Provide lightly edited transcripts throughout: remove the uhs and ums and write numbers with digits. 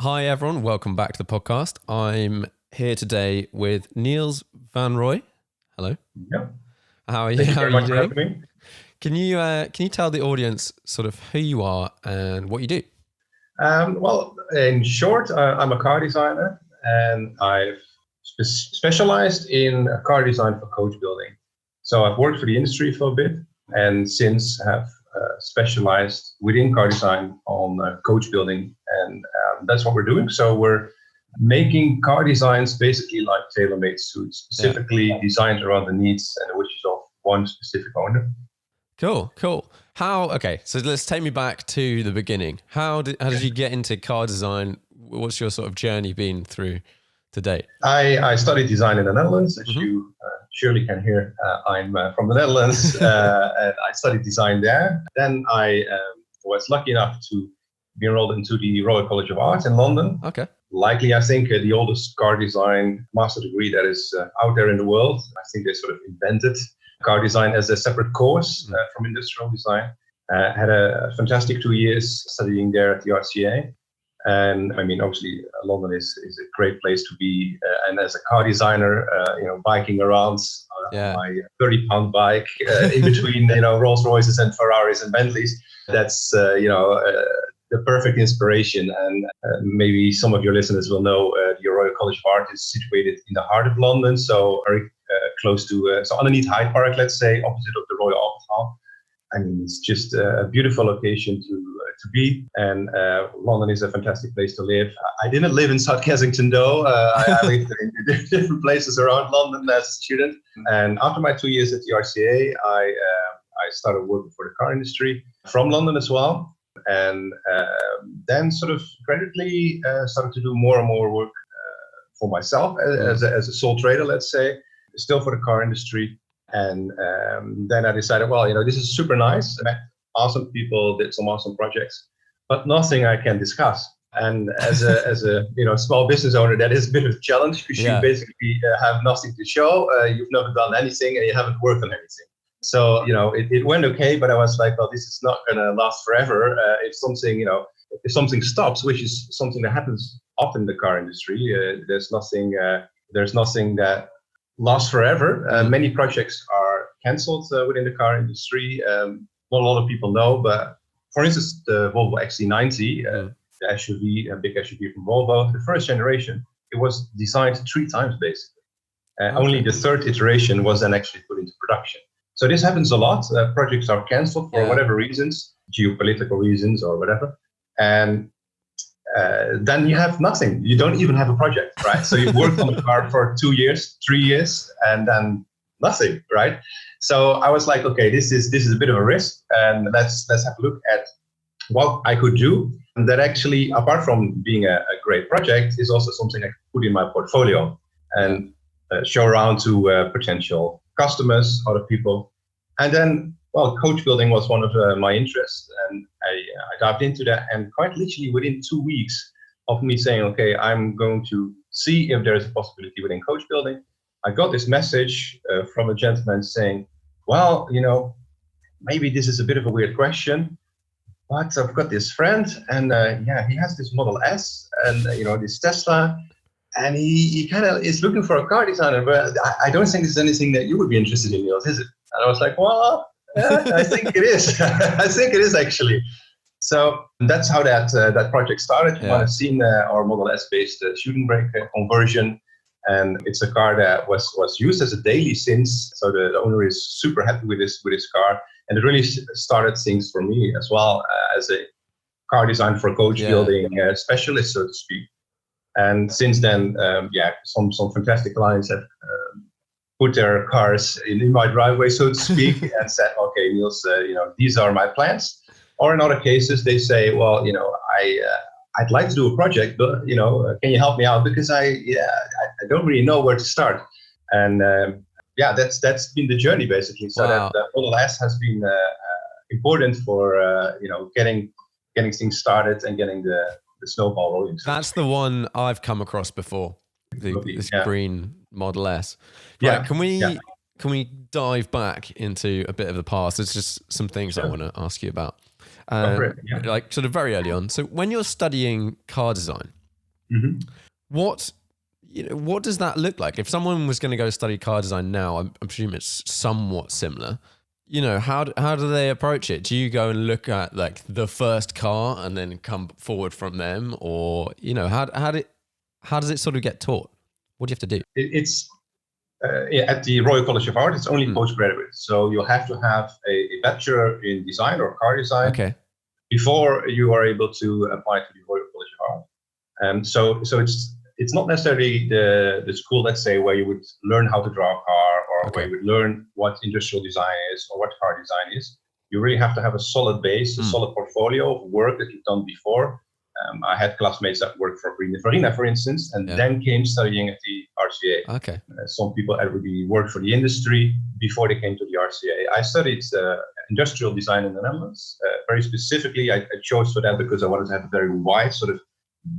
Hi everyone, welcome back to the podcast. I'm here today with Niels Van Roij. Hello. Yeah. How are you? Thank you How are very you much for doing? having me. Can you tell the audience sort of who you are and what you do? Well, in short, I'm a car designer, and I've specialized in car design for coach building. So I've worked for the industry for a bit, and since have specialized within car design on coach building, and that's what we're doing. So we're making car designs basically like tailor-made suits, specifically designed around the needs and the wishes of one specific owner. Cool. Okay, so let's take me back to the beginning. How did you get into car design? What's your sort of journey been through to date? I studied design in the Netherlands, as you surely can hear. I'm from the Netherlands, and I studied design there. Then I was lucky enough to be enrolled into the Royal College of Art in London. Okay. Likely, I think, the oldest car design master degree that is out there in the world. I think they sort of invented car design as a separate course from industrial design. Had a fantastic 2 years studying there at the RCA. And I mean, obviously, London is a great place to be. And as a car designer, biking around on my 30-pound bike in between, Rolls Royces and Ferraris and Bentleys, that's, the perfect inspiration. And maybe some of your listeners will know the Royal College of Art is situated in the heart of London. So very close to, so underneath Hyde Park, let's say, opposite of the Royal Albert Hall. I mean, it's just a beautiful location to be, and London is a fantastic place to live. I didn't live in South Kensington though. I lived in different places around London as a student. And after my 2 years at the RCA, I started working for the car industry from London as well, and then sort of gradually started to do more and more work for myself as a sole trader, let's say, still for the car industry. And then I decided, well, this is super nice. I met awesome people, did some awesome projects, but nothing I can discuss. And as a small business owner, that is a bit of a challenge because you basically have nothing to show. You've never done anything and you haven't worked on anything. So it went okay, but I was like, well, this is not going to last forever. If something stops, which is something that happens often in the car industry, there's nothing that lasts forever. Many projects are cancelled within the car industry. Not a lot of people know, but for instance, the Volvo XC90, the SUV, a big SUV from Volvo, the first generation, it was designed 3 times basically. Only the third iteration was then actually put into production. So this happens a lot. Projects are cancelled for whatever reasons, geopolitical reasons or whatever. And then you have nothing. You don't even have a project, right? So you've worked on the car for 2 years, 3 years, and then nothing, right? So I was like, okay, this is a bit of a risk, and let's have a look at what I could do. And that actually, apart from being a great project, is also something I could put in my portfolio and show around to potential customers, other people. And then, well, coach building was one of my interests, and I dived into that. And quite literally within 2 weeks of me saying, okay, I'm going to see if there is a possibility within coach building, I got this message from a gentleman saying, well, maybe this is a bit of a weird question, but I've got this friend, and he has this Model S and this Tesla, and he kind of is looking for a car designer, but I don't think there's anything that you would be interested in, Niels, is it? And I was like, well, I think it is. I think it is actually. So that's how that project started. You might have seen our Model S-based shooting brake conversion, and it's a car that was used as a daily since. So the owner is super happy with his car, and it really started things for me as well as a car design for coach building specialist, so to speak. And since then, some fantastic clients have put their cars in my driveway, so to speak, and said, okay, Niels, these are my plans. Or in other cases, they say, well, I'd like to do a project, but, can you help me out? Because I don't really know where to start. And that's been the journey, basically. So that Model S has been important for, getting things started and getting the snowball rolling. That's the one I've come across before, this green Model S. Right, Yeah. Can we dive back into a bit of the past? There's just some things I want to ask you about. Like sort of very early on. So when you're studying car design, Mhm. What what does that look like? If someone was going to go study car design now, I'm assuming it's somewhat similar. How do they approach it? Do you go and look at like the first car and then come forward from them, or how does it sort of get taught? What do you have to do? It's at the Royal College of Art. It's only postgraduate, so you have to have a bachelor in design or car design before you are able to apply to the Royal College of Art. So it's not necessarily the school, let's say, where you would learn how to draw a car, or where you would learn what industrial design is or what car design is. You really have to have a solid base, a solid portfolio of work that you've done before. I had classmates that worked for Farina, for instance, and then came studying at the RCA. Okay. Some people already worked for the industry before they came to the RCA. I studied industrial design in the Netherlands. Very specifically, I chose for that because I wanted to have a very wide sort of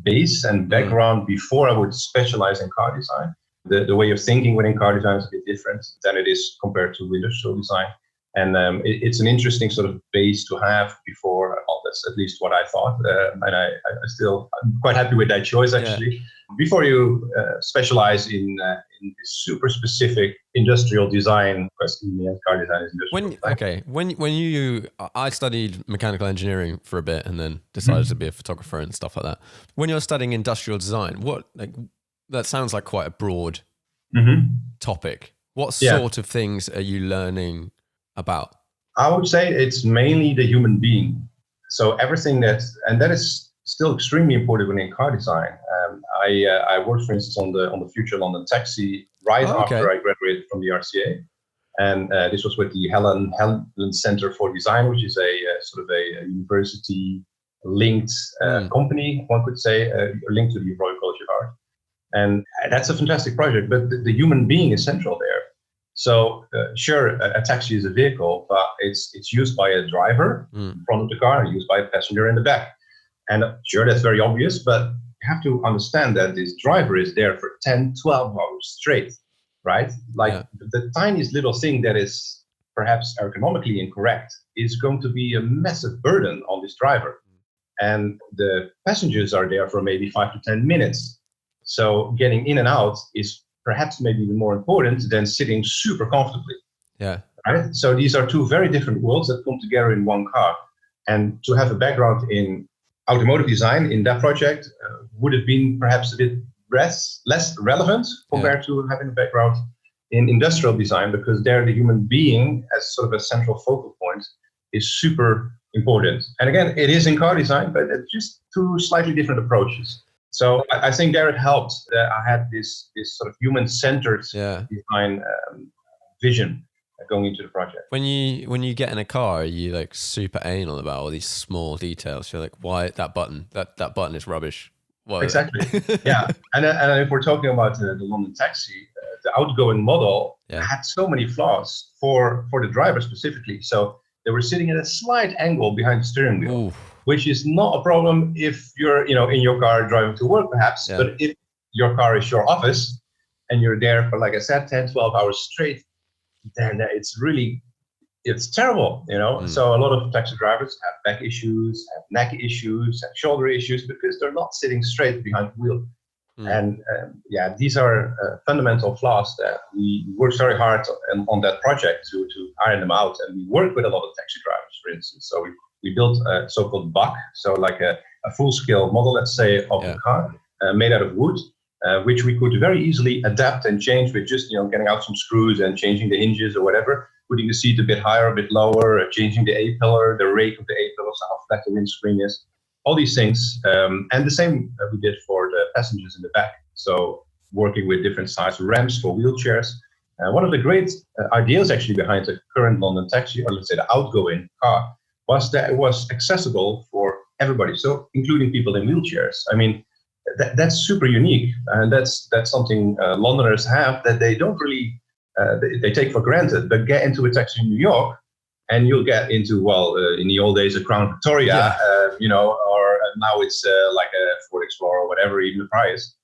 base and background before I would specialize in car design. The way of thinking within car design is a bit different than it is compared to industrial design. And it's an interesting sort of base to have before. Well, that's at least what I thought. And I'm quite happy with that choice, actually. Before you specialize in super specific industrial design, because in the end, car design is industrial design. I studied mechanical engineering for a bit and then decided to be a photographer and stuff like that. When you're studying industrial design, that sounds like quite a broad topic. What sort of things are you learning about? I would say it's mainly the human being. So everything that is still extremely important within car design. I worked, for instance, on the future London taxi after I graduated from the RCA, and this was with the Helen Center for Design, which is a sort of a university-linked company, one could say, linked to the Royal College of Art. And that's a fantastic project, but the human being is central there. So sure, a taxi is a vehicle, but it's used by a driver in front of the car, and used by a passenger in the back. And sure, that's very obvious, but you have to understand that this driver is there for 10, 12 hours straight, right? The tiniest little thing that is perhaps ergonomically incorrect is going to be a massive burden on this driver. And the passengers are there for maybe 5 to 10 minutes. So getting in and out is perhaps maybe even more important than sitting super comfortably. Yeah. Right? So these are two very different worlds that come together in one car. And to have a background in automotive design in that project would have been perhaps a bit less relevant compared to having a background in industrial design, because there the human being as sort of a central focal point is super important. And again, it is in car design, but it's just two slightly different approaches. So I think there it helped that I had this sort of human-centered design vision going into the project. When you get in a car, are you like super anal about all these small details? You're like, why that button? That button is rubbish. What exactly. Yeah. And if we're talking about the London taxi, the outgoing model had so many flaws for the driver specifically. So they were sitting at a slight angle behind the steering wheel. Which is not a problem if you're, in your car driving to work, perhaps. Yeah. But if your car is your office and you're there for, like I said, 10, 12 hours straight, then it's terrible, So a lot of taxi drivers have back issues, have neck issues, have shoulder issues because they're not sitting straight behind the wheel. And these are fundamental flaws that we worked very hard on that project to iron them out. And we work with a lot of taxi drivers, for instance. So we built a so-called BAC, so like a full-scale model, let's say, of the car made out of wood, which we could very easily adapt and change with just, getting out some screws and changing the hinges or whatever, putting the seat a bit higher, a bit lower, changing the A-pillar, the rake of the A-pillar, so how flat the windscreen is, all these things. And the same we did for the passengers in the back. So working with different size ramps for wheelchairs. One of the great ideas actually behind the current London taxi, or let's say the outgoing car, was that it was accessible for everybody, so including people in wheelchairs. I mean, that's super unique, and that's something Londoners have that they don't really they take for granted. But get into a taxi in New York, and you'll get into in the old days a Crown Victoria, or now it's like a Ford Explorer or whatever, even the price.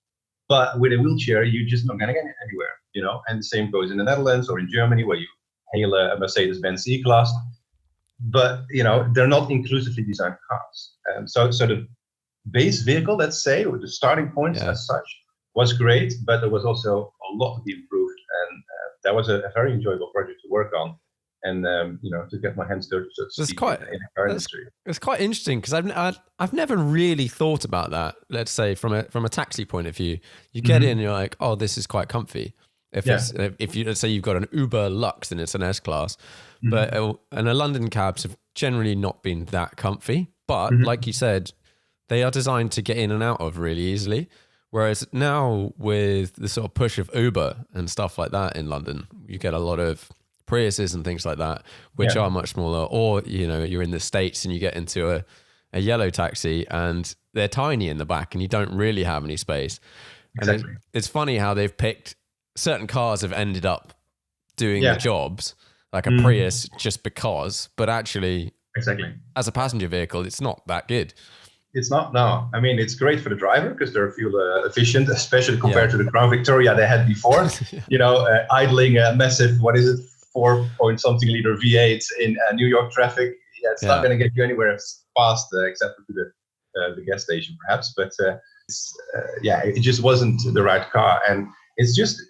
But with a wheelchair, you're just not going to get it anywhere, And the same goes in the Netherlands or in Germany, where you hail a Mercedes-Benz E-Class. But they're not inclusively designed cars, so the base vehicle, let's say, with the starting points as such, was great, but there was also a lot to be improved, and that was a very enjoyable project to work on, and to get my hands dirty, so to speak, in the car industry. It's quite interesting because I've never really thought about that. Let's say from a taxi point of view, you get in, and you're like, oh, this is quite comfy. If you, let's say you've got an Uber Lux and it's an S class, but and the London cabs have generally not been that comfy. But like you said, they are designed to get in and out of really easily. Whereas now with the sort of push of Uber and stuff like that in London, you get a lot of Priuses and things like that, which are much smaller. Or, you're in the States and you get into a yellow taxi and they're tiny in the back and you don't really have any space. Exactly. And it's funny how they've picked certain cars have ended up doing the jobs, like a Prius just because, but actually as a passenger vehicle, it's not that good. It's not, no. I mean, it's great for the driver because they're fuel efficient, especially compared to the Crown Victoria they had before. Idling a massive, 4-point-something liter V8 in New York traffic. It's not going to get you anywhere fast, except for the gas station, perhaps. But it just wasn't the right car. And it's just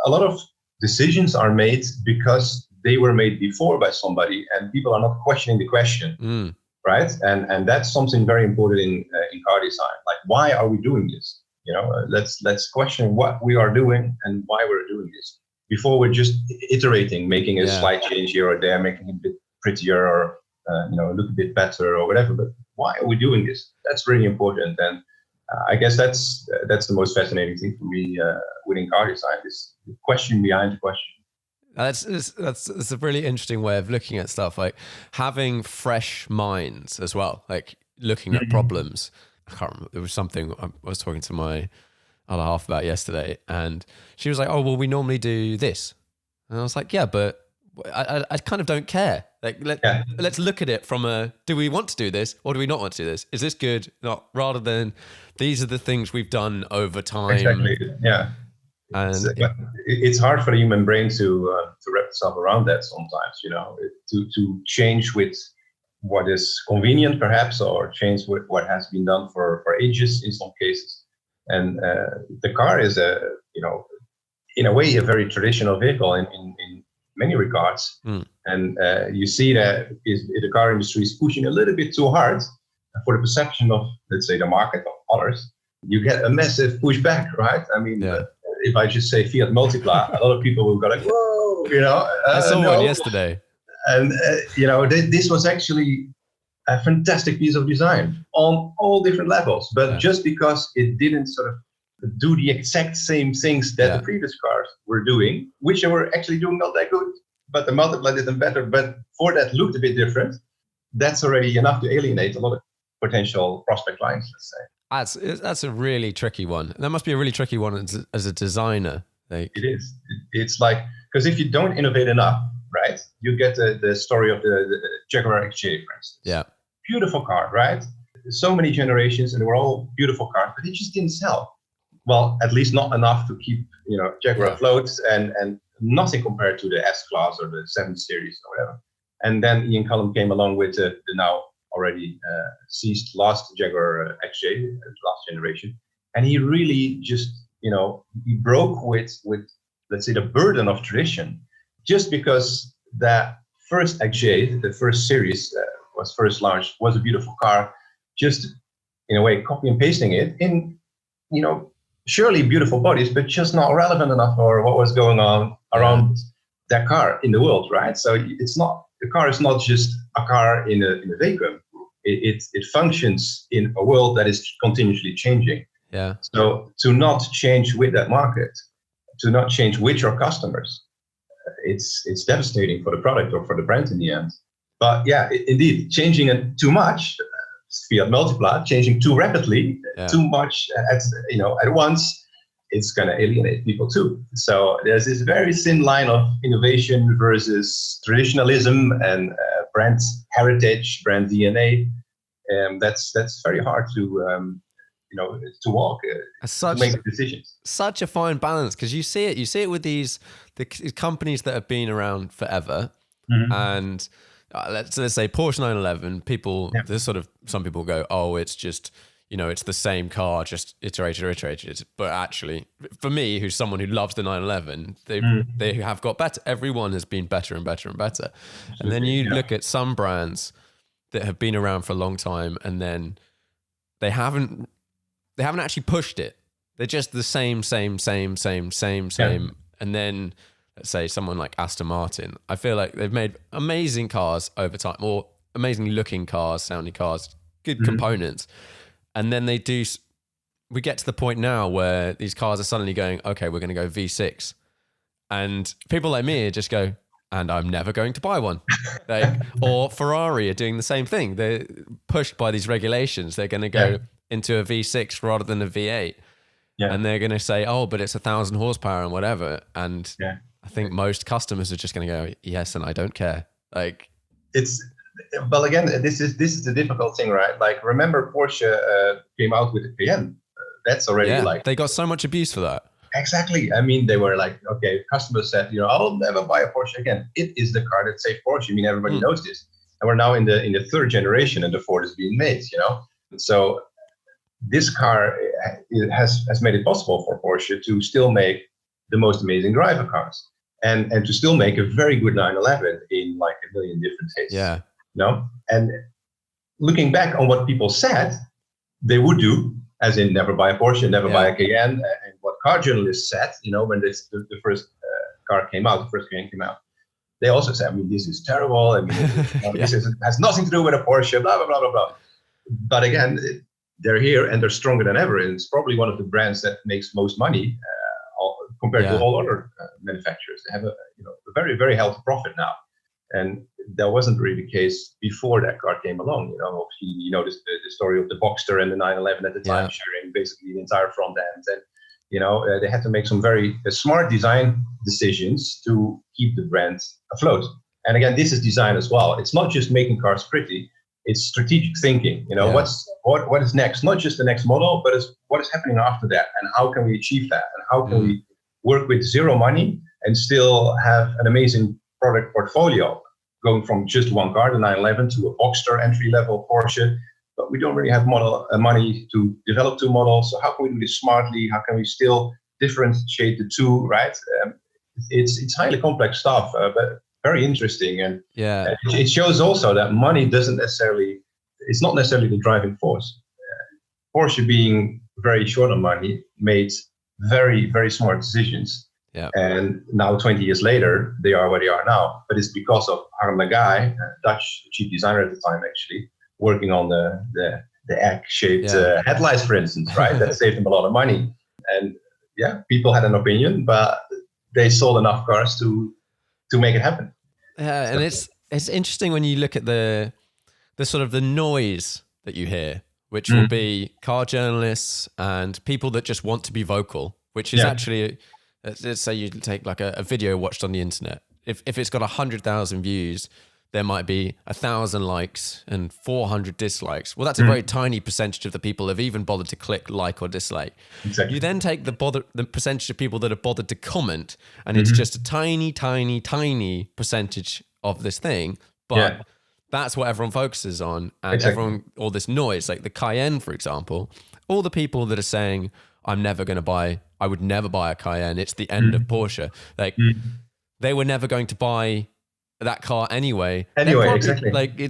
a lot of decisions are made because they were made before by somebody, and people are not questioning the question. Right, and that's something very important in car design. Like, why are we doing this? Let's question what we are doing and why we're doing this. Before we're just iterating, making a slight change here or there, making it a bit prettier or look a bit better or whatever. But why are we doing this? That's really important, and I guess that's the most fascinating thing for me within car design, is the question behind the question. That's a really interesting way of looking at stuff, like having fresh minds as well, like looking at problems. I can't remember, there was something I was talking to my other half about yesterday, and she was like, oh, well, we normally do this. And I was like, yeah, but I kind of don't care. Like, let's look at it from do we want to do this or do we not want to do this? Is this good? Not, rather than these are the things we've done over time. Exactly, yeah. And it's hard for the human brain to wrap itself around that sometimes, to change with what is convenient perhaps, or change with what has been done for ages in some cases. And the car is in a way, a very traditional vehicle in many regards. And you see that the car industry is pushing a little bit too hard for the perception of, let's say, the market, of others. You get a massive pushback, right? I mean, if I just say Fiat Multipla, a lot of people will go like, whoa, I saw one yesterday. And, this was actually a fantastic piece of design on all different levels. But just because it didn't sort of do the exact same things that the previous cars were doing, which they were actually doing not that good, but the Multipla did them better. But for that looked a bit different, that's already enough to alienate a lot of potential prospect clients, let's say. That's a really tricky one. That must be a really tricky one as a designer. Like, it is. It's like, because if you don't innovate enough, right, you get the story of the Jaguar XJ, for instance. Yeah. Beautiful car, right? So many generations, and they were all beautiful cars, but it just didn't sell. Well, at least not enough to keep, Jaguar afloat, and nothing compared to the S-Class or the 7 Series or whatever. And then Ian Cullum came along with the now already ceased last Jaguar XJ, last generation. And he really just, he broke with, let's say, the burden of tradition, just because that first XJ, the first series was first launched, was a beautiful car, just in a way copy and pasting it in, surely beautiful bodies, but just not relevant enough for what was going on around that car in the world, right? So the car is not just a car in a vacuum. It functions in a world that is continuously changing. Yeah. So to not change with that market, to not change with your customers, it's devastating for the product or for the brand in the end. But indeed, changing it too much, Fiat Multipla, changing too rapidly, too much at once, it's going to alienate people too. So there's this very thin line of innovation versus traditionalism and brand heritage, brand DNA. That's very hard to walk, to make decisions. Such a fine balance, because you see it with the companies that have been around forever, and let's say Porsche 911. People, there's sort of some people go, oh, it's just it's the same car, just iterated. But actually, for me, who's someone who loves the 911, they have got better. Everyone has been better and better and better. Absolutely, and then you look at some brands that have been around for a long time, and then they haven't actually pushed it. They're just the same. Yeah. And then let's say someone like Aston Martin, I feel like they've made amazing cars over time, or amazingly looking cars, sounding cars, good components. And then we get to the point now where these cars are suddenly going, okay, we're going to go V6. And people like me just go, and I'm never going to buy one. Or Ferrari are doing the same thing. They're pushed by these regulations. They're going to go into a V6 rather than a V8. Yeah. And they're going to say, oh, but it's 1,000 horsepower and whatever. And I think most customers are just going to go, yes, and I don't care. Well, again, this is the difficult thing, right? Like, remember Porsche came out with the Cayenne. That's already they got so much abuse for that. Exactly. I mean, they were like, okay, customers said, I'll never buy a Porsche again. It is the car that saved Porsche. I mean, everybody knows this. And we're now in the third generation, and the fourth is being made. So this car has made it possible for Porsche to still make the most amazing driver cars, and to still make a very good 911 in like a million different tastes. Yeah. And looking back on what people said they would do, as in never buy a Porsche, never buy a Cayenne, and what car journalists said, when the first car came out, the first Cayenne came out, they also said, I mean, this is terrible. I mean, this has nothing to do with a Porsche, blah, blah, blah, blah, blah. But again, they're here and they're stronger than ever. And it's probably one of the brands that makes most money compared to all other manufacturers. They have a very, very healthy profit now. And that wasn't really the case before that car came along. Obviously, the story of the Boxster and the 911 at the time, sharing basically the entire front end. And, they had to make some very smart design decisions to keep the brand afloat. And again, this is design as well. It's not just making cars pretty. It's strategic thinking. What is next? Not just the next model, but it's what is happening after that, and how can we achieve that, and how can we work with zero money and still have an amazing product portfolio, going from just one car, the 911, to a Boxster entry-level Porsche. But we don't really have money to develop two models. So how can we do this smartly? How can we still differentiate the two, right? It's highly complex stuff, but very interesting. And it shows also that money it's not necessarily the driving force. Porsche, being very short on money, made very, very smart decisions. Yeah. And now 20 years later, they are where they are now. But it's because of Harm Lagai, a Dutch chief designer at the time, actually, working on the egg-shaped headlights, for instance, right? That saved them a lot of money. And people had an opinion, but they sold enough cars to make it happen. Yeah, and it's interesting when you look at the sort of the noise that you hear, which will be car journalists and people that just want to be vocal, which is actually, let's say you take like a video watched on the internet. If it's got 100,000 views, there might be 1,000 likes and 400 dislikes. Well, that's a very tiny percentage of the people have even bothered to click like or dislike. Exactly. You then take the percentage of people that have bothered to comment, and it's just a tiny, tiny, tiny percentage of this thing. But that's what everyone focuses on, and all this noise, like the Cayenne, for example, all the people that are saying, I would never buy a Cayenne. It's the end of Porsche. Like they were never going to buy that car anyway. Exactly. Like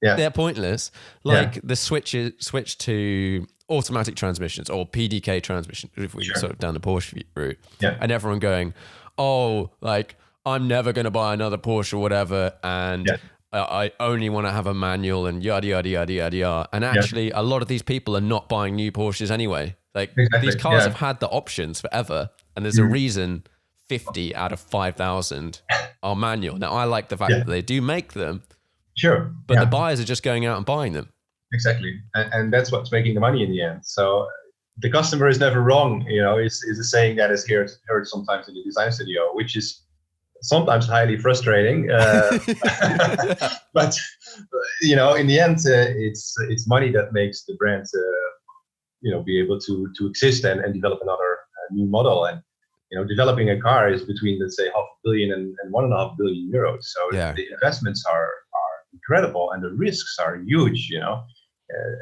they're pointless. Like the switch to automatic transmissions or PDK transmission, if we sort of down the Porsche route, and everyone going, oh, like I'm never going to buy another Porsche or whatever, and I only want to have a manual and yada yada yada yada yada. And actually, a lot of these people are not buying new Porsches anyway. Like these cars have had the options forever, and there's a reason 50 out of 5,000 are manual. Now, I like the fact that they do make them. Sure. But the buyers are just going out and buying them. Exactly. And that's what's making the money in the end. So the customer is never wrong. It's a saying that is heard sometimes in the design studio, which is sometimes highly frustrating. But, in the end, it's money that makes the brand, be able to exist and develop another new model. And, developing a car is between, let's say, 500 million and 1.5 billion euros. So the investments are incredible and the risks are huge,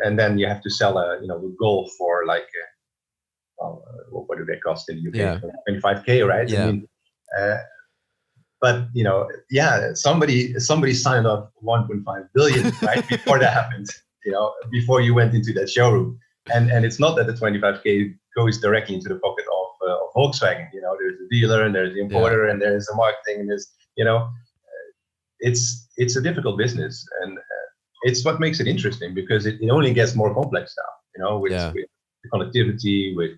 and then you have to sell a Golf for like what do they cost in the UK? Yeah. 25K, right? Yeah. I mean, but somebody signed up 1.5 billion right before that happened. Before you went into that showroom, and it's not that the 25K goes directly into the pocket of Volkswagen. There's a dealer and there's the importer and there's the marketing and there's it's a difficult business, and it's what makes it interesting because it only gets more complex now. With the connectivity, with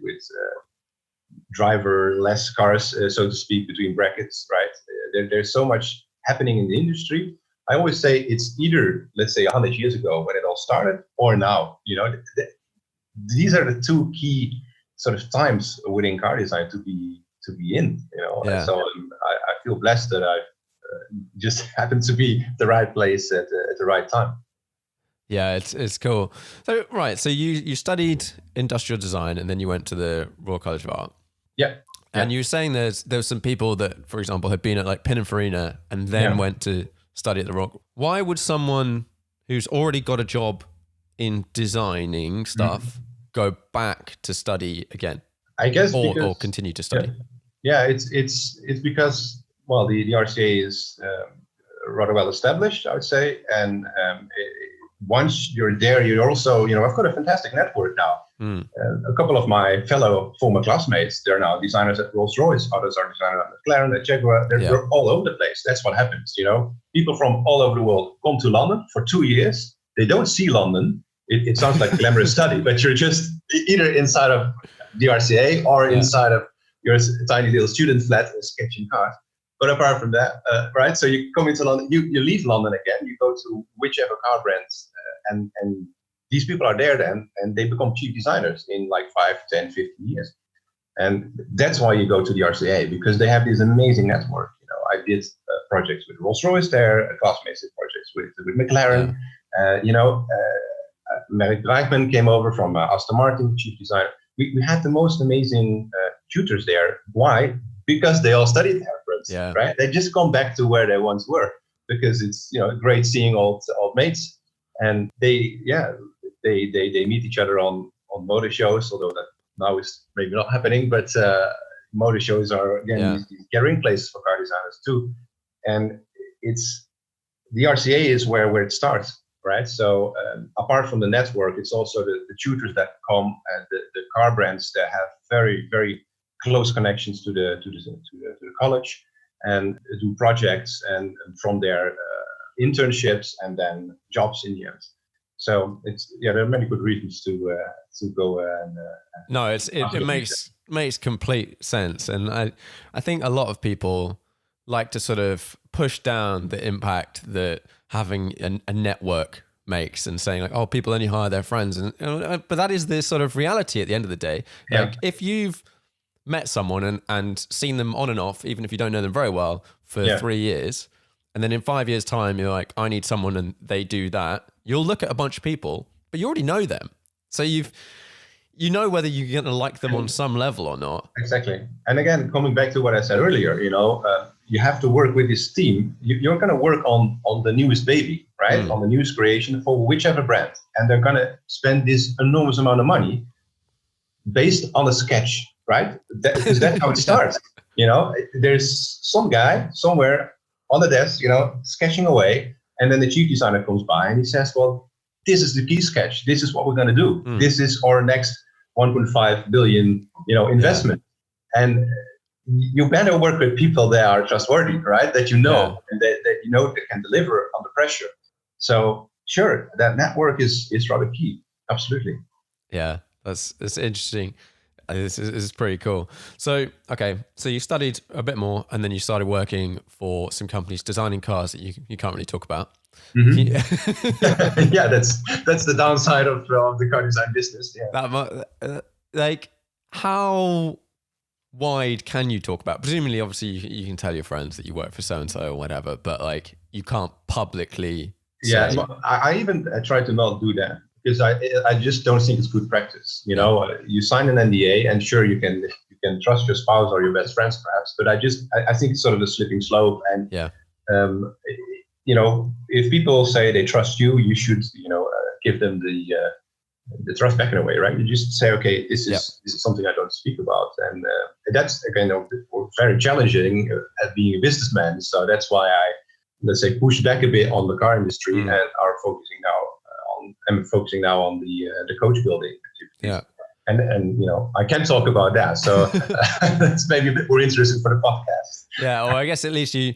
driverless cars, so to speak, between brackets, right? There's so much happening in the industry. I always say it's either, let's say, 100 years ago when it all started, or now. These are the two key sort of times within car design to be in. So I feel blessed that I just happened to be the right place at the right time. Yeah, it's cool. So so you studied industrial design and then you went to the Royal College of Art. Yeah. And you were saying there was some people that, for example, had been at like Pininfarina and then went to study at the Royal. Why would someone who's already got a job in designing stuff go back to study again? I guess or continue to study. Yeah, it's because the RCA is rather well established, I would say, and once you're there, you're also I've got a fantastic network now. A couple of my fellow former classmates, they're now designers at Rolls-Royce. Others are designers at Mclaren, at Jaguar. They're all over the place. That's what happens. People from all over the world come to London for 2 years. They don't see London. It sounds like a glamorous study, but you're just either inside of the RCA or inside of your tiny little student flat sketching cars. But apart from that, right? So you come into London, you leave London again, you go to whichever car brands, and these people are there then, and they become chief designers in like 5, 10, 15 years. And that's why you go to the RCA, because they have this amazing network. I did projects with Rolls-Royce there, classmates did projects with McLaren. Merrick Breichman came over from Aston Martin, chief designer. We had the most amazing tutors there. Why? Because they all studied there, right? They just come back to where they once were, because it's great seeing old mates, and they meet each other on motor shows, although that now is maybe not happening, but motor shows are again these gathering places for car designers too. And it's the RCA is where it starts, right? So apart from the network, it's also the tutors that come and the car brands that have very, very close connections to the college and do projects, and from there internships and then jobs in the end. So there are many good reasons to go and no, it makes complete sense, and I think a lot of people like to sort of push down the impact that having a network makes, and saying like, oh, people only hire their friends, and but that is the sort of reality at the end of the day. Like if you've met someone and seen them on and off, even if you don't know them very well, for 3 years, and then in 5 years' time you're like, I need someone, and they do that, you'll look at a bunch of people, but you already know them, so you know whether you're going to like them on some level or not. Exactly. And again, coming back to what I said earlier, you have to work with this team. You're going to work on the newest baby, right? On the newest creation for whichever brand, and they're going to spend this enormous amount of money based on a sketch, right? Because that's how it starts. There's some guy somewhere on the desk, sketching away, and then the chief designer comes by and he says, well, this is the key sketch. This is what we're going to do. This is our next 1.5 billion, investment. And you better work with people that are trustworthy, right? That and that they can deliver under pressure. So sure, that network is rather key. Absolutely. Yeah, that's interesting. This is pretty cool. So, okay, so you studied a bit more, and then you started working for some companies designing cars that you can't really talk about. Mm-hmm. Yeah, that's the downside of the car design business. Yeah. Like, how wide can you talk about? Presumably, obviously, you can tell your friends that you work for so and so or whatever, but like, you can't publicly. Yeah, so I even try to not do that, because I just don't think it's good practice. You sign an NDA, and sure, you can trust your spouse or your best friends perhaps, but I think it's sort of a slippery slope. And if people say they trust you, you should give them the trust back in a way, right? You just say, okay, this is something I don't speak about, and that's again very challenging at being a businessman. So that's why I, let's say, push back a bit on the car industry and are focusing now on the coach building activities. Yeah. And I can talk about that, so that's maybe a bit more interesting for the podcast. Yeah, or I guess at least you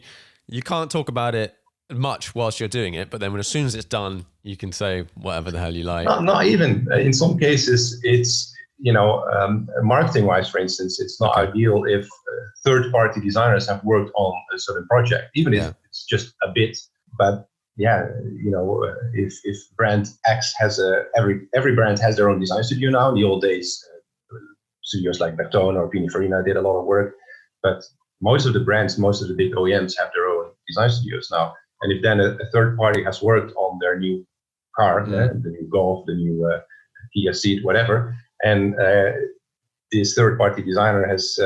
can't talk about it much whilst you're doing it, but then as soon as it's done, you can say whatever the hell you like. Not even. In some cases, it's marketing-wise, for instance, it's not ideal if third-party designers have worked on a certain project, even if it's just a bit. But if brand X has every brand has their own design studio now. In the old days, studios like Bertone or Pininfarina did a lot of work, but most of the big OEMs have their own design studios now. And if then a third party has worked on their new car, the new Golf, the new Kia Ceed, whatever, and this third party designer has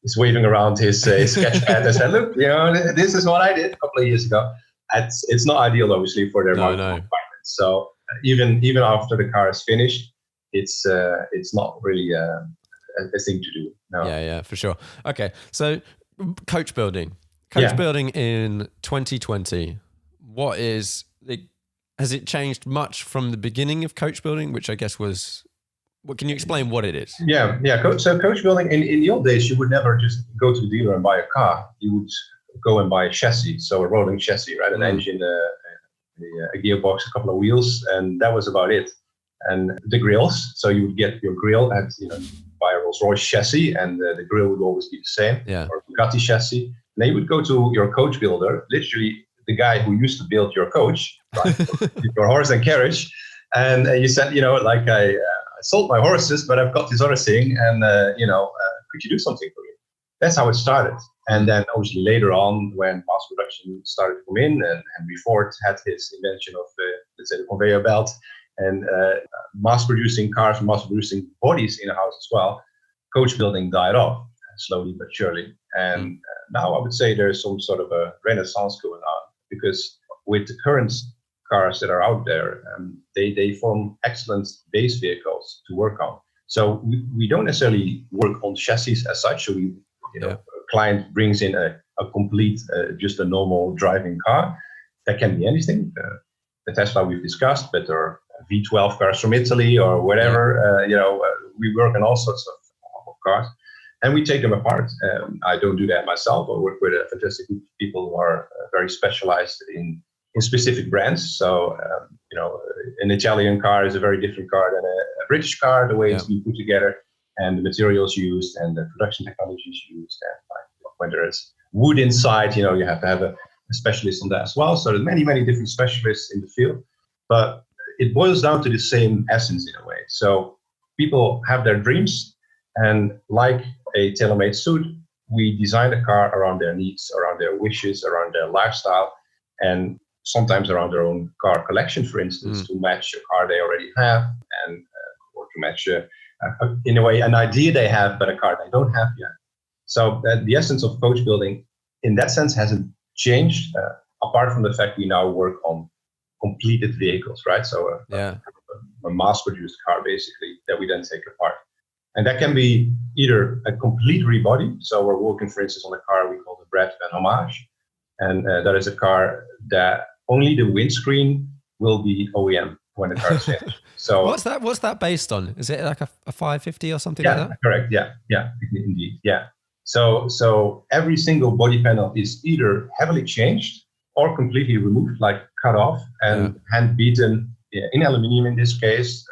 is waving around his sketch pad and said, "Look, this is what I did a couple of years ago." It's not ideal, obviously, for their marketing requirements. So even after the car is finished, it's not really a thing to do. No. Yeah, for sure. Okay, so coach building in 2020. Has it changed much from the beginning of coach building, which I guess was? What can you explain what it is? Yeah. So coach building in the old days, you would never just go to the dealer and buy a car. You would go and buy a chassis, so a rolling chassis, right? An engine, a gearbox, a couple of wheels, and that was about it. And the grills, so you would get your grill at buy a Royce chassis, and the grill would always be the same, or Bugatti chassis. And then you would go to your coach builder, literally the guy who used to build your coach, right? Your horse and carriage, and you said, I sold my horses, but I've got this other thing, and could you do something for me? That's how it started. And then obviously later on, when mass production started to come in, and Henry Ford had his invention of the conveyor belt, and mass producing cars, mass producing bodies in a house as well, coach building died off slowly but surely. And now I would say there's some sort of a renaissance going on, because with the current cars that are out there, they form excellent base vehicles to work on. So we don't necessarily work on chassis as such. So a client brings in a complete, just a normal driving car. That can be anything. The Tesla we've discussed, but there are V12 cars from Italy or whatever. We work on all sorts of cars, and we take them apart. I don't do that myself. I work with a fantastic group of people who are very specialized in specific brands. So, an Italian car is a very different car than a British car, the way it's been put together, and the materials used and the production technologies used. And when there's wood inside, you have to have a specialist on that as well. So there's many, many different specialists in the field, but it boils down to the same essence in a way. So people have their dreams, and like a tailor-made suit, we design the car around their needs, around their wishes, around their lifestyle, and sometimes around their own car collection, for instance, to match a car they already have, and or to match in a way an idea they have but a car they don't have yet. So the essence of coach building in that sense hasn't changed, apart from the fact we now work on completed vehicles, right? So a mass-produced car basically that we then take apart. And that can be either a complete rebody. So we're working, for instance, on a car we call the Breadvan Homage. And that is a car that only the windscreen will be OEM when the car is finished. So what's that based on? Is it like a 550 or something like that? Correct. Yeah, indeed. Yeah. So every single body panel is either heavily changed or completely removed, like cut off and hand beaten in aluminium in this case.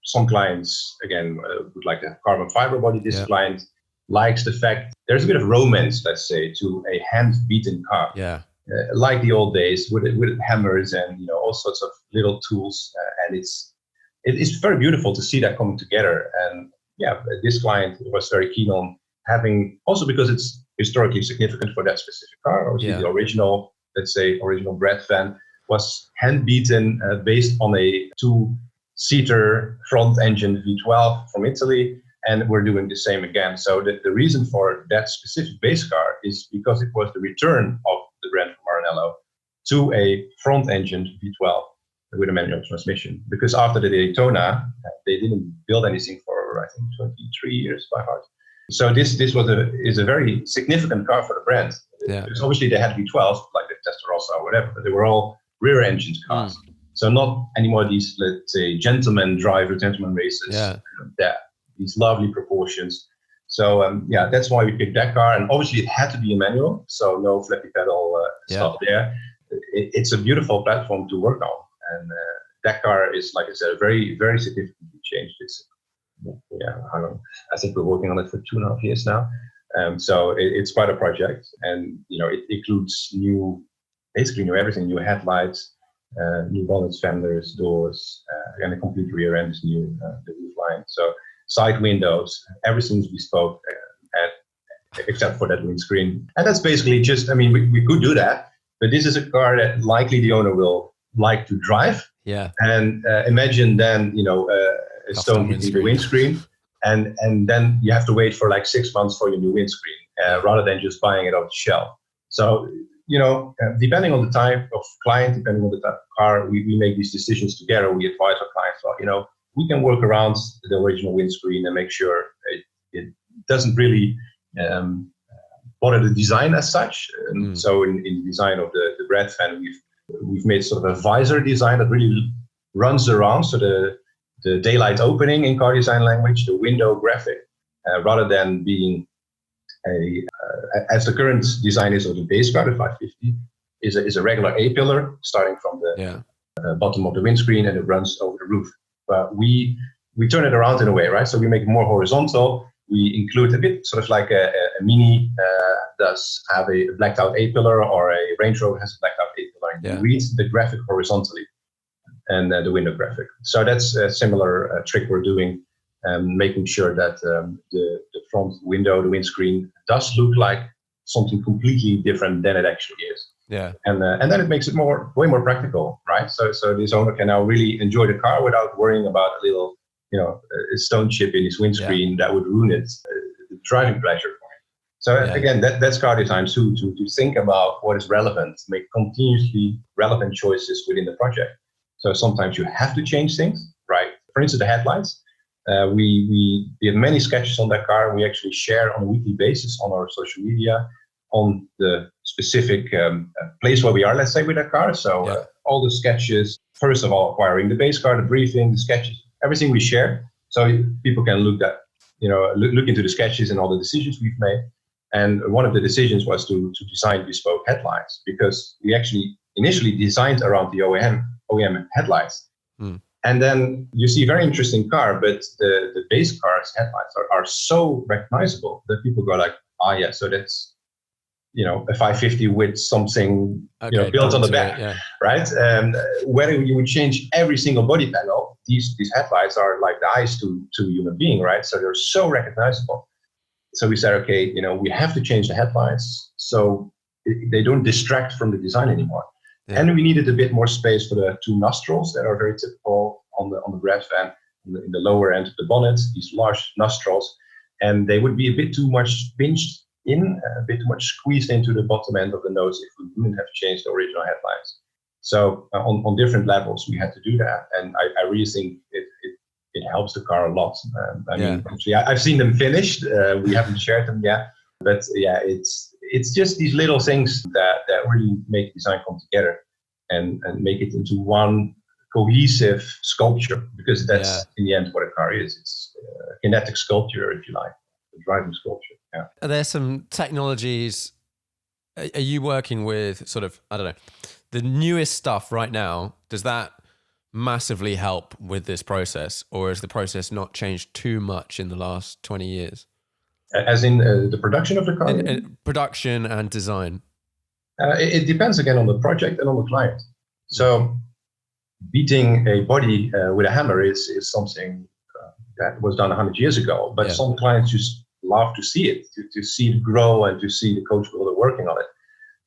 Some clients, again, would like to have carbon fiber body. This client likes the fact there's a bit of romance, let's say, to a hand-beaten car. Yeah. Like the old days with hammers and all sorts of little tools, and it's very beautiful to see that coming together. And this client was very keen on having, also because it's historically significant for that specific car. Obviously, the original, let's say, original Breadvan was hand-beaten based on a 2-seater front-engine V12 from Italy. And we're doing the same again. So the reason for that specific base car is because it was the return of the brand from Maranello to a front-engine V12 with a manual transmission. Because after the Daytona, they didn't build anything for, I think, 23 years by heart. So this is a very significant car for the brand. Yeah. Because obviously they had V12, like the Testarossa or whatever, but they were all rear engine cars. So not anymore these, let's say, gentleman races. Yeah. These lovely proportions. So that's why we picked that car. And obviously it had to be a manual, so no flappy pedal stuff there. It's a beautiful platform to work on. And that car is, like I said, very, very significantly changed. How long? I think we're working on it for 2.5 years now. So it's quite a project. And, it includes basically new everything, new headlights, new bonnets, fenders, doors, and a complete rear end is new, the roof line. So side windows, everything's bespoke, except for that windscreen. And that's basically just, we could do that, but this is a car that likely the owner will like to drive. Yeah. And imagine then, a stone hitting the windscreen, and then you have to wait for like 6 months for your new windscreen, rather than just buying it off the shelf. So, depending on the type of client, depending on the type of car, we make these decisions together. We advise our clients, well, we can work around the original windscreen and make sure it doesn't really bother the design as such. So in the design of the Breadvan, we've made sort of a visor design that really runs around. So the daylight opening in car design language, the window graphic, rather than being as the current design is of the base car, the 550, is a regular A-pillar starting from the bottom of the windscreen, and it runs over the roof. But we turn it around in a way, right? So we make it more horizontal. We include a bit sort of like a Mini does have a blacked out A-pillar, or a Range Rover has a blacked out A-pillar. And you read the graphic horizontally, and the window graphic. So that's a similar trick we're doing, making sure that the front window, the windscreen, does look like something completely different than it actually is. Yeah. And then it makes it way more practical, right? So this owner can now really enjoy the car without worrying about a little, a stone chip in his windscreen that would ruin it, the driving pleasure for him. So again, that's car design too, to think about what is relevant, make continuously relevant choices within the project. So sometimes you have to change things, right? For instance, the headlights. We have many sketches on that car. We actually share on a weekly basis on our social media on the specific place where we are, let's say, with that car. So all the sketches, first of all, acquiring the base car, the briefing, the sketches, everything we share. So people can look into the sketches and all the decisions we've made. And one of the decisions was to design bespoke headlights, because we actually initially designed around the OEM headlights. And then you see a very interesting car, but the base car's headlights are so recognizable that people go like, so that's, a 550 with something, built on the back, right? And whether you would change every single body panel, these headlights are like the eyes to a human being, right? So they're so recognizable. So we said, okay, we have to change the headlights so they don't distract from the design anymore. Yeah. And we needed a bit more space for the two nostrils that are very typical on the Breadvan in the lower end of the bonnet, these large nostrils, and they would be a bit too much pinched in, a bit too much squeezed into the bottom end of the nose if we wouldn't have changed the original headlights. So on different levels, we had to do that, and I really think it helps the car a lot. Actually, I've seen them finished. We haven't shared them yet, but it's just these little things that really make design come together and make it into one cohesive sculpture, because that's in the end what a car is. It's a kinetic sculpture, if you like, a driving sculpture. Yeah. Are there some technologies? Are you working with sort of, I don't know, the newest stuff right now? Does that massively help with this process, or has the process not changed too much in the last 20 years? As in the production of the car? Production and design. It depends again on the project and on the client. So beating a body with a hammer is something that was done 100 years ago, but some clients just love to see it, to see it grow and to see the Coachbuilder working on it.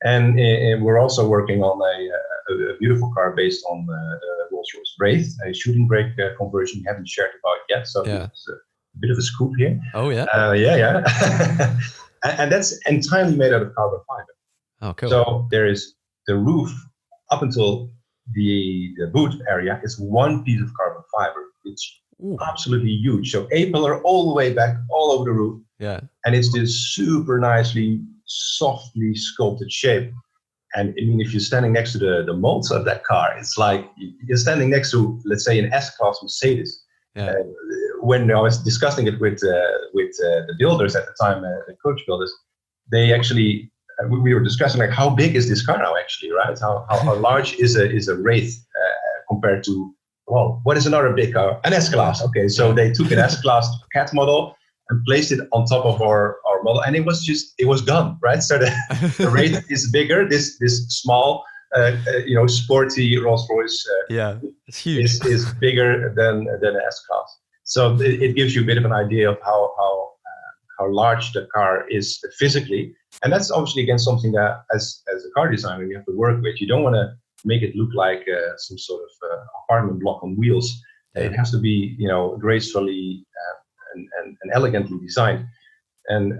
And we're also working on a beautiful car based on the Rolls-Royce Wraith, a shooting brake conversion we haven't shared about yet. So it's a bit of a scoop here. Oh, yeah? And that's entirely made out of carbon fiber. Oh, cool. So there is the roof up until the boot area is one piece of carbon fiber. It's Ooh. absolutely huge. So A-pillar all the way back, all over the roof. Yeah. And it's this super nicely, softly sculpted shape. And I mean, if you're standing next to the molds of that car, it's like you're standing next to, let's say, an S-Class Mercedes. Yeah. When I was discussing it with the builders at the time, the coach builders, they actually we were discussing like how big is this car now actually, right? How large is a Wraith compared to, well, what is another big car? An S-Class. Okay, so they took an S-Class CAT model and placed it on top of our model, and it was gone, right? So the Wraith is bigger. This small, sporty Rolls-Royce, it's huge. is bigger than an S-Class. So it gives you a bit of an idea of how large the car is physically, and that's obviously again something that as a car designer you have to work with. You don't want to make it look like some sort of apartment block on wheels. It has to be gracefully and elegantly designed. And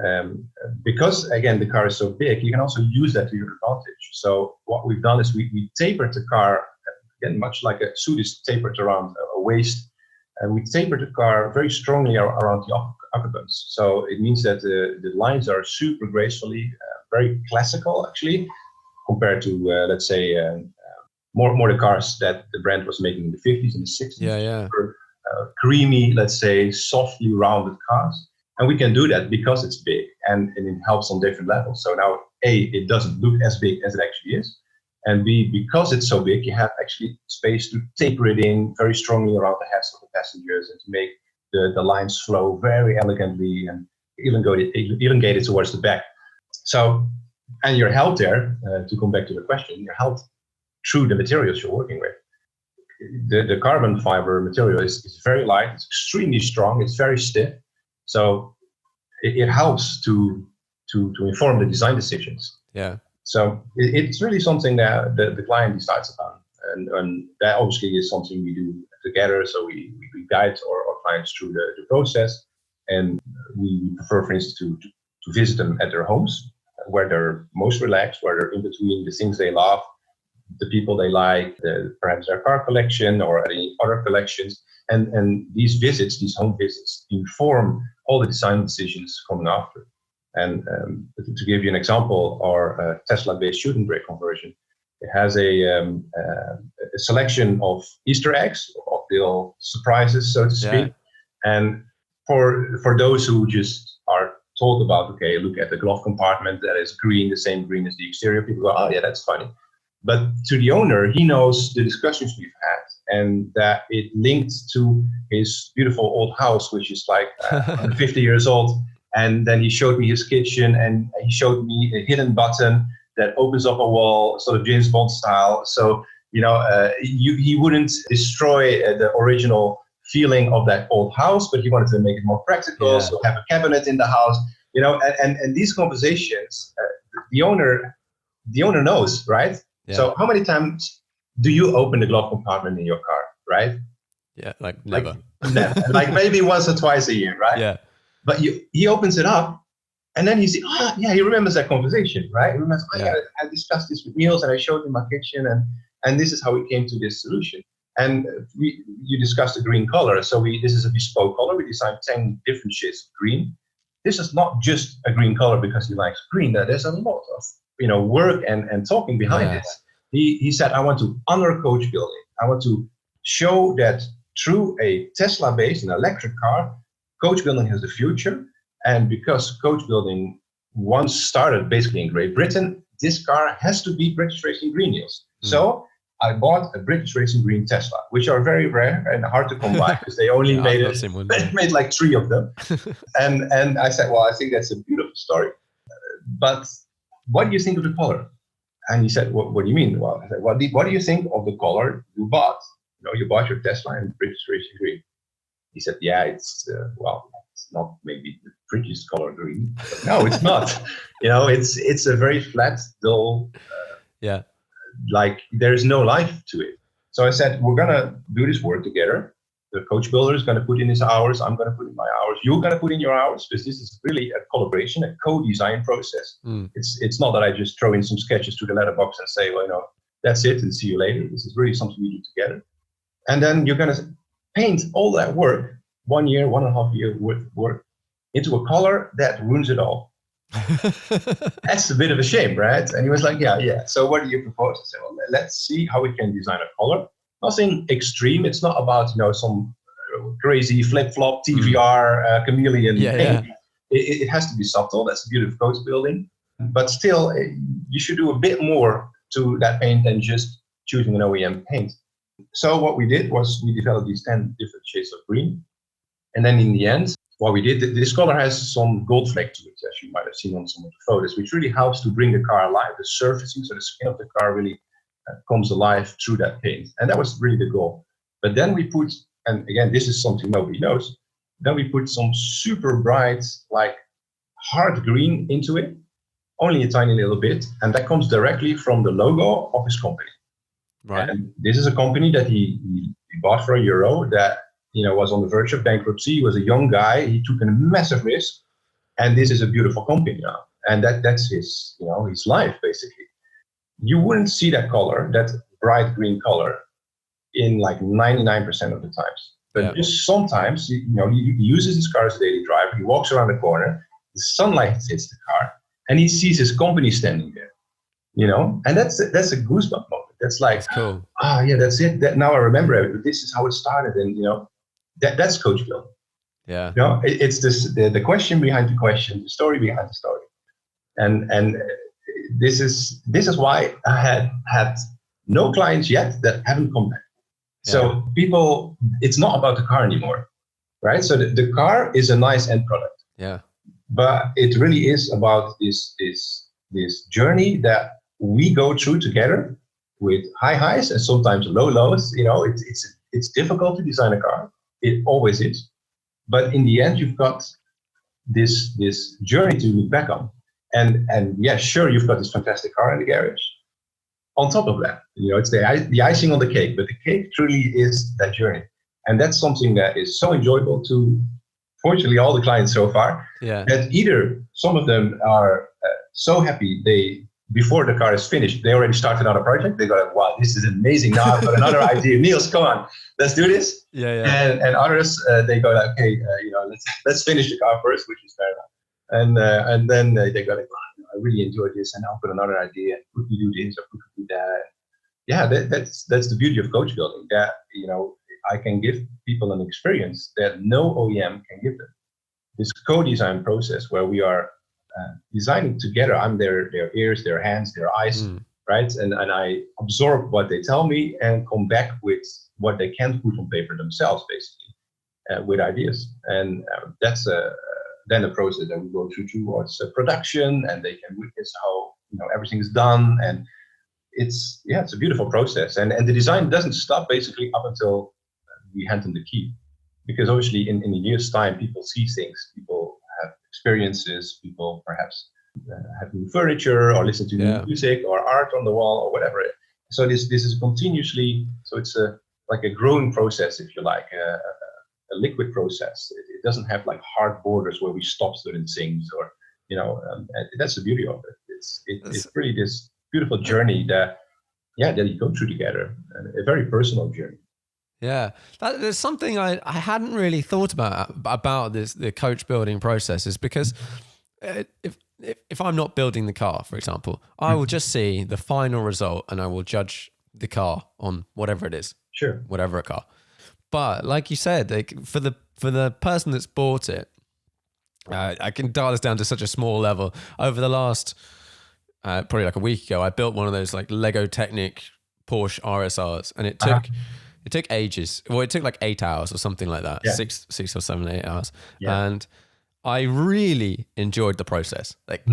because, again, the car is so big, you can also use that to your advantage. So what we've done is we tapered the car, again, much like a suit is tapered around a waist, and we tapered the car very strongly around the occupants. So it means that the lines are super gracefully, very classical, actually, compared to, let's say, more the cars that the brand was making in the 50s and the 60s. Super, creamy, let's say, softly rounded cars. And we can do that because it's big and it helps on different levels. So now, A, it doesn't look as big as it actually is. And B, because it's so big, you have actually space to taper it in very strongly around the heads of the passengers and to make the lines flow very elegantly and elongate it towards the back. So, and you're held there, to come back to the question, you're held through the materials you're working with. The carbon fiber material is very light, it's extremely strong, it's very stiff. So it helps to inform the design decisions. Yeah. So it's really something that the client decides upon. And that obviously is something we do together. So we guide our clients through the process. And we prefer, for instance, to visit them at their homes, where they're most relaxed, where they're in between the things they love, the people they like, perhaps their car collection or any other collections. And these visits, these home visits, inform all the design decisions coming after. And to give you an example, our Tesla-based shooting brake conversion, it has a selection of Easter eggs, of little surprises, so to speak. Yeah. And for those who just are told about, okay, look at the glove compartment that is green, the same green as the exterior, people go, oh yeah, that's funny. But to the owner, he knows the discussions we've had and that it linked to his beautiful old house, which is like 50 years old. And then he showed me his kitchen and he showed me a hidden button that opens up a wall, sort of James Bond style. So, he wouldn't destroy the original feeling of that old house, but he wanted to make it more practical. Yeah. So have a cabinet in the house, and these conversations, the owner knows, right? Yeah. So how many times do you open the glove compartment in your car, right? Yeah, like never. Like maybe once or twice a year, right? Yeah. But he opens it up, and then you see, he remembers that conversation, right? He remembers, I discussed this with Niels, and I showed him my kitchen, and this is how we came to this solution. And you discussed the green color. So this is a bespoke color. We designed 10 different shades of green. This is not just a green color because he likes green. There's a lot of work and talking behind it. He said, I want to honor coach building. I want to show that through a Tesla-based, an electric car, coach building has the future. And because coach building once started basically in Great Britain, this car has to be British Racing Green Niels. So I bought a British Racing Green Tesla, which are very rare and hard to come by because they only made like 3 of them. and I said, well, I think that's a beautiful story. But what do you think of the color? And he said, what do you mean? Well, I said, what do you think of the color you bought? You bought your Tesla in British Racing Green. He said, yeah, it's not maybe the prettiest color green. But no, it's not. It's a very flat, dull. Like there's no life to it. So I said, we're gonna do this work together. The coach builder is gonna put in his hours. I'm gonna put in my hours. You're gonna put in your hours, because this is really a collaboration, a co-design process. It's not that I just throw in some sketches to the letterbox and say, well, That's it, and see you later. This is really something we do together. And then you're going to paint all that work, 1 year, 1.5 year worth of work, into a color that ruins it all. That's a bit of a shame, right? And he was like, yeah. So what do you propose? I said, well, let's see how we can design a color. Nothing extreme. It's not about, some crazy flip-flop TVR chameleon paint. It has to be subtle. That's the beauty of Coachbuilding. But still, you should do a bit more to that paint than just choosing an OEM paint. So what we did was we developed these 10 different shades of green. And then in the end, what we did, this color has some gold flake to it, as you might have seen on some of the photos, which really helps to bring the car alive. The surfacing, so the skin of the car really comes alive through that paint. And that was really the goal. But then we put, and again, this is something nobody knows, then we put some super bright, like hard green into it, only a tiny little bit. And that comes directly from the logo of his company. Right. And this is a company that he bought for €1 that, was on the verge of bankruptcy. He was a young guy. He took a massive risk. And this is a beautiful company now. And that's his, his life, basically. You wouldn't see that color, that bright green color, in like 99% of the times. But just sometimes, he uses his car as a daily driver. He walks around the corner, the sunlight hits the car, and he sees his company standing there. And that's a goosebump moment. That's like, that's cool. That's it. Now I remember this is how it started, and that's Coachbuilding. Yeah. It's this the question behind the question, the story behind the story, and this is why I had no clients yet that haven't come back. Yeah. So people, it's not about the car anymore, right? So the car is a nice end product. Yeah. But it really is about this journey that we go through together, with high highs and sometimes low lows. It's difficult to design a car. It always is. But in the end, you've got this journey to look back on. And yeah, sure, you've got this fantastic car in the garage. On top of that, it's the icing on the cake. But the cake truly is that journey. And that's something that is so enjoyable to, fortunately, all the clients so far. Yeah. That either some of them are so happy before the car is finished, they already started on a project. They go like, wow, this is amazing. Now I've got another idea. Niels, come on, let's do this. Yeah. And others, they go like, okay, let's finish the car first, which is fair enough. And then they go like, wow, I really enjoyed this, and I've got another idea. Could we do this or could we do that? Yeah, that's the beauty of Coachbuilding. That I can give people an experience that no OEM can give them. This co-design process where we are designing together. I'm their ears, their hands, their eyes, right? And I absorb what they tell me and come back with what they can't put on paper themselves, basically, with ideas. And that's then a process that we go through towards production, and they can witness how everything is done. And it's a beautiful process. And the design doesn't stop basically up until we hand them the key, because obviously in a year's time, people see things, people have experiences, people perhaps have new furniture or listen to new music or art on the wall or whatever. So this is continuously, so it's like a growing process, if you like, a liquid process. It doesn't have like hard borders where we stop certain things, or that's the beauty of it. It's really this beautiful journey that you go through together, a very personal journey. Yeah, there's something I hadn't really thought about the coach building process, is because if I'm not building the car, for example, I will just see the final result and I will judge the car on whatever it is, whatever a car. But like you said, for the person that's bought it, I can dial this down to such a small level. Over the last probably like a week ago, I built one of those like Lego Technic Porsche RSRs, and it took. It took ages. Well, it took like 8 hours or something like that. Yeah. 6 or 7, 8 hours. Yeah. And I really enjoyed the process. Like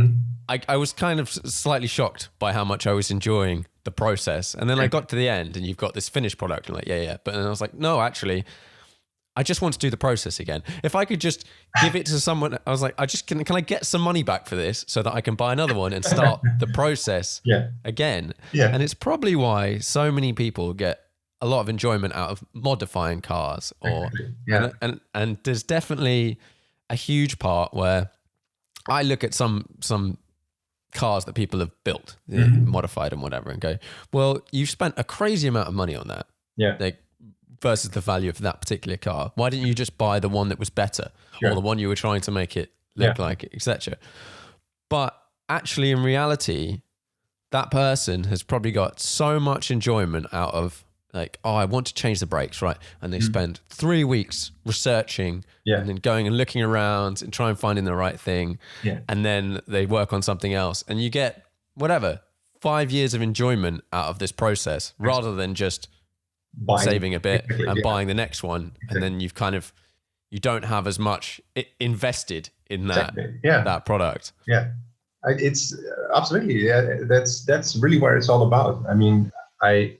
I was kind of slightly shocked by how much I was enjoying the process. And then I got to the end and you've got this finished product. And like, yeah. But then I was like, no, actually, I just want to do the process again. If I could just give it to someone, I was like, can I get some money back for this so that I can buy another one and start the process again? Yeah. And it's probably why so many people get a lot of enjoyment out of modifying cars, and there's definitely a huge part where I look at some cars that people have built, modified and whatever, and go, well, you've spent a crazy amount of money on that. Yeah. Like, versus the value of that particular car. Why didn't you just buy the one that was better, or the one you were trying to make it look like, etc.? But actually, in reality, that person has probably got so much enjoyment out of like, oh, I want to change the brakes, right? And they spend 3 weeks researching and then going and looking around and trying finding the right thing. Yeah. And then they work on something else, and you get 5 years of enjoyment out of this process, rather than just saving a bit and buying the next one. And then you've you don't have as much invested in that product. Yeah. It's absolutely, that's really what it's all about. I mean, I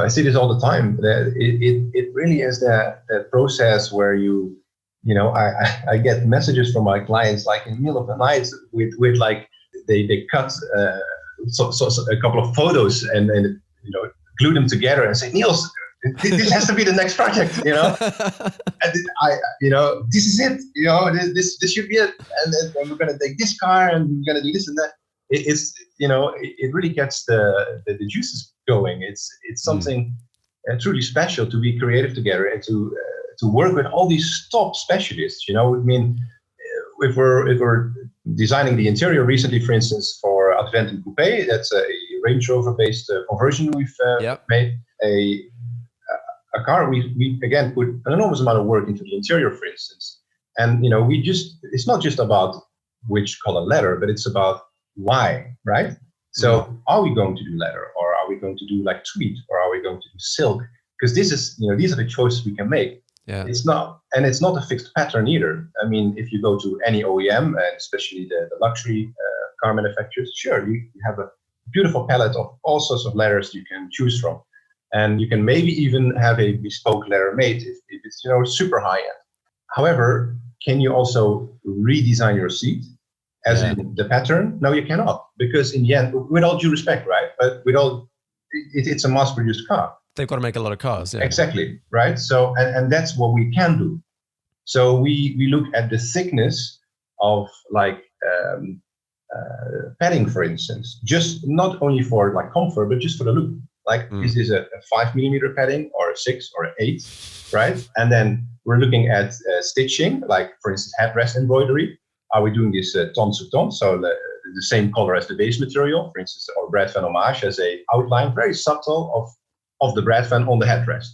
see this all the time. That it really is that process where I get messages from my clients like in the middle of the night with like they cut so a couple of photos and glue them together and say, Niels, this has to be the next project, and this is it, this should be it, and then we're gonna take this car and we're gonna do this and that. It really gets the juices going. It's something truly special to be creative together and to work with all these top specialists. I mean, if we're designing the interior recently, for instance, for Adventum Coupe, that's a Range Rover based conversion we've made. A car we again put an enormous amount of work into the interior, for instance, and it's not just about which color leather, but it's about why, right? So are we going to do leather, or are we going to do like tweed, or are we going to do silk? Because this is, these are the choices we can make. Yeah. It's not a fixed pattern either. I mean, if you go to any OEM, and especially the luxury car manufacturers, sure, you have a beautiful palette of all sorts of leathers you can choose from. And you can maybe even have a bespoke leather made if it's super high end. However, can you also redesign your seat as in the pattern? No, you cannot, because in the end, with all due respect, right? But it's a mass-produced car. They've got to make a lot of cars. Yeah. Exactly, right? So and that's what we can do. So we look at the thickness of like padding, for instance, just not only for like comfort, but just for the look. Like, is this a 5 millimeter padding or a 6 or an 8, right? And then we're looking at stitching, like, for instance, headrest embroidery. Are we doing this ton to ton, so the same color as the base material? For instance, our Breadvan Homage has a outline, very subtle, of the Breadvan on the headrest.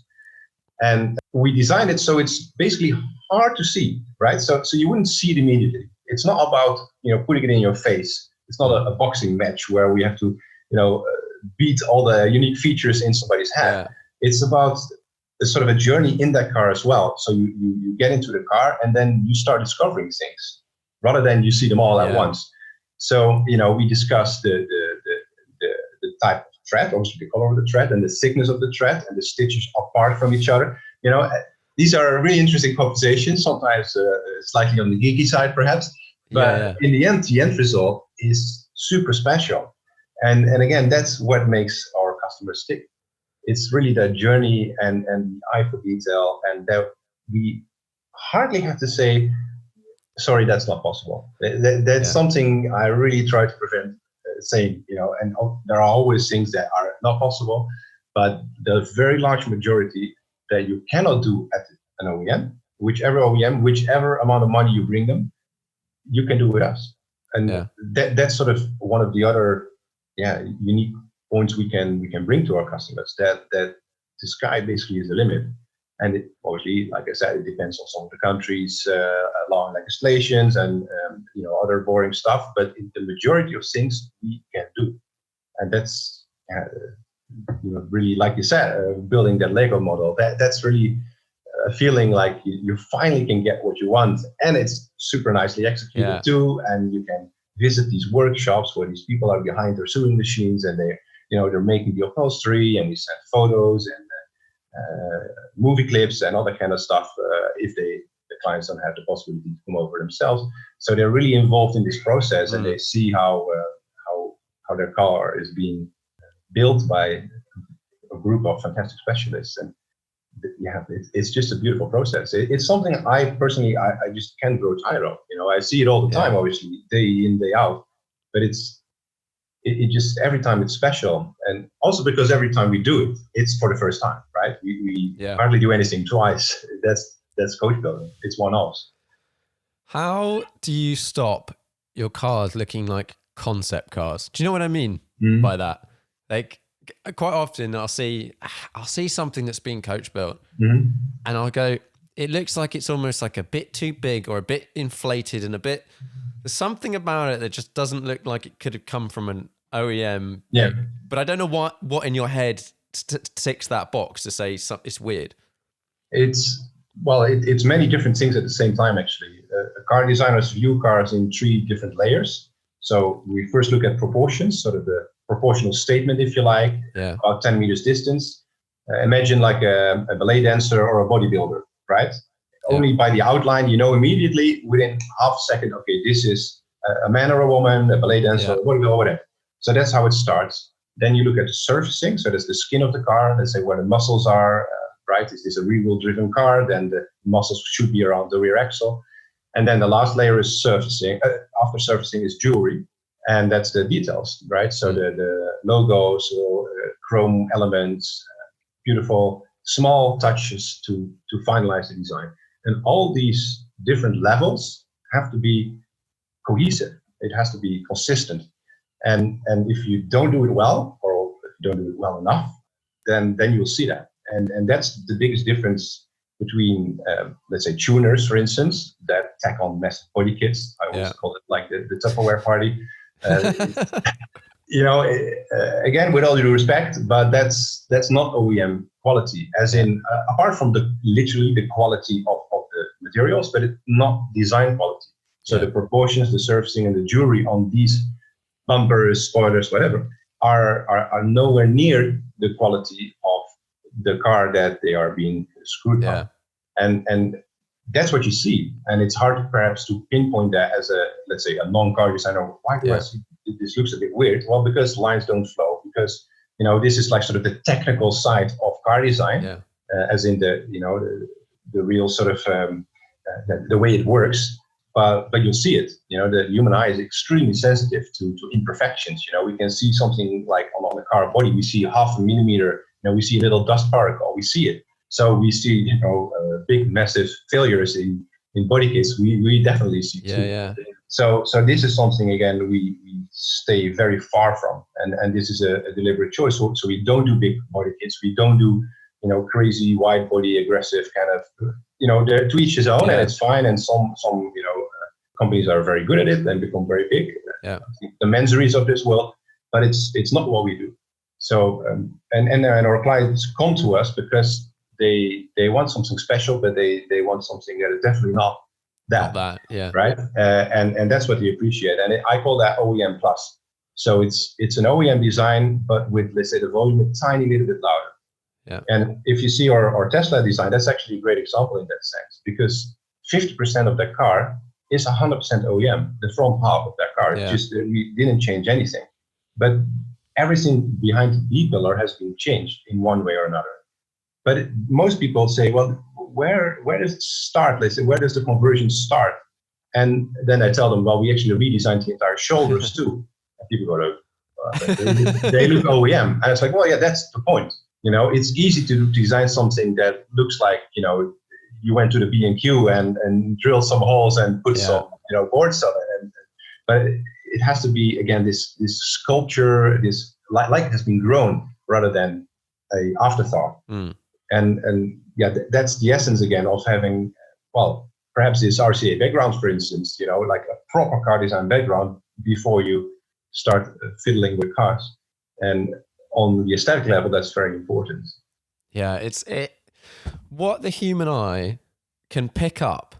And we designed it so it's basically hard to see, right? So you wouldn't see it immediately. It's not about putting it in your face. It's not a boxing match where we have to beat all the unique features in somebody's head. Yeah. It's about a sort of a journey in that car as well. So you get into the car and then you start discovering things rather than you see them all at once. So we discussed the type of thread, obviously the color of the thread and the thickness of the thread, and the stitches apart from each other. These are really interesting conversations, sometimes slightly on the geeky side perhaps, but in the end result is super special. And again, that's what makes our customers tick. It's really that journey and the eye for detail, and that we hardly have to say, sorry, that's not possible. That's something I really try to prevent saying, and there are always things that are not possible, but the very large majority that you cannot do at an OEM, whichever amount of money you bring them, you can do with us. And that's sort of one of the other unique points we can bring to our customers, that the sky basically is the limit. And it, obviously, like I said, it depends on some of the countries, law and legislations, and other boring stuff. But the majority of things we can do, and that's really, like you said, building that Lego model. That's really a feeling like you finally can get what you want, and it's super nicely executed too. And you can visit these workshops where these people are behind their sewing machines, and they're making the upholstery, and we send photos and movie clips and all that kind of stuff if the clients don't have the possibility to come over themselves. So they're really involved in this process, and they see how their car is being built by a group of fantastic specialists. And it's just a beautiful process. It's something I personally I just can't grow tired of. I see it all the time, obviously, day in, day out. But it's it just every time it's special, and also because every time we do it, it's for the first time, right? We hardly do anything twice. That's coach building. It's one-offs. How do you stop your cars looking like concept cars? Do you know what I mean by that? Like quite often I'll see something that's being coach built, and I'll go, it looks like it's almost like a bit too big or a bit inflated and there's something about it that just doesn't look like it could have come from an OEM. Yeah. But I don't know what in your head ticks that box to say it's weird. It's many different things at the same time, actually. Car designers view cars in 3 different layers. So we first look at proportions, sort of the proportional statement, if you like, about 10 meters distance. Imagine like a ballet dancer or a bodybuilder, right? Only by the outline, you know immediately within half a second, okay, this is a man or a woman, a ballet dancer, or a bodybuilder, whatever. So that's how it starts. Then you look at the surfacing. So that's the skin of the car. Let's say where the muscles are, right? Is this a rear-wheel driven car? Then the muscles should be around the rear axle. And then the last layer is surfacing. After surfacing is jewelry. And that's the details, right? So the logos, chrome elements, beautiful small touches to finalize the design. And all these different levels have to be cohesive. It has to be consistent. And if you don't do it well, or if you don't do it well enough, then you'll see that. And that's the biggest difference between, let's say, tuners, for instance, that tack on massive body kits. I always call it like the Tupperware party. Again, with all due respect, but that's not OEM quality, as in, apart from literally the quality of the materials, but it's not design quality. So the proportions, the surfacing, and the jewelry on these bumpers, spoilers, whatever, are nowhere near the quality of the car that they are being screwed on. And that's what you see. And it's hard perhaps to pinpoint that as let's say, a non-car designer. Why do I see this looks a bit weird? Well, because lines don't flow, because, this is like sort of the technical side of car design, as in the real sort of the way it works. But you'll see it. The human eye is extremely sensitive to imperfections. We can see something like on the car body, we see half a millimeter. We see a little dust particle. We see it. So we see, big, massive failures in body kits. We definitely see too. So this is something, again, we stay very far from, and this is a deliberate choice. So we don't do big body kits. We don't do crazy wide body aggressive kind of they're to each his own, and it's fine. And some companies are very good at it and become very big. The Mansories of this world, but it's not what we do. So and our clients come to us because they want something special, but they want something that is definitely not that. Right? And that's what they appreciate. And I call that OEM plus. So it's an OEM design, but with, let's say, the volume a tiny little bit louder. And if you see our Tesla design, that's actually a great example in that sense, because 50% of that car is 100% OEM. The front half of that car, just we didn't change anything, but everything behind the B-pillar has been changed in one way or another. But most people say, well, where does it start? Let's say, where does the conversion start? And then I tell them, well, we actually redesigned the entire shoulders too. And people go, they look OEM. And it's like, well, yeah, that's the point. It's easy to design something that looks like, you went to the B&Q and drilled some holes and put some, boards on it. But it has to be, again, this sculpture, this like it has been grown rather than a afterthought. And that's the essence again of having, well, perhaps this RCA background, for instance, like a proper car design background before you start fiddling with cars. And on the aesthetic level, that's very important. Yeah, what the human eye can pick up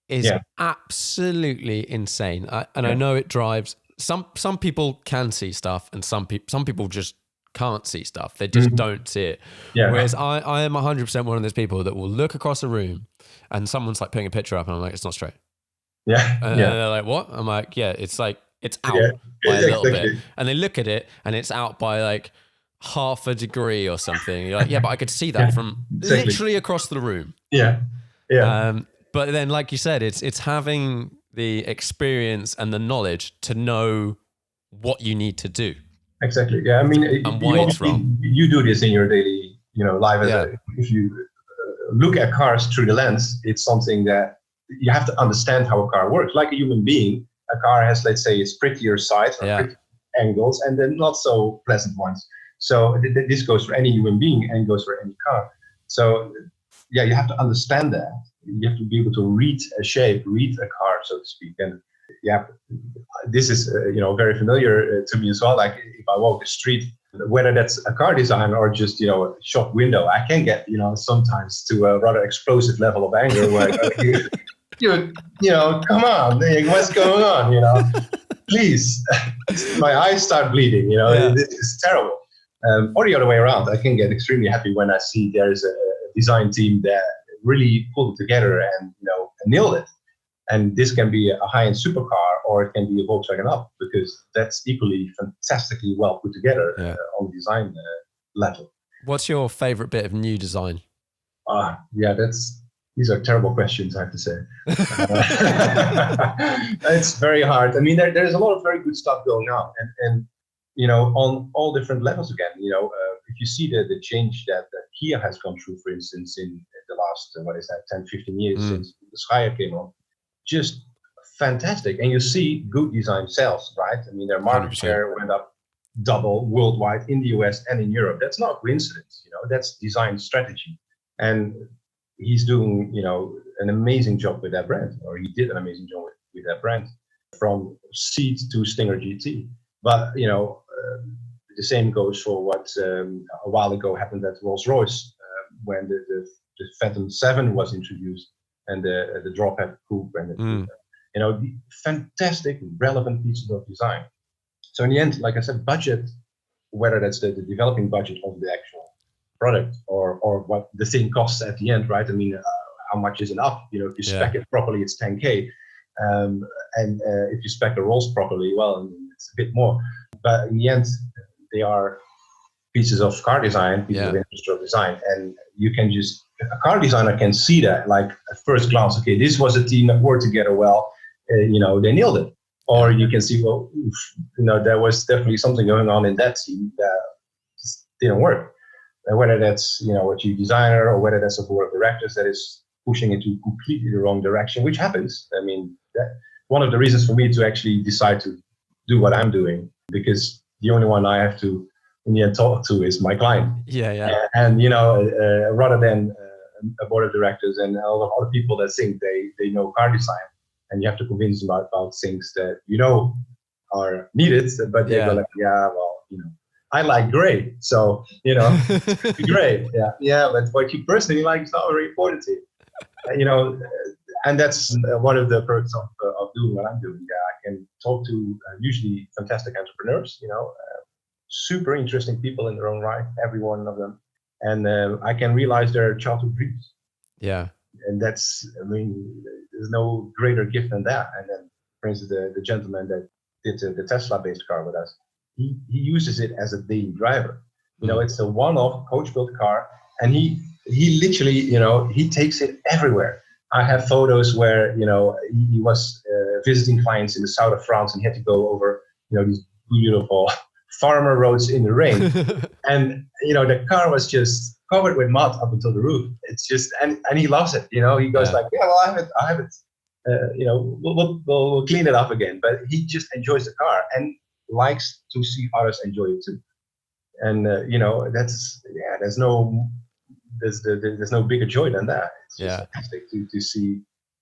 is absolutely insane. I know it drives some people can see stuff, and some people just can't see stuff. They just don't see it. Whereas I am 100% one of those people that will look across a room and someone's like putting a picture up and I'm like, it's not straight. And they're like, what? I'm like, it's like, it's out by a little bit. And they look at it and it's out by like half a degree or something. You're like, but I could see that from literally across the room. But then, like you said, it's having the experience and the knowledge to know what you need to do. Exactly. Yeah. I mean, And why it's wrong. You do this in your daily, life. If you look at cars through the lens, it's something that you have to understand how a car works. Like a human being, a car has, let's say, its prettier sides or pretty angles, and then not so pleasant ones. So this goes for any human being and goes for any car. So yeah, you have to understand that. You have to be able to read a shape, read a car, so to speak. And yeah, this is very familiar to me as well. Like if I walk the street, whether that's a car design or just a shop window, I can get sometimes to a rather explosive level of anger where come on, what's going on? Please, my eyes start bleeding. This is terrible. Or the other way around, I can get extremely happy when I see there's a design team that really pulled it together and nailed it. And this can be a high-end supercar, or it can be a Volkswagen Up, because that's equally fantastically well put together on the design level. What's your favorite bit of new design? These are terrible questions, I have to say. It's very hard. I mean, there's a lot of very good stuff going on, and on all different levels again. If you see the change that Kia has gone through, for instance, in the last 10, 15 years since the Sky came on. Just fantastic. And you see good design sales, right? I mean, their market 100%. Share went up double worldwide in the US and in Europe. That's not a coincidence, that's design strategy. And he's doing, an amazing job with that brand, or he did an amazing job with that brand, from Seat to Stinger GT. But, the same goes for what a while ago happened at Rolls-Royce when the Phantom 7 was introduced. And the Breadvan Coupe and the fantastic, relevant pieces of design. So in the end, like I said, budget, whether that's the developing budget of the actual product or what the thing costs at the end, right? I mean, how much is enough? If you spec it properly, it's 10K, and if you spec a Rolls properly, well, it's a bit more. But in the end, they are pieces of car design, pieces of industrial design, and you can just. A car designer can see that, like at first glance, okay, this was a team that worked together well, they nailed it. Or you can see, well, there was definitely something going on in that team that just didn't work. And whether that's, a chief designer or whether that's a board of directors that is pushing into completely the wrong direction, which happens. I mean, one of the reasons for me to actually decide to do what I'm doing, because the only one I have to, in the end, talk to is my client. And, rather than a board of directors and a lot of other people that think they know car design, and you have to convince them about things that are needed, but they go like, I like gray, so gray, but what you personally like is not very important to you, and that's one of the perks of doing what I'm doing. I can talk to usually fantastic entrepreneurs, super interesting people in their own right, every one of them. And I can realize their childhood dreams. Yeah. And that's, there's no greater gift than that. And then, for instance, the gentleman that did the Tesla-based car with us, he uses it as a daily driver. It's a one-off coach-built car, and he literally, he takes it everywhere. I have photos where, he was visiting clients in the south of France, and he had to go over, these beautiful farmer roads in the rain. And, the car was just covered with mud up until the roof. It's just, and he loves it. He goes like, I have it. We'll clean it up again. But he just enjoys the car and likes to see others enjoy it too. And, there's no bigger joy than that. It's just fantastic to see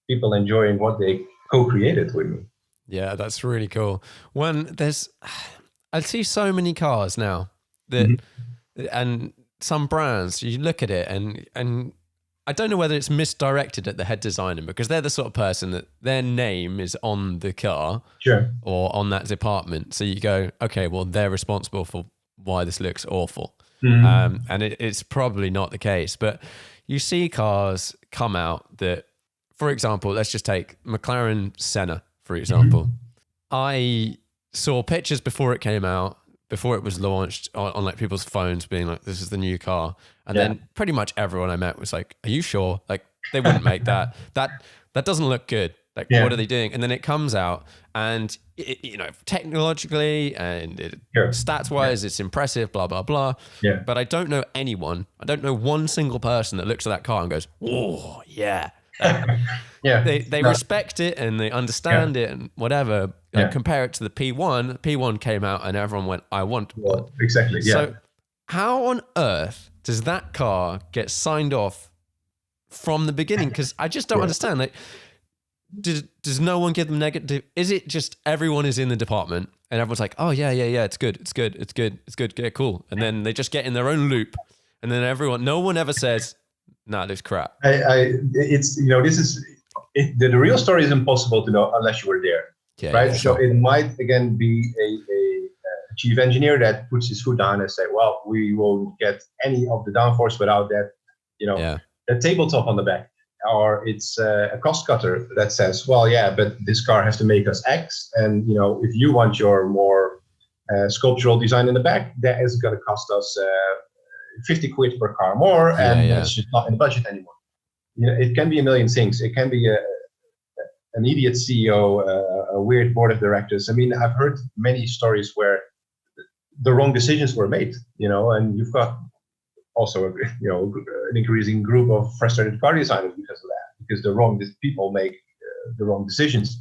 people enjoying what they co-created with me. Yeah, that's really cool. I see so many cars now that, and some brands, you look at it and I don't know whether it's misdirected at the head designer, because they're the sort of person that their name is on the car or on that department. So you go, okay, well, they're responsible for why this looks awful. And it's probably not the case, but you see cars come out that, for example, let's just take McLaren Senna, for example. I saw pictures before it came out, before it was launched on like people's phones being like, this is the new car. And then pretty much everyone I met was like, are you sure? Like, they wouldn't make that. That doesn't look good. Like, what are they doing? And then it comes out, and technologically and stats wise, it's impressive, blah, blah, blah. Yeah. But I don't know one single person that looks at that car and goes, oh, yeah. They respect it and they understand it and whatever. Compare it to the P1. The P1 came out and everyone went, I want one. Exactly, yeah. So how on earth does that car get signed off from the beginning? Because I just don't understand. Like, does no one give them negative? Is it just everyone is in the department and everyone's like, oh yeah, it's good, yeah, cool. And then they just get in their own loop, and then no one ever says, nah, this crap. It's the real story is impossible to know unless you were there, right? Yeah, sure. So it might again be a chief engineer that puts his foot down and say, well, we won't get any of the downforce without that, that tabletop on the back. Or it's a cost cutter that says, well, yeah, but this car has to make us X. And, if you want your more sculptural design in the back, that is going to cost us 50 quid per car more. And it's just not in the budget anymore. It can be a million things. It can be an idiot CEO, a weird board of directors. I mean, I've heard many stories where the wrong decisions were made, and you've got also, an increasing group of frustrated car designers because of that, because the people make the wrong decisions.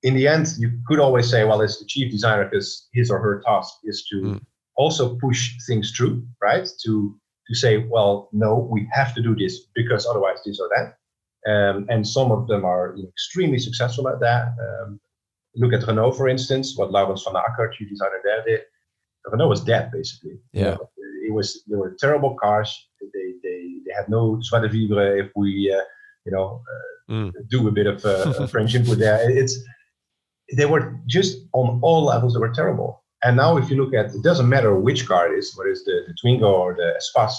In the end, you could always say, well, it's the chief designer because his or her task is to also push things through, right? To say, well, no, we have to do this because otherwise this or that. And some of them are extremely successful at that. Look at Renault, for instance, what Laurens van Acker, chief designer there, did. Renault was dead, basically. Yeah. They were terrible cars. They had no joie de vivre. If we do a bit of French input there, they were just on all levels. They were terrible. And now, if you look at, it doesn't matter which car it is, whether it's the Twingo or the Espace,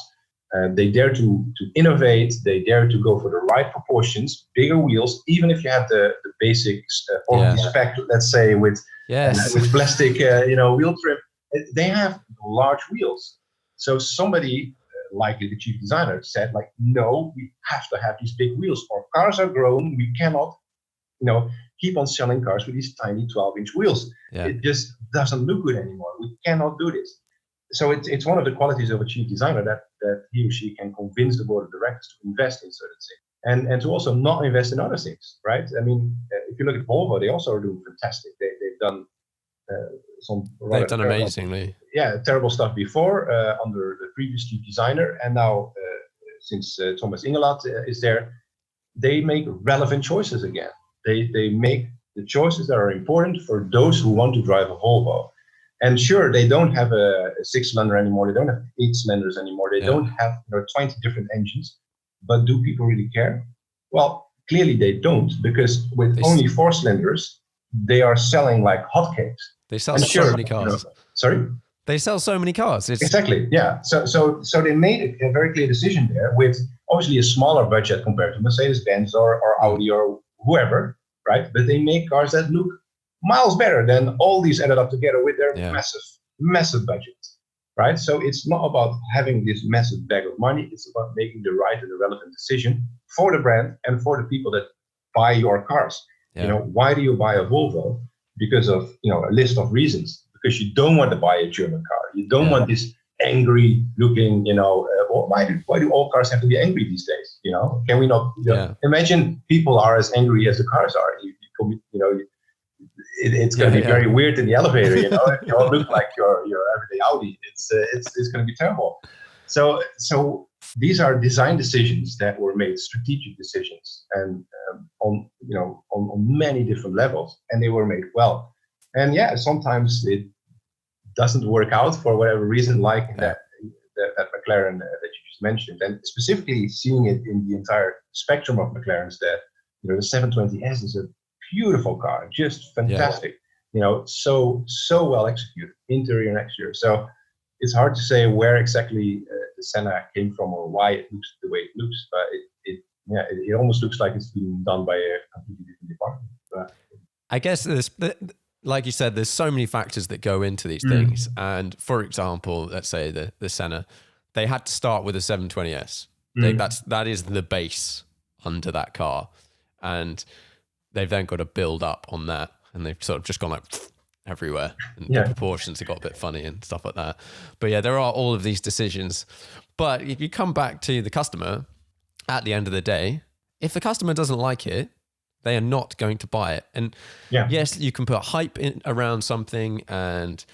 they dare to innovate. They dare to go for the right proportions, bigger wheels, even if you have the basic spec, let's say with plastic, wheel trim. They have large wheels. So somebody, likely the chief designer, said, like, no, we have to have these big wheels. Our cars are grown. We cannot, keep on selling cars with these tiny 12-inch wheels. Yeah. It just doesn't look good anymore. We cannot do this. So it's one of the qualities of a chief designer that he or she can convince the board of directors to invest in certain things and to also not invest in other things, right? I mean, if you look at Volvo, they also are doing fantastic. They've done they've done amazingly. Terrible stuff before under the previous chief designer, and now since Thomas Ingelat is there, they make relevant choices again. They make the choices that are important for those who want to drive a Volvo. And sure, they don't have a 6-cylinder anymore. They don't have 8 cylinders anymore. They don't have 20 different engines. But do people really care? Well, clearly they don't, because with only 4 cylinders, they are selling like hotcakes. They sell so many cars. Sorry? They sell so many cars. Exactly, yeah. So they made a very clear decision there with obviously a smaller budget compared to Mercedes-Benz or Audi or whoever, right? But they make cars that look miles better than all these added up together with their massive budget, right? So it's not about having this massive bag of money. It's about making the right and the relevant decision for the brand and for the people that buy your cars. Yeah. Why do you buy a Volvo? Because of a list of reasons. Because you don't want to buy a German car. You don't want this angry looking. Why do all cars have to be angry these days? Can we not? Imagine people are as angry as the cars are. It's going to be very weird in the elevator. If you all look like your everyday Audi, it's going to be terrible. So these are design decisions that were made, strategic decisions, and on many different levels, and they were made well. And sometimes it doesn't work out for whatever reason, like that McLaren that you just mentioned, and specifically seeing it in the entire spectrum of McLarens. That the 720S is a beautiful car, just fantastic. So well executed, interior and exterior. So it's hard to say where exactly the Senna came from or why it looks the way it looks, but it almost looks like it's been done by a completely different department. But I guess like you said, there's so many factors that go into these things. And for example, let's say the Senna, they had to start with a 720S. That is the base under that car. And they've then got to build up on that, and they've sort of just gone like everywhere, and the proportions have got a bit funny and stuff like that. But yeah, there are all of these decisions. But if you come back to the customer, at the end of the day, if the customer doesn't like it, they are not going to buy it. And yes, you can put hype in around something and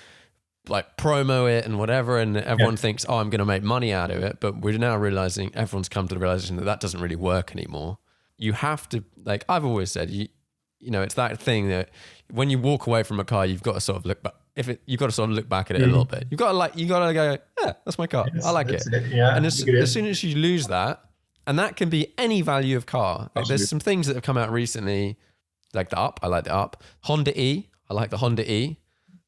like promo it and whatever, and everyone thinks, oh, I'm going to make money out of it. But we're now realizing, everyone's come to the realization that that doesn't really work anymore. You have to, like I've always said, you know, it's that thing that when you walk away from a car, you've got to sort of look back. You've got to sort of look back at it a little bit. You got to go, yeah, that's my car. I like it. Yeah, and as soon as you lose that, and that can be any value of car. Like there's some things that have come out recently, like the Up. I like the Up. Honda E. I like the Honda E.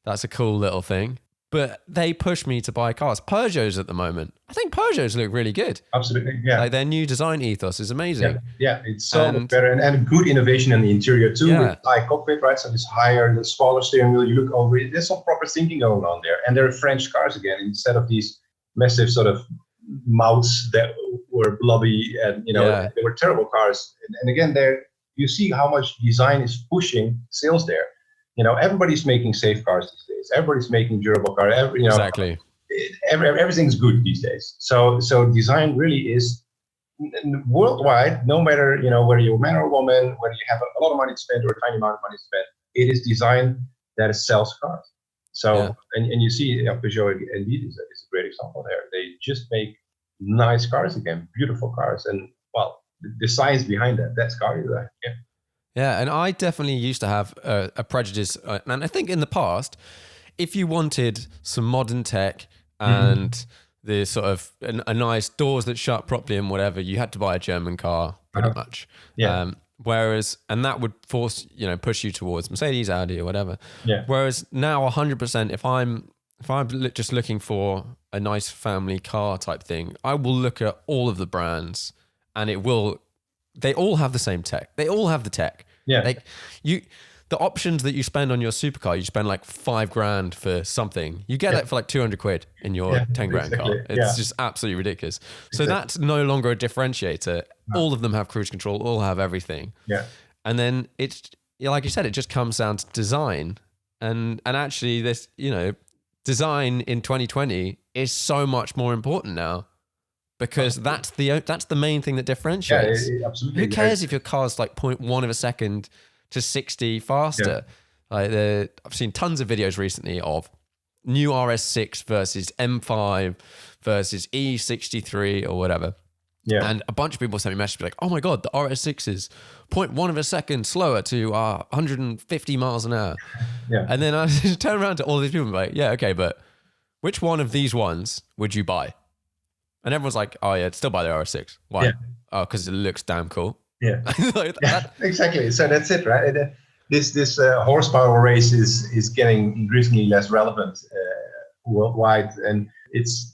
That's a cool little thing. But they push me to buy cars. Peugeots at the moment. I think Peugeots look really good. Absolutely, yeah. Like their new design ethos is amazing. Yeah, it's so much better, and good innovation in the interior too. With high cockpit, right? So it's higher, the smaller steering wheel. You look over it. There's some proper thinking going on there, and they're French cars again, instead of these massive sort of mouths that were blobby, and they were terrible cars. And again, there you see how much design is pushing sales there. Everybody's making safe cars these days. Everybody's making durable cars. Exactly. Everything's good these days. So design really is worldwide. No matter whether you're a man or a woman, whether you have a lot of money to spend or a tiny amount of money to spend, it is design that sells cars. So and you see Peugeot indeed is a great example there. They just make nice cars again, beautiful cars, and the science behind that's car design. Yeah, and I definitely used to have a prejudice, and I think in the past, if you wanted some modern tech and the sort of a nice doors that shut properly and whatever, you had to buy a German car pretty much. Yeah. And that would force, push you towards Mercedes, Audi, or whatever. Yeah. Whereas now, 100%, if I'm just looking for a nice family car type thing, I will look at all of the brands, and they all have the same tech. They all have the tech. Yeah. Like the options that you spend on your supercar, you spend like $5,000 for something. You get it for like 200 quid in your 10 grand car. It's just absolutely ridiculous. So that's no longer a differentiator. No. All of them have cruise control, all have everything. Yeah. And then it's, like you said, it just comes down to design. And actually this, design in 2020 is so much more important now. Because that's the main thing that differentiates. Yeah, absolutely. Who cares if your car's like 0.1 of a second to 60 faster? Yeah. I've seen tons of videos recently of new RS6 versus M5 versus E63 or whatever. Yeah. And a bunch of people sent me messages like, oh my God, the RS6 is 0.1 of a second slower to 150 miles an hour. Yeah. And then I just turn around to all these people and be like, yeah, okay, but which one of these ones would you buy? And everyone's like, oh yeah, still buy the RS6. Why? Yeah. Oh, because it looks damn cool. Yeah. Exactly. So that's it, right? This horsepower race is getting increasingly less relevant worldwide, and it's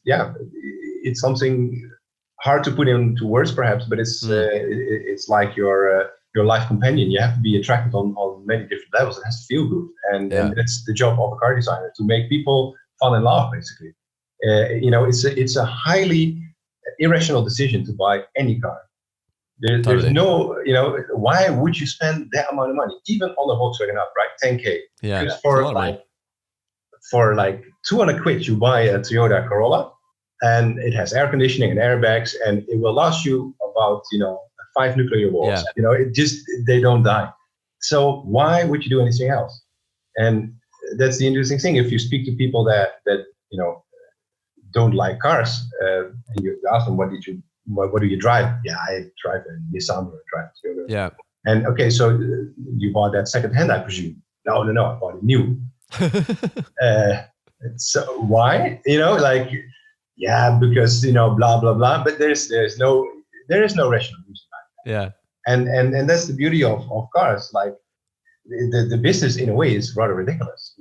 something hard to put into words, perhaps, but it's like your life companion. You have to be attracted on many different levels. It has to feel good, and that's the job of a car designer, to make people fall in love, basically. It's a highly irrational decision to buy any car. There's no, why would you spend that amount of money, even on a Volkswagen Up, right? 10K. Yeah. Because for like 200 quid, you buy a Toyota Corolla, and it has air conditioning and airbags, and it will last you about 5 nuclear wars. Yeah. They don't die. So why would you do anything else? And that's the interesting thing. If you speak to people that don't like cars, and you ask them, what do you drive? Yeah, I drive a Nissan or I drive a Toyota. Yeah. And okay, so you bought that second-hand, I presume? No, I bought it new. So why? Because blah blah blah. But there is no rational reason behind that. Yeah. And that's the beauty of cars. Like the business in a way is rather ridiculous.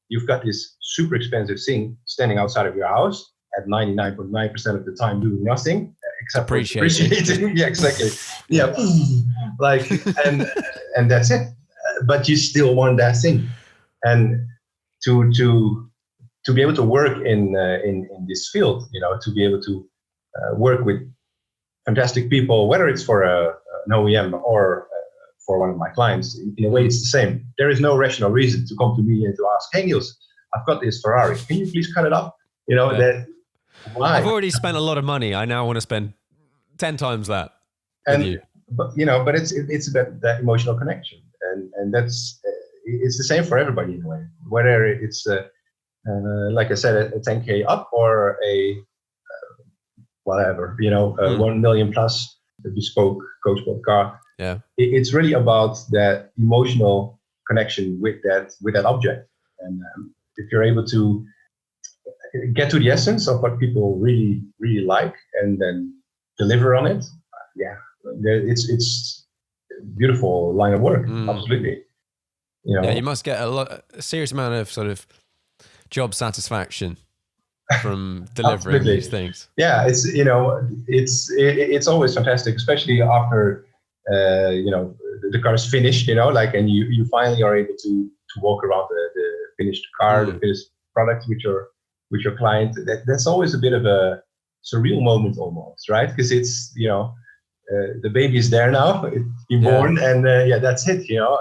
You've got this super expensive thing standing outside of your house at 99.9% of the time doing nothing except appreciating. Yeah, exactly. Yeah, and that's it. But you still want that thing, and to be able to work in this field, to be able to work with fantastic people, whether it's for an OEM or for one of my clients. In a way, it's the same. There is no rational reason to come to me and to ask, hey, Niels, I've got this Ferrari. Can you please cut it up? That why? I've already spent a lot of money. I now want to spend 10 times that with you. But it's about that emotional connection, and that's it's the same for everybody in a way. Whether it's like I said, a 10K up or a whatever, 1 million plus a bespoke coachbuilder car. Yeah, it's really about that emotional connection with that object, and if you're able to get to the essence of what people really really like and then deliver on it, it's a beautiful line of work. Absolutely. Yeah, you must get a serious amount of sort of job satisfaction from delivering these things. Yeah, it's always fantastic, especially after the car is finished, and you finally are able to walk around the finished car, the finished product with your client. That's always a bit of a surreal moment almost, right? Because it's the baby is there now, it's been born, and that's it, and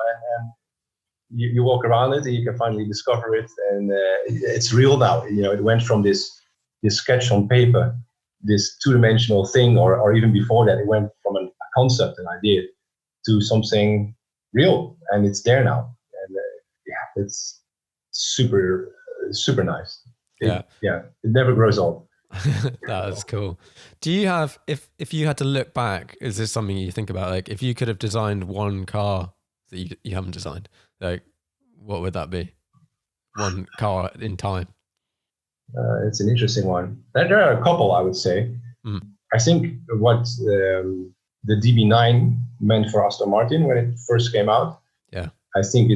you walk around it and you can finally discover it, and it's real now. It went from this sketch on paper, this two-dimensional thing, or even before that, it went from a concept, an idea, to something real, and it's there now. And it's super nice. It never grows old. That's cool. Do you have, if you had to look back, is this something you think about? Like, if you could have designed one car that you haven't designed, like, what would that be? One car in time. It's an interesting one. There are a couple, I would say. I think what the DB9 meant for Aston Martin when it first came out. Yeah, I think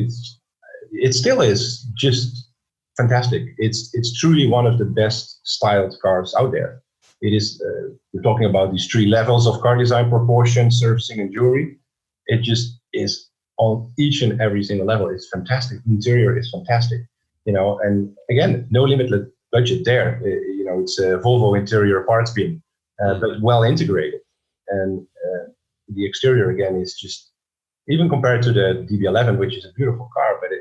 it still is just fantastic. It's truly one of the best styled cars out there. It is. We're talking about these 3 levels of car design: proportion, surfacing, and jewelry. It just is on each and every single level. It's fantastic. Interior is fantastic. And again, no limited budget there. It's a Volvo interior parts beam, but well integrated. And the exterior again is just, even compared to the DB11, which is a beautiful car, but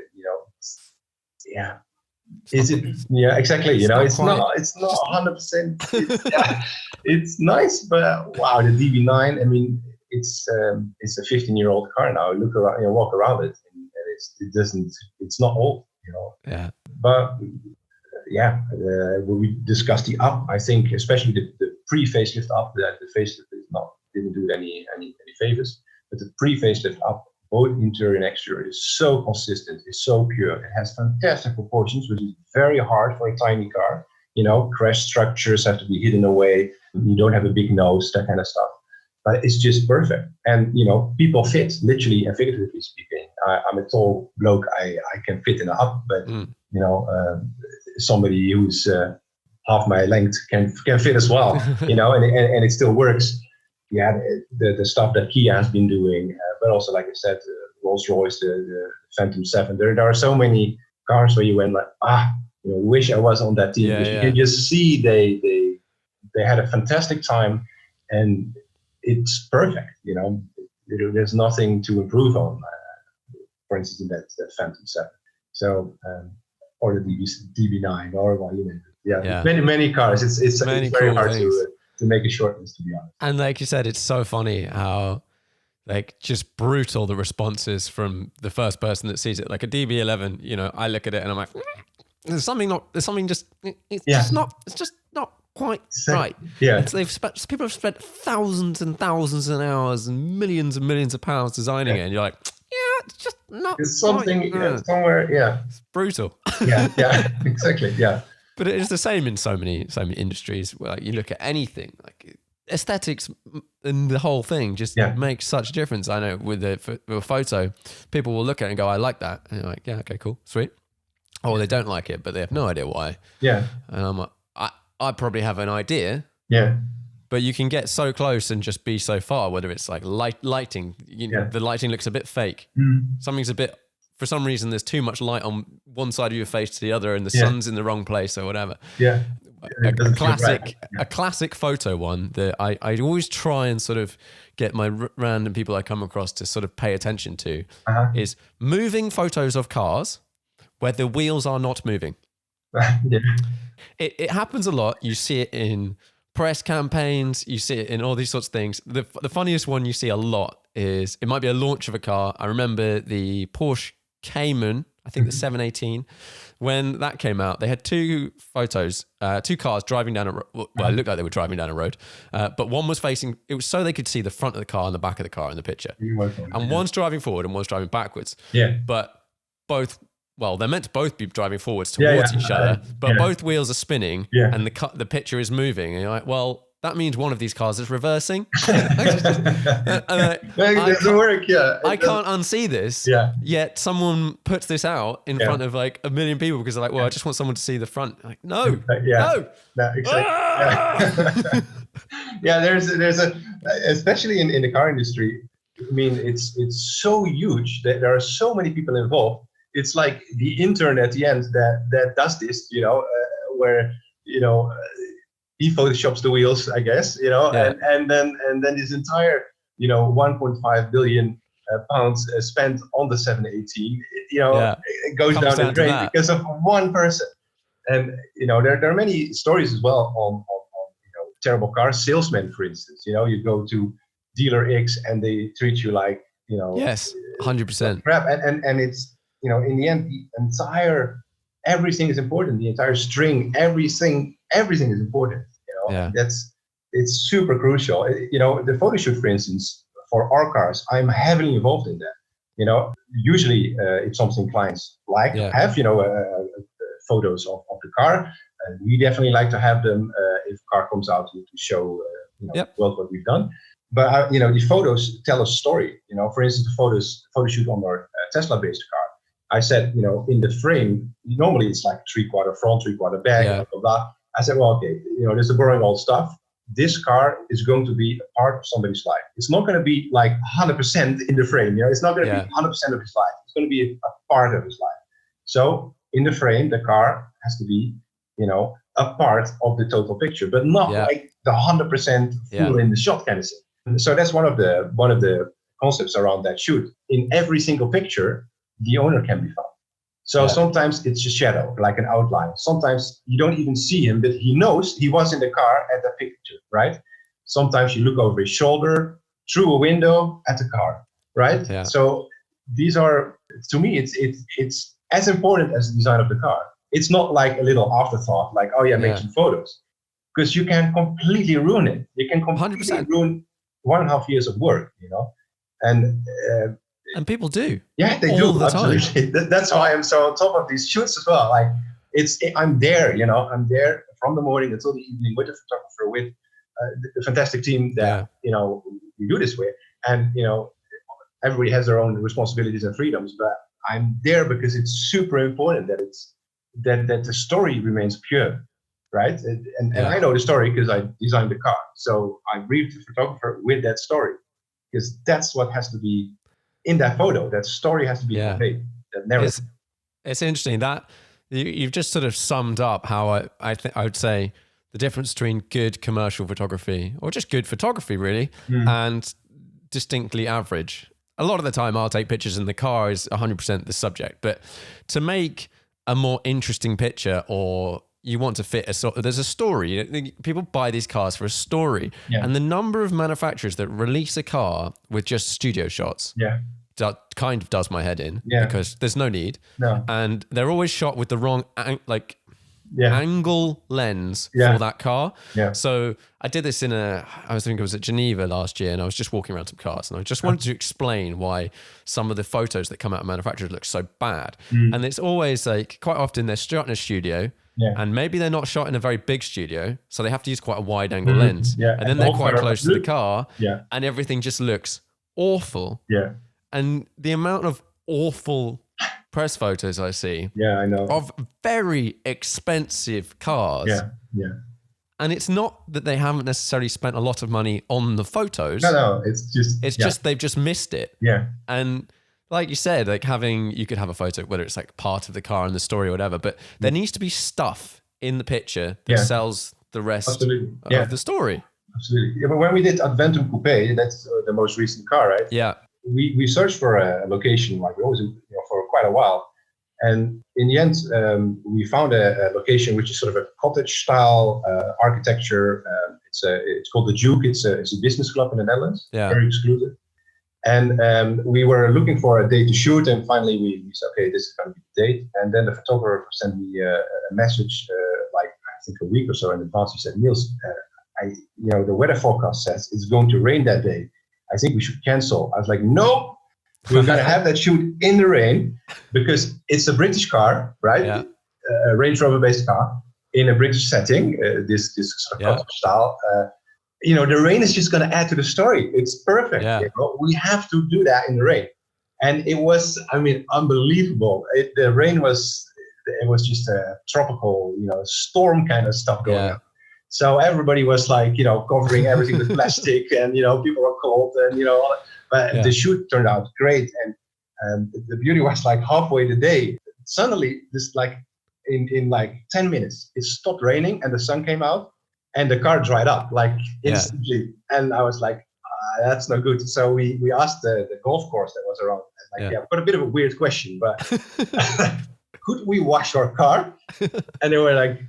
is it? Yeah, exactly. It's not 100%. It's nice, but wow, the DB9. I mean, it's a 15-year-old car now. Look around, walk around it, and it's not old. Yeah. But when we discussed the up, I think especially the pre-facelift up, that the facelift didn't do any favors, but the pre-facelift up, both interior and exterior, is so consistent, it's so pure. It has fantastic proportions, which is very hard for a tiny car. Crash structures have to be hidden away. You don't have a big nose, that kind of stuff. But it's just perfect. And, people fit, literally and figuratively speaking. I'm a tall bloke. I can fit in a up, but, somebody who's half my length can fit as well, and it still works. Yeah, the stuff that Kia has been doing, but also, like I said, Rolls-Royce, the Phantom 7. There are so many cars where you went like, wish I was on that team. You can just see they had a fantastic time, and it's perfect. There's nothing to improve on. For instance, in that Phantom 7. So, or the DB9, or many cars. It's very cool hard to make a short list, to be honest. And like you said, it's so funny how just brutal the response is from the first person that sees it. Like a DB11, I look at it and I'm like, it's just not quite right. Yeah, people have spent thousands and thousands of hours and millions of pounds designing it, and you're like, it's just not. It's something somewhere. Yeah, it's brutal. Yeah, exactly. Yeah. But it is the same in so many industries. Where, like, you look at anything, like aesthetics and the whole thing just makes such a difference. I know with a photo, people will look at it and go, I like that. And you're like, yeah, okay, cool, sweet. Or they don't like it, but they have no idea why. Yeah. And I'm like, I probably have an idea. Yeah. But you can get so close and just be so far, whether it's like lighting, the lighting looks a bit fake. Something's a bit, for some reason, there's too much light on one side of your face to the other, and the sun's in the wrong place or whatever. Yeah. A classic photo one that I always try and sort of get my random people I come across to sort of pay attention to Uh-huh. is moving photos of cars where the wheels are not moving. Yeah. It happens a lot. You see it in press campaigns. You see it in all these sorts of things. The funniest one you see a lot is, it might be a launch of a car. I remember the Porsche Cayenne, I think the 718, when that came out, they had two photos, two cars driving down a road. Well, it looked like they were driving down a road, but one was facing, it was so they could see the front of the car and the back of the car in the picture. And one's driving forward and one's driving backwards. Yeah. But both, well, they're meant to both be driving forwards towards each other, but both wheels are spinning and the picture is moving. And you're like, well, that means one of these cars is reversing. It doesn't work, I can't unsee this. Yeah. Yet someone puts this out in front of like a million people because they're like, well, I just want someone to see the front. Like, no. No, exactly. Yeah, there's a, especially in the car industry, I mean, it's so huge that there are so many people involved. It's like the intern at the end that does this, where, he photoshops the wheels, I guess, and then this entire, 1.5 billion pounds spent on the 718, it goes down the drain because of one person. And, there are many stories as well on terrible car salesmen, for instance. You go to dealer X and they treat you like, yes, 100% crap. And it's, in the end, everything is important. The entire string, everything is important. It's super crucial. The photo shoot, for instance, for our cars, I'm heavily involved in that. Usually it's something clients like to have, photos of the car. And we definitely like to have them if a car comes out to show what we've done. But the photos tell a story. For instance, the photo shoot on our Tesla-based car. I said, in the frame, normally it's like 3/4 front, 3/4 back, blah, blah, blah. I said, well, okay, there's the boring old stuff. This car is going to be a part of somebody's life. It's not going to be like 100% in the frame. It's not going to be 100% of his life. It's going to be a part of his life. So in the frame, the car has to be, a part of the total picture, but not like the 100% full in the shot kind of thing. And so that's one of the concepts around that shoot. In every single picture, the owner can be found. So sometimes it's a shadow, like an outline. Sometimes you don't even see him, but he knows he was in the car at the picture, right? Sometimes you look over his shoulder, through a window at the car, right? Yeah. So these are, to me, it's as important as the design of the car. It's not like a little afterthought, like, oh yeah, make some photos. Because you can completely ruin it. You can completely 100%. Ruin 1.5 years of work, And people do. Yeah, they do. Absolutely. That's why I'm so on top of these shoots as well. Like I'm there, I'm there from the morning until the evening with the photographer, with the fantastic team that, we do this with. And, everybody has their own responsibilities and freedoms, but I'm there because it's super important that that the story remains pure, right? And I know the story because I designed the car. So I briefed the photographer with that story because that's what has to be in that photo. That story has to be conveyed. That narrative. It's interesting that you've just sort of summed up how I would say the difference between good commercial photography or just good photography really and distinctly average. A lot of the time I'll take pictures and the car is 100% the subject, but to make a more interesting picture or you want to fit there's a story. People buy these cars for a story, and the number of manufacturers that release a car with just studio shots, that kind of does my head in because there's no need, and they're always shot with the wrong angle lens for that car. So I did this I was at Geneva last year, and I was just walking around some cars, and I just wanted to explain why some of the photos that come out of manufacturers look so bad. And it's always like quite often they're shot in a studio. And maybe they're not shot in a very big studio, so they have to use quite a wide angle lens. And then they're quite close to the car, and everything just looks awful. And the amount of awful press photos I see I know. of very expensive cars. And it's not that they haven't necessarily spent a lot of money on the photos. No, it's just they've just missed it. And like you said, like you could have a photo, whether it's like part of the car and the story or whatever, but there needs to be stuff in the picture that sells the rest of the story. Absolutely. Yeah, but when we did Adventum Coupe, that's the most recent car, right? Yeah. We searched for a location, like we always do, for quite a while. And in the end, we found a location which is sort of a cottage-style architecture. It's called the Duke. It's a business club in the Netherlands. Yeah. Very exclusive. And we were looking for a day to shoot, and finally we said, okay, this is going to be the date. And then the photographer sent me a message, like I think a week or so in advance. He said, Niels, the weather forecast says it's going to rain that day. I think we should cancel. I was like, no, we're going to have that shoot in the rain because it's a British car, right? Yeah. A Range Rover based car in a British setting, this sort of style. The rain is just going to add to the story. It's perfect. Yeah. We have to do that in the rain. And it was, unbelievable. The rain was just a tropical, storm kind of stuff going on. So everybody was like, covering everything with plastic and, people were cold and, but the shoot turned out great. And the beauty was like halfway the day, suddenly this like in like 10 minutes, it stopped raining and the sun came out. And the car dried up like instantly. And I was like, that's not good. So we asked the golf course that was around. Like, I've got a bit of a weird question, but could we wash our car? And they were like,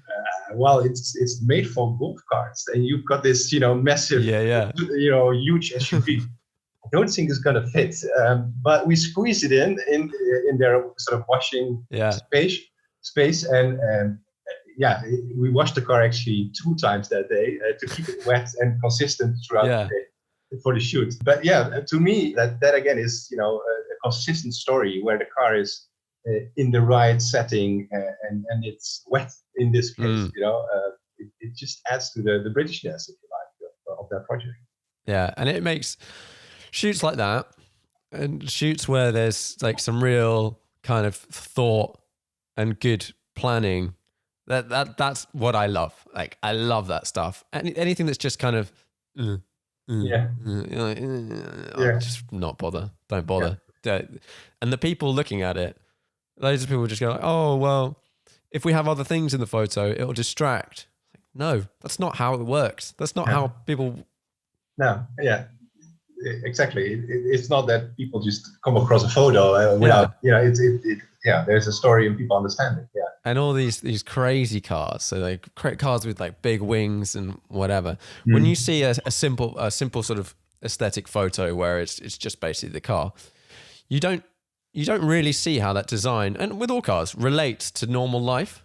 well, it's made for golf carts. And you've got this, massive, huge SUV. I don't think it's going to fit. But we squeezed it in their sort of washing space. And we washed the car actually 2 times that day to keep it wet and consistent throughout the day for the shoot. But to me, that again is a consistent story where the car is in the right setting and it's wet in this case. It just adds to the Britishness, if you like, of that project. Yeah, and it makes shoots like that and shoots where there's like some real kind of thought and good planning. That's what I love. Like, I love that stuff. Anything that's just kind of, just not bother. Don't bother. And the people looking at it, loads of people just go like, oh, well, if we have other things in the photo, it'll distract. No, that's not how it works. That's not how people. No, exactly. It's not that people just come across a photo without, there's a story and people understand it. Yeah. And all these crazy cars, so like cars with like big wings and whatever. When you see a simple sort of aesthetic photo where it's just basically the car, you don't really see how that design, and with all cars, relates to normal life.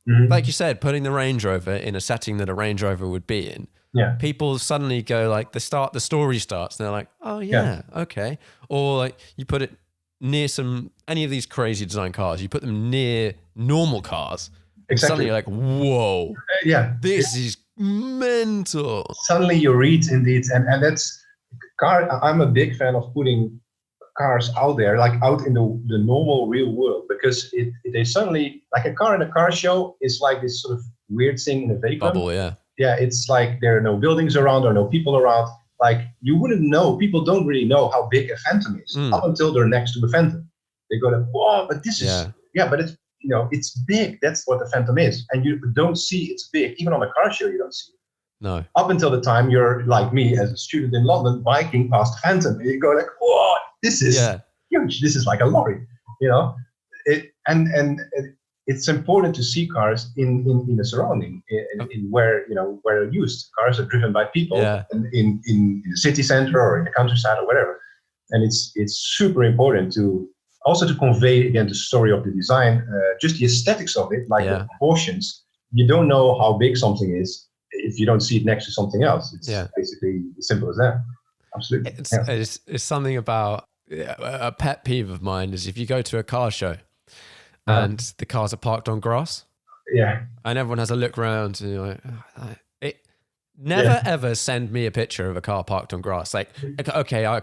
Like you said, putting the Range Rover in a setting that a Range Rover would be in. Yeah. People suddenly go like the story starts and they're like, oh yeah, okay. Or like you put it near any of these crazy design cars, you put them near normal cars. And suddenly you're like, whoa. This is mental. Suddenly you read indeed, and that's car. I'm a big fan of putting cars out there, like out in the normal real world, because they suddenly, like a car in a car show is like this sort of weird thing in a vacuum. Bubble, yeah. Yeah, it's like there are no buildings around or no people around. Like you wouldn't know, people don't really know how big a Phantom is up until they're next to the Phantom. They go like, whoa, but this is, but it's, it's big. That's what the Phantom is. And you don't see it's big. Even on a car show, you don't see it. No. Up until the time you're like me as a student in London, biking past the Phantom. And you go like, whoa, this is huge. This is like a lorry, it's important to see cars in the surrounding, in where they're used. Cars are driven by people and in the city center or in the countryside or whatever. And it's super important to convey again the story of the design, just the aesthetics of it, like the proportions. You don't know how big something is if you don't see it next to something else. It's basically as simple as that. Absolutely. It's something about a pet peeve of mine is if you go to a car show and the cars are parked on grass. Yeah. And everyone has a look around and you're like, never ever send me a picture of a car parked on grass. Like, okay,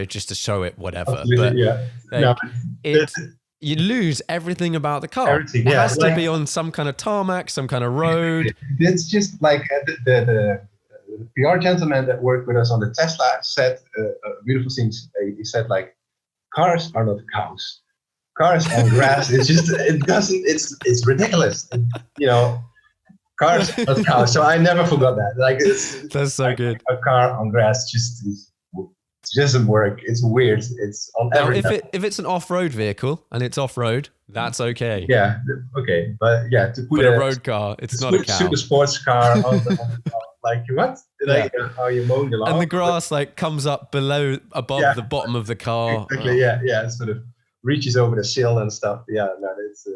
just to show it, whatever. But you lose everything about the car. Everything, it has to be on some kind of tarmac, some kind of road. It's just like the PR gentleman that worked with us on the Tesla said beautiful things. He said like, cars are not cows. Cars on grass, it's ridiculous. Cars, not cows. So I never forgot that. Like That's so like good. a car on grass just doesn't work. It's weird. It's on Now, every if level. it's an off-road vehicle and it's off-road, that's okay. Yeah, okay, but yeah, to put But a road car, it's not a cow. super sports car on like what? Like how you mowing the lawn? And the grass like comes up above the bottom of the car. Exactly. Yeah, it sort of reaches over the sill and stuff. Yeah, no, it's.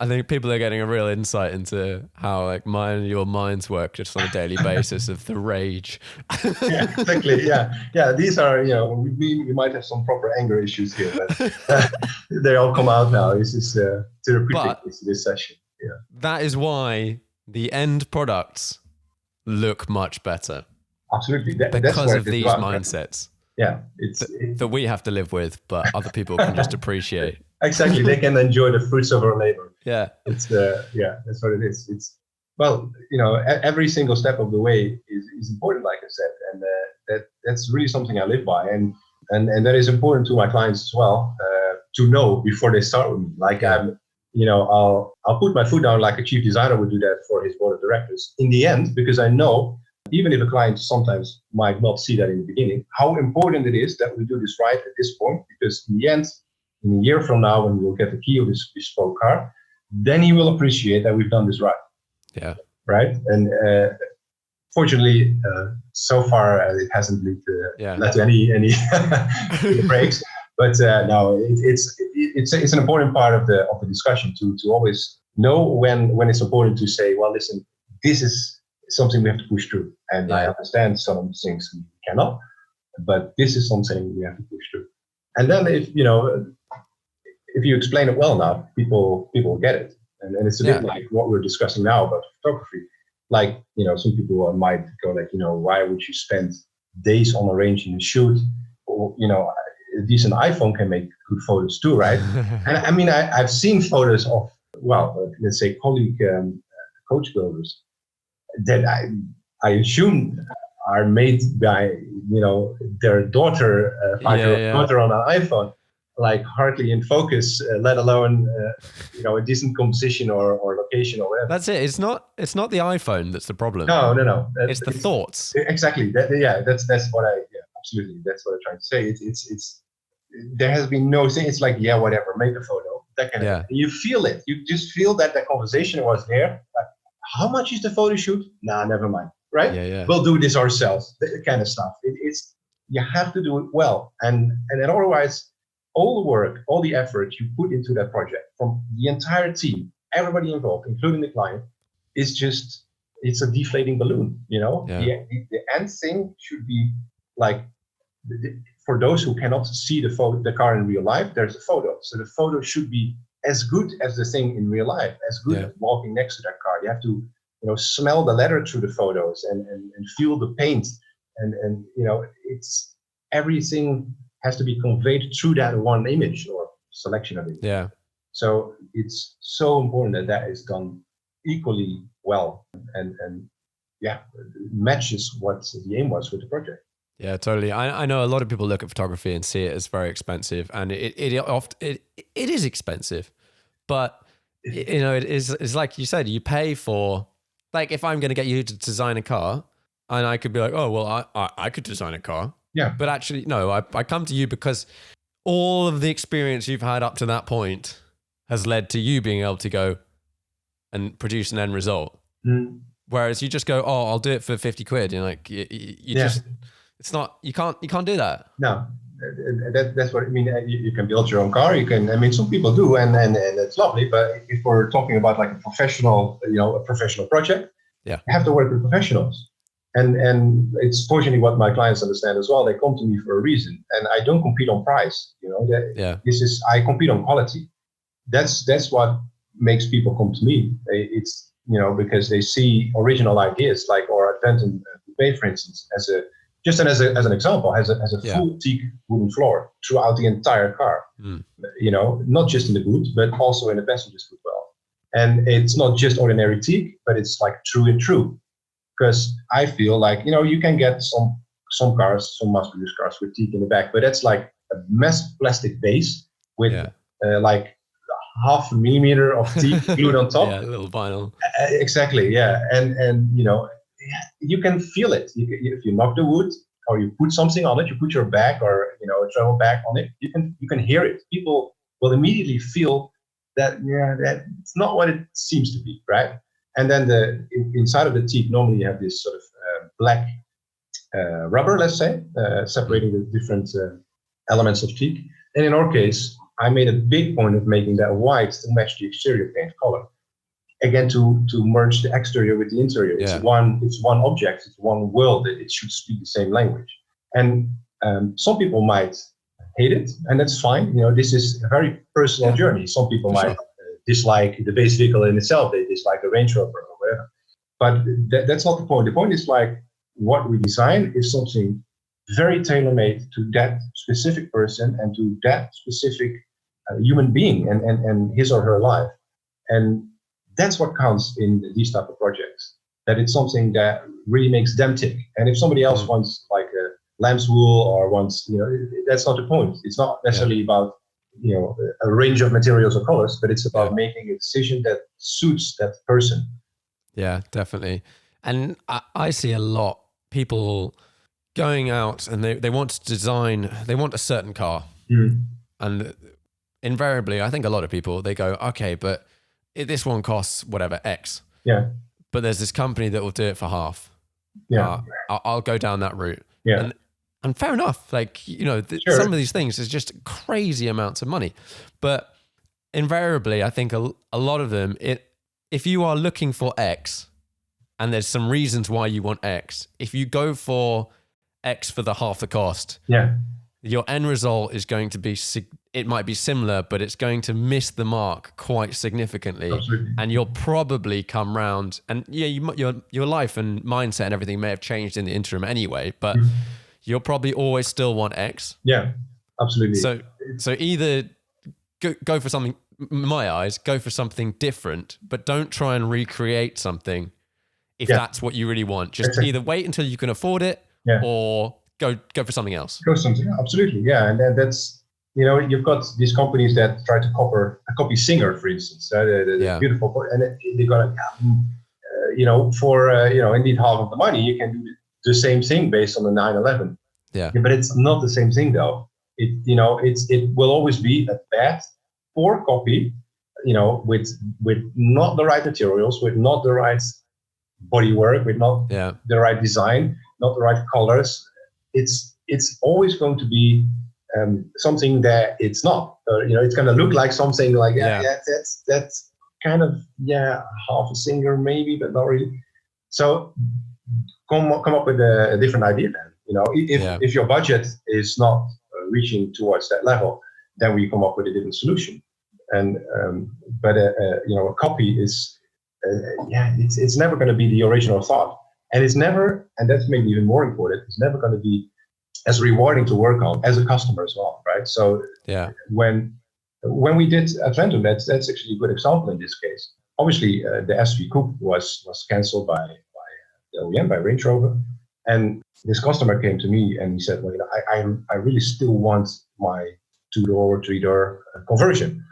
I think people are getting a real insight into how like mine and your minds work just on a daily basis of the rage. Yeah, exactly. Yeah. These are, we might have some proper anger issues here, but they all come out now. This is therapeutic. This session. Yeah. That is why the end products look much better. Absolutely. Because of these mindsets. Yeah, that we have to live with, but other people can just appreciate. Exactly, they can enjoy the fruits of our labor. Yeah, it's that's what it is. It's every single step of the way is important, like I said, and that's really something I live by, and that is important to my clients as well to know before they start with me. Like I'll put my foot down like a chief designer would do that for his board of directors in the end, because I know. Even if a client sometimes might not see that in the beginning, how important it is that we do this right at this point, because in the end, in a year from now, when we'll get the key of this bespoke car, then he will appreciate that we've done this right. Yeah. Right. And fortunately, so far it hasn't led to any breaks. But no, it's an important part of the discussion to always know when it's important to say, well, listen, this is something we have to push through. And I understand some things we cannot, but this is something we have to push through. And then if you explain it well enough, people get it. And it's a bit like what we're discussing now about photography. Like, some people might go like, why would you spend days on arranging a shoot? Or, a decent iPhone can make good photos too, right? And I mean, I've seen photos of, let's say colleague coach builders that I assume are made by their daughter, 5-year-old daughter on an iPhone, like hardly in focus, let alone a decent composition or location or whatever. That's it. It's not the iPhone that's the problem. No. It's the thoughts. Exactly. That's what absolutely. That's what I'm trying to say. It's there has been no thing. It's like whatever, make a photo. That kind of thing. You feel it. You just feel that the conversation was there. Like, how much is the photo shoot? Nah, never mind. Right? Yeah. We'll do this ourselves. That kind of stuff. It's you have to do it well, and then otherwise, all the work, all the effort you put into that project from the entire team, everybody involved, including the client, it's a deflating balloon. The end thing should be like, for those who cannot see the car in real life, there's a photo. So the photo should be as good as the thing in real life, as good as walking next to that car. You have to, smell the leather through the photos and feel the paint, and it's everything has to be conveyed through that one image or selection of it. Yeah. So it's so important that is done equally well and matches what the aim was with the project. Yeah, totally. I know a lot of people look at photography and see it as very expensive, and it is expensive, but it's like you said, you pay for, like, if I'm going to get you to design a car, and I could be like, oh well, I could design a car. Yeah. But actually, no, I come to you because all of the experience you've had up to that point has led to you being able to go and produce an end result. Mm. Whereas you just go, oh, I'll do it for 50 quid. You're like, you just, it's not, you can't do that. No, that's what I mean. You can build your own car. You can, some people do, and it's lovely. But if we're talking about like a professional project, you have to work with professionals. And it's fortunately what my clients understand as well. They come to me for a reason, and I don't compete on price. I compete on quality. That's what makes people come to me. It's because they see original ideas, like our Adventum Coupe, for instance, as an example, has a full teak wooden floor throughout the entire car. Mm. Not just in the boot, but also in the passenger's boot well. And it's not just ordinary teak, but it's like true and true. Because I feel like, you can get some cars, some mass-produced cars with teak in the back, but that's like a massive plastic base with like half a millimeter of teak glued on top. Yeah, a little vinyl. Exactly, yeah. And you can feel it. If you knock the wood or you put something on it, you put your bag or a travel bag on it, you can hear it. People will immediately feel that that it's not what it seems to be, right? And then inside of the teak, normally you have this sort of black rubber, let's say, separating the different elements of teak. And in our case, I made a big point of making that white to match the exterior paint color. Again, to merge the exterior with the interior. It's one object, it's one world. It should speak the same language. And some people might hate it, and that's fine. This is a very personal journey. Some people might dislike the base vehicle in itself. They dislike the Range Rover or whatever. But that's not the point. The point is like what we design is something very tailor-made to that specific person and to that specific human being and his or her life. And that's what counts in these type of projects, that it's something that really makes them tick. And if somebody else wants like a lamb's wool or wants, that's not the point. It's not necessarily about, a range of materials or colors, but it's about making a decision that suits that person. Yeah, definitely. And I see a lot people going out and they want to design, they want a certain car. And invariably, I think a lot of people, they go, okay, but this one costs whatever, X. Yeah. But there's this company that will do it for half. Yeah. I'll go down that route. Yeah. And fair enough. Like, some of these things is just crazy amounts of money. But invariably, I think a lot of them, if you are looking for X and there's some reasons why you want X, if you go for X for the half the cost, your end result is going to be, it might be similar, but it's going to miss the mark quite significantly. Absolutely. And you'll probably come round, and your life and mindset and everything may have changed in the interim anyway, but you'll probably always still want X. Yeah, absolutely. So either go for something, in my eyes, go for something different, but don't try and recreate something if that's what you really want. Just either wait until you can afford it or go for something else. Absolutely, yeah. And that's, you've got these companies that try to copy Singer, for instance. Beautiful, and they got for indeed half of the money, you can do the same thing based on the 911. Yeah. But it's not the same thing, though. It will always be a bad, poor copy, with not the right materials, with not the right bodywork, with not the right design, not the right colors. It's always going to be something that it's not. It's going to look like something like that's kind of half a Singer maybe, but not really. So come up with a different idea then. If your budget is not reaching towards that level, then we come up with a different solution. And a copy is it's never going to be the original thought, and it's never, and that's maybe even more important, it's never going to be as rewarding to work on as a customer as well, right? So when we did Adventum, that's actually a good example in this case. Obviously, the SV Coupe was cancelled by the OEM, by Range Rover, and this customer came to me and he said, well, I really still want my 2-door, 3-door conversion.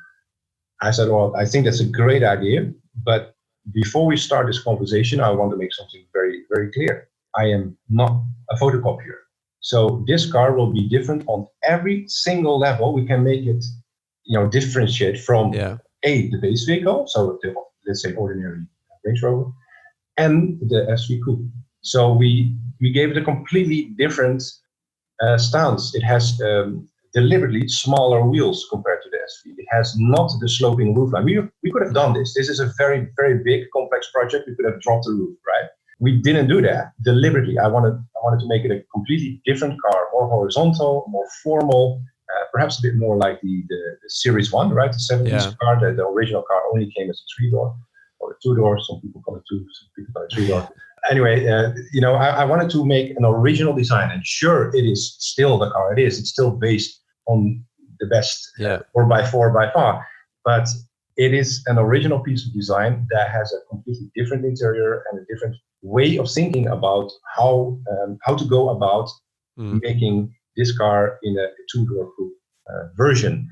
I said, well, I think that's a great idea, but before we start this conversation, I want to make something very, very clear. I am not a photocopier. So this car will be different on every single level. We can make it, differentiate from the base vehicle, so let's say ordinary Range Rover, and the SV Coupe. So we gave it a completely different stance. It has deliberately smaller wheels compared to the SV. It has not the sloping roofline. We could have done this. This is a very, very big, complex project. We could have dropped the roof, right? We didn't do that deliberately. I wanted to make it a completely different car, more horizontal, more formal, perhaps a bit more like the Series 1, right? The 70s car. The original car only came as a 3-door or a 2-door. Some people call it 2, some people call it 3-door. Anyway, I wanted to make an original design, and sure, it is still the car it is. It's still based on the best 4x4 by far, but it is an original piece of design that has a completely different interior and a different way of thinking about how to go about making this car in a 2-door coupe version.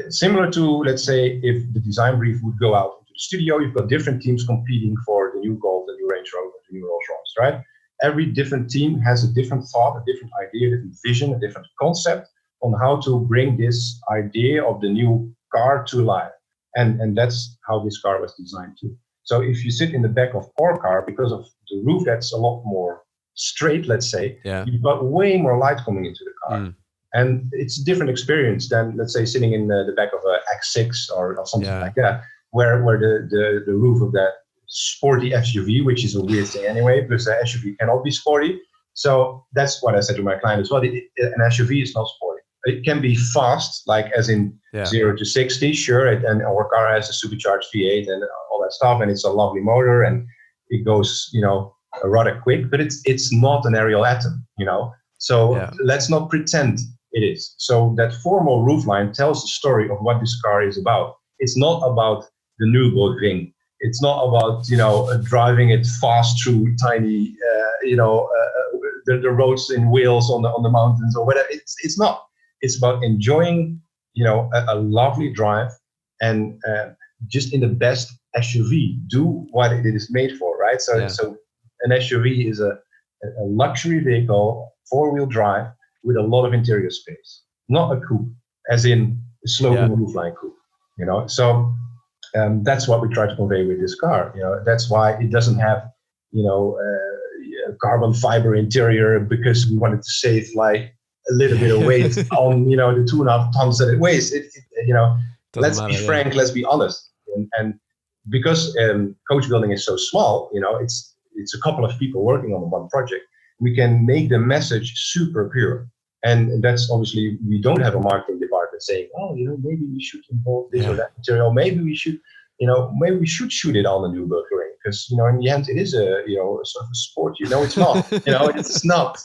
Similar to, let's say, if the design brief would go out into the studio, you've got different teams competing for the new Golf, the new Range Rover, the new Rolls Royce, right? Every different team has a different thought, a different idea, a different vision, a different concept on how to bring this idea of the new car to life. And that's how this car was designed too. So if you sit in the back of our car, because of the roof that's a lot more straight, let's say, you've got way more light coming into the car. And it's a different experience than, let's say, sitting in the back of a X6 or something like that, where the roof of that sporty SUV, which is a weird thing anyway, because the SUV cannot be sporty. So that's what I said to my client as well. An SUV is not sporty. It can be fast, like as in 0 to 60, sure. And our car has a supercharged V8 and all that stuff, and it's a lovely motor, and it goes, rather quick. But it's not an aerial atom, So let's not pretend it is. So that formal roofline tells the story of what this car is about. It's not about the Nürburgring. It's not about driving it fast through tiny the roads in Wales on the mountains or whatever. It's not. It's about enjoying a lovely drive and just in the best SUV. Do what it is made for, right? So an SUV is a luxury vehicle, 4-wheel drive, with a lot of interior space, not a coupe, as in a sloping roofline coupe. So that's what we try to convey with this car. That's why it doesn't have carbon fiber interior, because we wanted to save like a little bit of weight on the 2.5 tons that it weighs. Let's be frank, let's be honest, and because coach building is so small, it's a couple of people working on one project. We can make the message super pure. And that's obviously, we don't have a marketing department saying, maybe we should involve this or that material. Maybe we should, shoot it on the Nürburgring, because, in the end, it is a sort of a sport. It's not, it's not.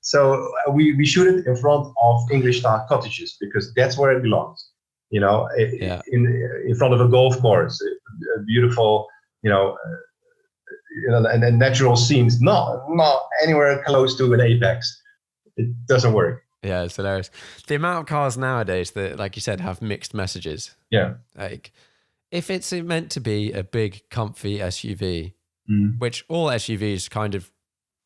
So we shoot it in front of English-style cottages, because that's where it belongs. In front of a golf course, a beautiful, and natural scenes, not anywhere close to an apex. It doesn't work. Yeah, it's hilarious. The amount of cars nowadays that, like you said, have mixed messages. Yeah. Like, if it's meant to be a big, comfy SUV, which all SUVs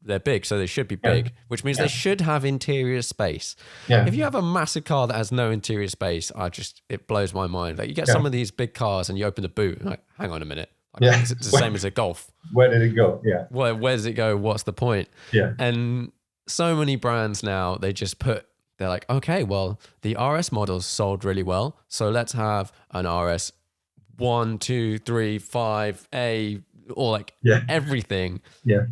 they're big, so they should be big, which means they should have interior space. Yeah. If you have a massive car that has no interior space, it blows my mind. Like, you get some of these big cars and you open the boot, and like, hang on a minute. It's the same as a Golf. Where did it go? Yeah. Where does it go? What's the point? Yeah. And so many brands now, they're like, okay, well, the RS models sold really well, so let's have an RS 1, 2, 3, 5A, or like everything. Yeah.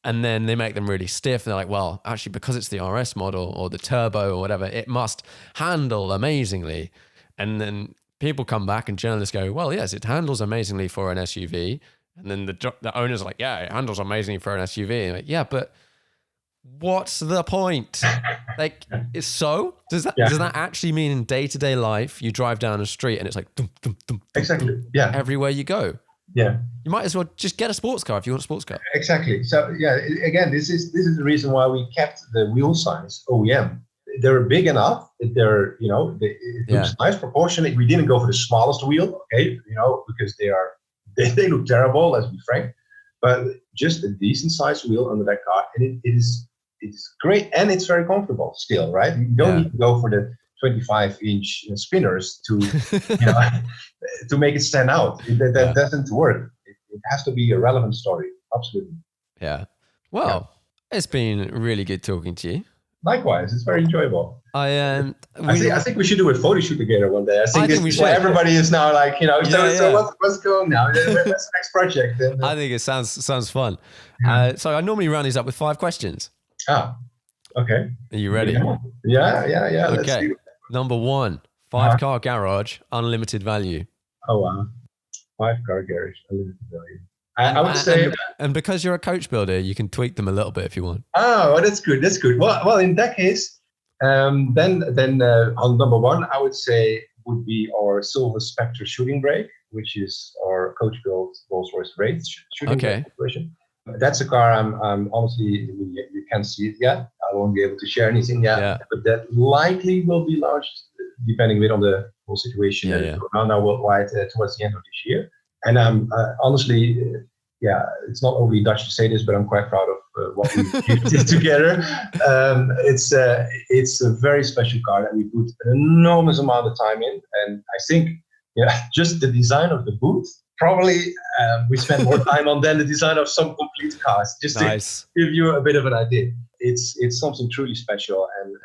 And then they make them really stiff. They're like, well, actually, because it's the RS model or the turbo or whatever, it must handle amazingly. And then people come back and journalists go, well, yes, it handles amazingly for an SUV. And then the owners are like, yeah, it handles amazingly for an SUV. And like, yeah, but what's the point? Like, does that actually mean in day-to-day life you drive down a street and it's like dum, dum, dum, exactly, yeah, everywhere you go? Yeah, you might as well just get a sports car if you want a sports car. Exactly. So again, this is the reason why we kept the wheel size OEM. They're big enough. They're it looks nice proportionally. We didn't go for the smallest wheel, okay, because they look terrible. Let's be frank. But just a decent sized wheel under that car, and it's great, and it's very comfortable still, right? You don't need to go for the 25-inch spinners to to make it stand out. That doesn't work. It has to be a relevant story. Absolutely. Yeah. Well, it's been really good talking to you. Likewise, it's very enjoyable. I think we should do a photo shoot together one day. I think we should. Everybody is now like, so what's going now? What's the next project? And, I think it sounds fun. So I normally round these up with 5 questions. Ah, okay. Are you ready? Yeah. Okay. Number 1, 5-car garage, unlimited value. Oh, wow. 5-car garage, unlimited value. I would say, and because you're a coach builder, you can tweak them a little bit if you want. Oh, that's good. Well, in that case, then on number 1, I would say would be our Silver Spectre shooting brake, which is our coach built Rolls-Royce Wraith shooting brake version. That's a car I'm honestly, you can't see it yet. I won't be able to share anything yet, but that likely will be launched depending a bit on the whole situation around now worldwide towards the end of this year. And I'm honestly, it's not only Dutch to say this, but I'm quite proud of what we did together. It's a very special car that we put an enormous amount of time in, and I think just the design of the booth probably we spent more time on than the design of some complete cars. Just to give you a bit of an idea, it's something truly special. And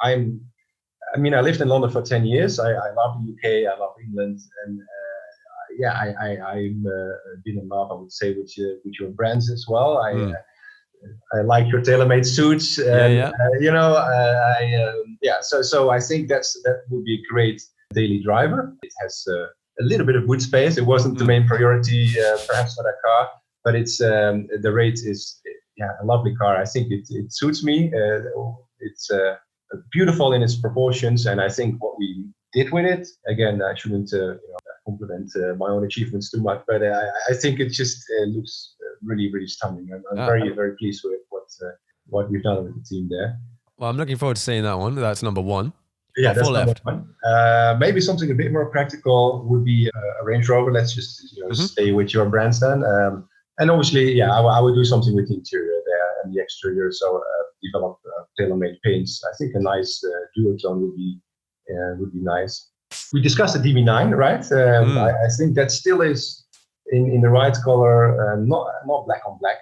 I lived in London for 10 years. I love the UK. I love England, and I'm been in love, I would say, with your brands as well. I like your tailor-made suits. So I think that would be a great daily driver. It has a little bit of boot space. It wasn't the main priority, perhaps, for that car, but it's the rate is a lovely car. I think it suits me. It's beautiful in its proportions, and I think what we did with it, again, I shouldn't compliment my own achievements too much, but I think it just looks really, really stunning. I'm very, very pleased with what we've done with the team there. Well, I'm looking forward to seeing that one. That's number one. Yeah, that's number one. Maybe something a bit more practical would be a Range Rover. Let's just stay with your brands then. And obviously, I would do something with the interior there and the exterior. So develop tailor-made paints. I think a nice duotone would be nice. We discussed the DB9, right? I think that still is in the right color, not black on black.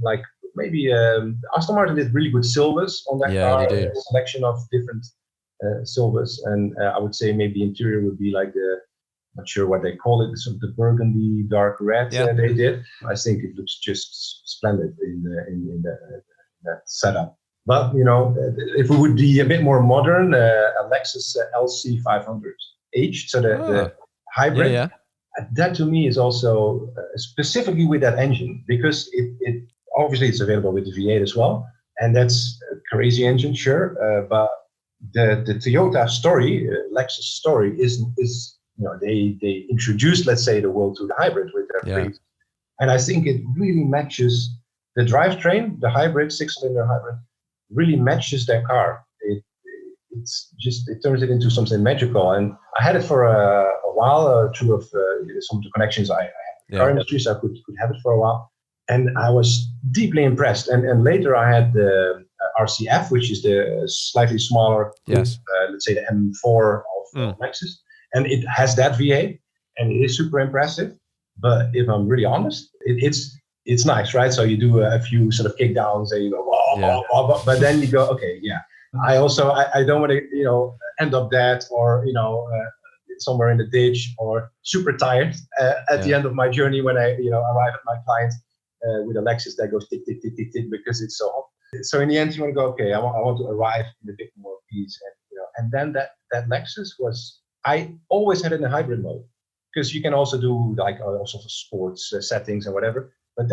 Like maybe Aston Martin did really good silvers on that car. They did. A selection of different silvers, and I would say maybe the interior would be like not sure what they call it, sort of the burgundy dark red they did. I think it looks just splendid in that setup. But if we would be a bit more modern, a Lexus LC 500H, so the hybrid, that to me is also specifically with that engine, because it obviously it's available with the V8 as well, and that's a crazy engine, sure, but the Toyota story, Lexus story is they introduced, let's say, the world to the hybrid with their fleet, and I think it really matches the drivetrain. The hybrid, 6-cylinder hybrid, really matches their car. It turns it into something magical. And I had it for a while through some of the connections I had in the car industry, so I could have it for a while. And I was deeply impressed. And later I had the RCF, which is the slightly smaller, let's say the M4 of Lexus. And it has that V8, and it is super impressive. But if I'm really honest, it's nice, right? So you do a few sort of kick downs, and you go, but then you go, okay, I don't want to, end up dead or, somewhere in the ditch or super tired at the end of my journey when I, arrive at my client with a Lexus that goes tick, tick, tick, tick, tick, because it's so hot. So in the end, you want to go, okay, I want to arrive in a bit more peace. And then that Lexus I always had it in a hybrid mode, because you can also do like all sorts of sports settings and whatever. But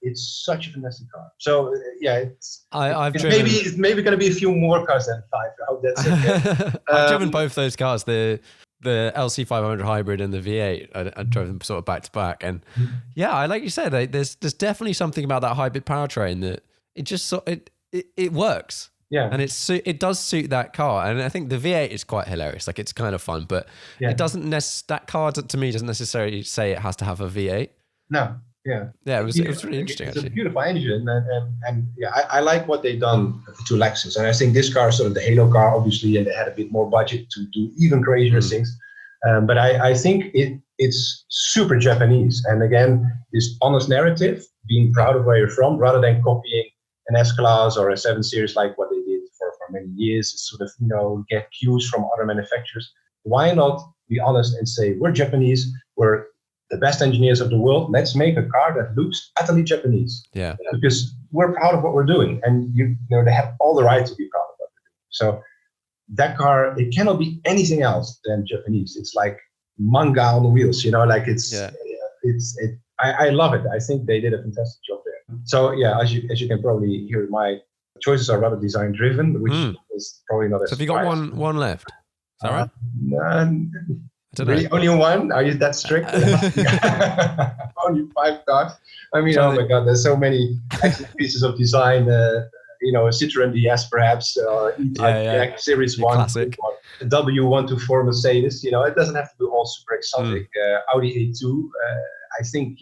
it's such a fantastic car. So it's maybe going to be a few more cars than 5. I hope that's okay. I've driven both those cars, the LC500 hybrid and the V8. I drove them sort of back to back, and like you said, there's definitely something about that hybrid powertrain that it just it works. Yeah, and it does suit that car, and I think the V8 is quite hilarious. Like, it's kind of fun, but it doesn't that car to me doesn't necessarily say it has to have a V8. No. Yeah, it was really interesting. It's a beautiful engine, and I like what they've done to Lexus, and I think this car is sort of the halo car, obviously, and they had a bit more budget to do even crazier things. But I think it's super Japanese, and again, this honest narrative, being proud of where you're from, rather than copying an S-Class or a 7 Series like what they did for many years, sort of get cues from other manufacturers. Why not be honest and say, we're Japanese, we're the best engineers of the world, let's make a car that looks utterly Japanese. Yeah. Because we're proud of what we're doing, and they have all the right to be proud of what they're doing. So that car, it cannot be anything else than Japanese. It's like manga on the wheels, I love it. I think they did a fantastic job there. So as you can probably hear, my choices are rather design driven, which is probably not as. So have you got one left? Is that right? Really, only one? Are you that strict? Only 5 cars. I mean, oh my God, there's so many excellent pieces of design a Citroen DS perhaps, or E-Type Series 1, classic. a W124 Mercedes. It doesn't have to be all super exotic. Audi A2. I think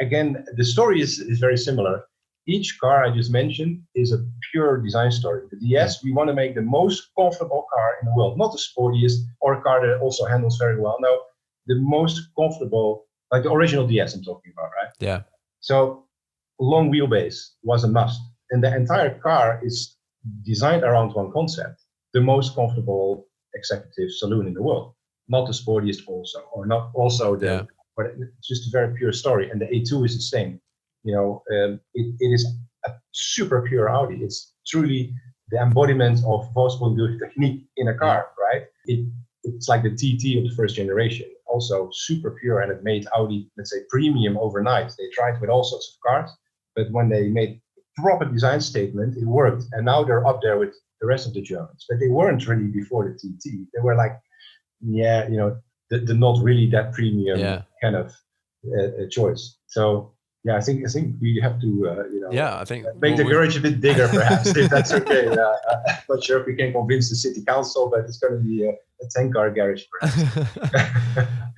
again the story is very similar. Each car I just mentioned is a pure design story. The DS, we want to make the most comfortable car in the world, not the sportiest or a car that also handles very well. No, the most comfortable, like the original DS I'm talking about, right? Yeah. So long wheelbase was a must. And the entire car is designed around one concept, the most comfortable executive saloon in the world. Not the sportiest also, or not also but it's just a very pure story. And the A2 is the same. It is a super pure Audi. It's truly the embodiment of Volkswagen technique in a car, right? It's like the TT of the first generation. Also super pure, and it made Audi, let's say, premium overnight. They tried with all sorts of cars, but when they made a proper design statement, it worked. And now they're up there with the rest of the Germans. But they weren't really before the TT. They were like, the not really that premium kind of choice. So I think we have to I think make the garage a bit bigger, perhaps, if that's okay. I'm not sure if we can convince the city council, but it's going to be a 10-car garage, perhaps.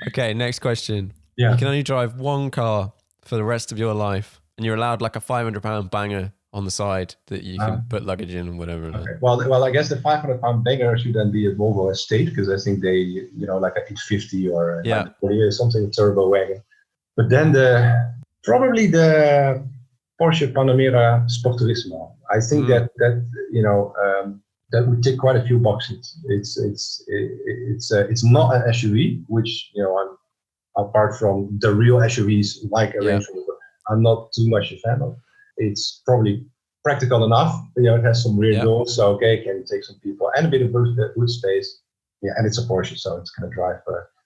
Okay, next question. Yeah. You can only drive one car for the rest of your life, and you're allowed like a £500 banger on the side that you can put luggage in and whatever. Okay. Well, I guess the £500 banger should then be a Volvo Estate, because I think they, like a 850 or a 940 or something, turbo wagon. But then probably the Porsche Panamera Sporturismo. I think that would tick quite a few boxes. It's not an SUV, which I'm, apart from the real SUVs like a Range Rover, I'm not too much a fan of. It's probably practical enough. It has some rear doors, so it can take some people and a bit of boot space. Yeah, and it's a Porsche, so it's going to drive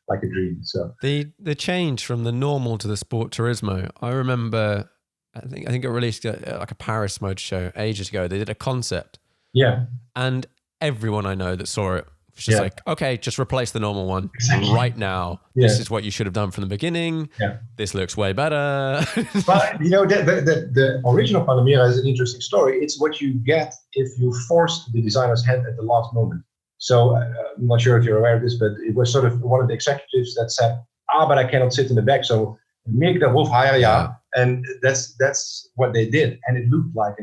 like a dream. So the change from the normal to the Sport Turismo, I remember. I think it released like a Paris motor show ages ago. They did a concept. Yeah. And everyone I know that saw it was just like, okay, just replace the normal one right now. Yeah. This is what you should have done from the beginning. Yeah. This looks way better. But the original Panamera is an interesting story. It's what you get if you force the designer's hand at the last moment. So I'm not sure if you're aware of this, but it was sort of one of the executives that said, but I cannot sit in the back. So make the Hof higher, and that's what they did. And it looked like,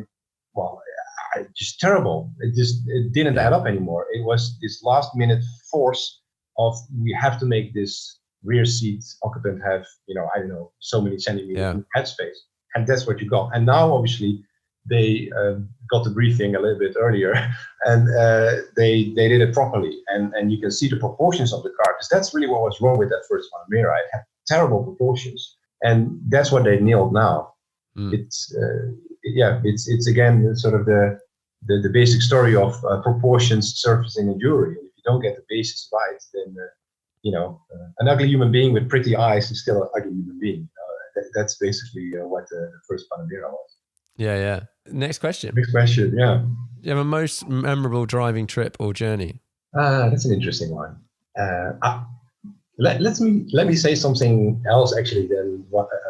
just terrible. It didn't add up anymore. It was this last minute force of, we have to make this rear seat occupant have, so many centimeters of headspace. And that's what you got. And now, obviously, they got the briefing a little bit earlier, and they did it properly. And you can see the proportions of the car, because that's really what was wrong with that first Panamera. It had terrible proportions. And that's what they nailed now. It's again sort of the basic story of proportions, surfacing, and jewelry. And if you don't get the basis right, then an ugly human being with pretty eyes is still an ugly human being. That's basically what the first Panamera was. Yeah. Next question. Yeah. Do you have a most memorable driving trip or journey? That's an interesting one. Let me say something else actually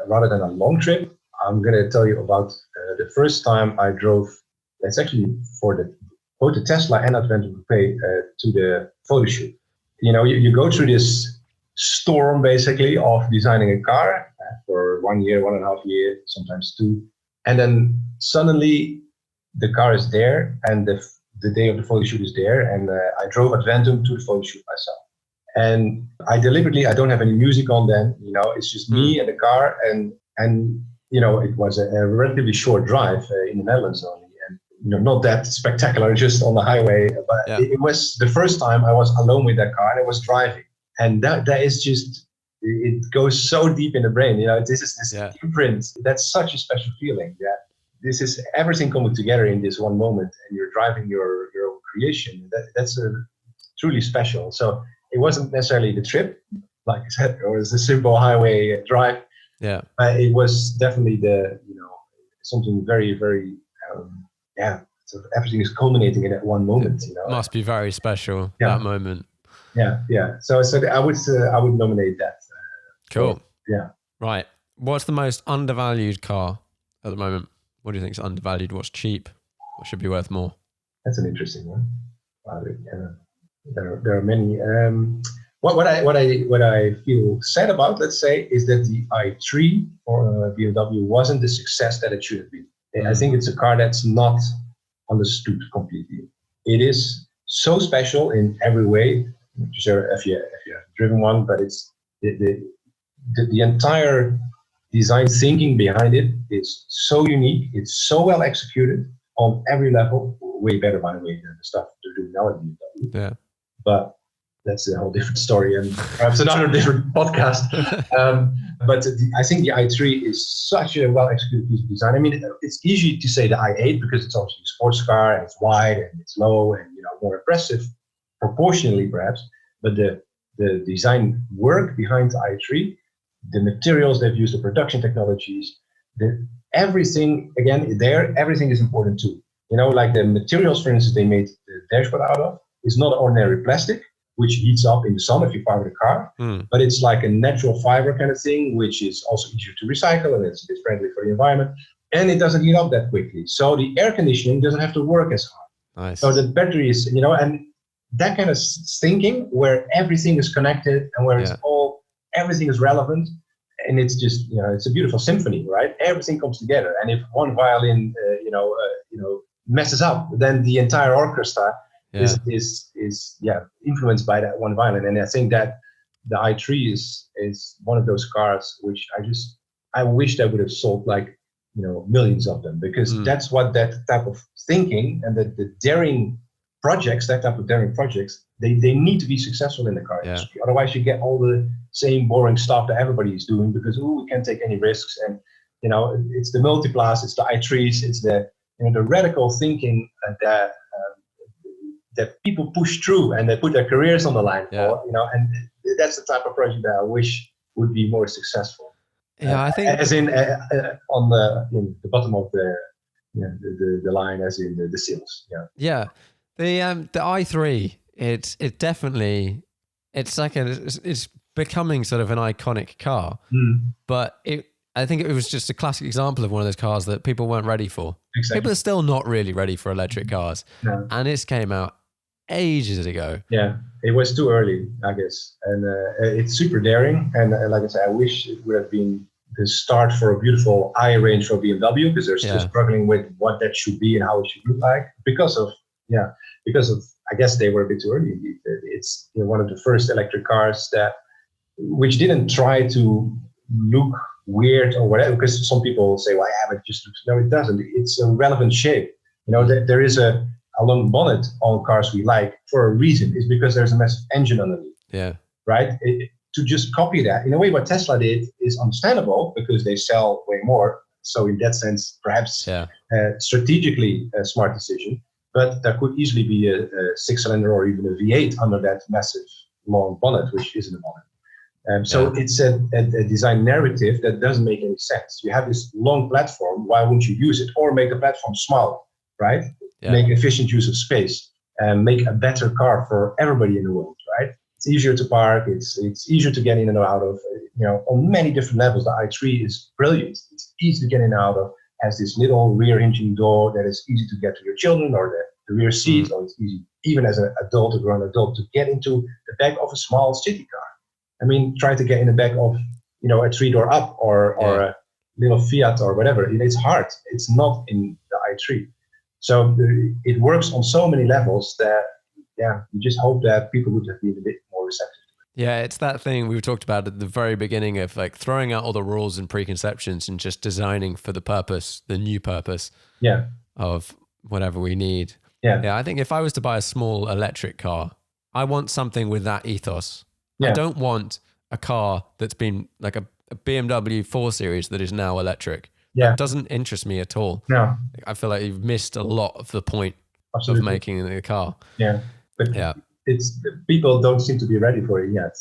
rather than a long trip. I'm going to tell you about the first time I drove. That's actually for both the Tesla and Adventum Coupe to the photo shoot. You go through this storm basically of designing a car for 1 year, 1.5 years, sometimes 2, and then suddenly the car is there, and the day of the photo shoot is there, and I drove Adventum to the photo shoot myself. And I don't have any music on then, it's just me and the car, and it was a relatively short drive in the Netherlands only, and not that spectacular, just on the highway. But it was the first time I was alone with that car, and I was driving, and that is just, it goes so deep in the brain. This is this imprint. That's such a special feeling. Yeah, this is everything coming together in this one moment, and you're driving your own creation. That's truly special. So it wasn't necessarily the trip, like I said, it was a simple highway drive. Yeah. It was definitely something very, very, so everything is culminating in that one moment. It must be very special, that moment. Yeah. So I would nominate that. Cool. Yeah. Right. What's the most undervalued car at the moment? What do you think is undervalued? What's cheap? or should be worth more? That's an interesting one. There are many. What I feel sad about, let's say, is that the i3 for BMW wasn't the success that it should have been. I think it's a car that's not understood completely. It is so special in every way. Sure, if you have driven one, but it's the entire design thinking behind it is so unique. It's so well executed on every level. Way better, by the way, than the stuff they're doing now at BMW. Yeah. But that's a whole different story and perhaps another different podcast. But I think the i3 is such a well-executed piece of design. I mean, it's easy to say the i8 because it's obviously a sports car and it's wide and it's low and more impressive proportionally perhaps. But the design work behind the i3, the materials they've used, the production technologies, everything, again, everything is important too. Like the materials, for instance, they made the dashboard out of is not ordinary plastic, which heats up in the sun if you park the car, but it's like a natural fiber kind of thing, which is also easier to recycle and it's friendly for the environment, and it doesn't heat up that quickly. So the air conditioning doesn't have to work as hard. Nice. So the battery is, and that kind of thinking where everything is connected and where everything is relevant, and it's just, it's a beautiful symphony, right? Everything comes together, and if one violin, messes up, then the entire orchestra is influenced by that one violin. And I think that the i3 is one of those cars which I wish I would have sold millions of them, because that's what that type of thinking and the daring projects, that type of daring projects, they need to be successful in the car industry. Otherwise you get all the same boring stuff that everybody is doing because we can't take any risks. And it's the multiplas, it's the i3s, it's the radical thinking that people push through and they put their careers on the line for, and that's the type of project that I wish would be more successful. Yeah, I think as in on the bottom of the line, as in the seals. Yeah. The i3, it definitely, it's becoming sort of an iconic car, but I think it was just a classic example of one of those cars that people weren't ready for. Exactly. People are still not really ready for electric cars. No. And this came out ages ago. Yeah, it was too early, I guess. And it's super daring. And like I said, I wish it would have been the start for a beautiful I range for BMW, because they're still struggling with what that should be and how it should look like. Because of, I guess they were a bit too early. It's one of the first electric cars which didn't try to look weird or whatever, because some people say, well, it just looks, no, it doesn't. It's a relevant shape. There is a long bonnet on cars we like for a reason. It's because there's a massive engine underneath. Yeah. Right? To just copy that, in a way, what Tesla did is understandable because they sell way more. So in that sense, perhaps strategically a smart decision. But there could easily be a six-cylinder or even a V8 under that massive long bonnet, which isn't a bonnet. So it's a design narrative that doesn't make any sense. You have this long platform, why wouldn't you use it? Or make the platform small, right? Yeah. Make efficient use of space and make a better car for everybody in the world, right? It's easier to park, it's easier to get in and out of, on many different levels. The i3 is brilliant. It's easy to get in and out of, has this little rear engine door that is easy to get to your children, or the rear seat, or it's easy, even as an adult, a grown adult, to get into the back of a small city car. I mean, try to get in the back of, a three-door up or a little Fiat or whatever. It's hard. It's not in the i3. So it works on so many levels that, you just hope that people would have been a bit more receptive. Yeah, it's that thing we talked about at the very beginning of throwing out all the rules and preconceptions and just designing for the new purpose of whatever we need. Yeah, I think if I was to buy a small electric car, I want something with that ethos. Yeah. I don't want a car that's been like a BMW 4 Series that is now electric. Yeah. That doesn't interest me at all. No. I feel like you've missed a lot of the point of making the car. Yeah. But it's people don't seem to be ready for it yet.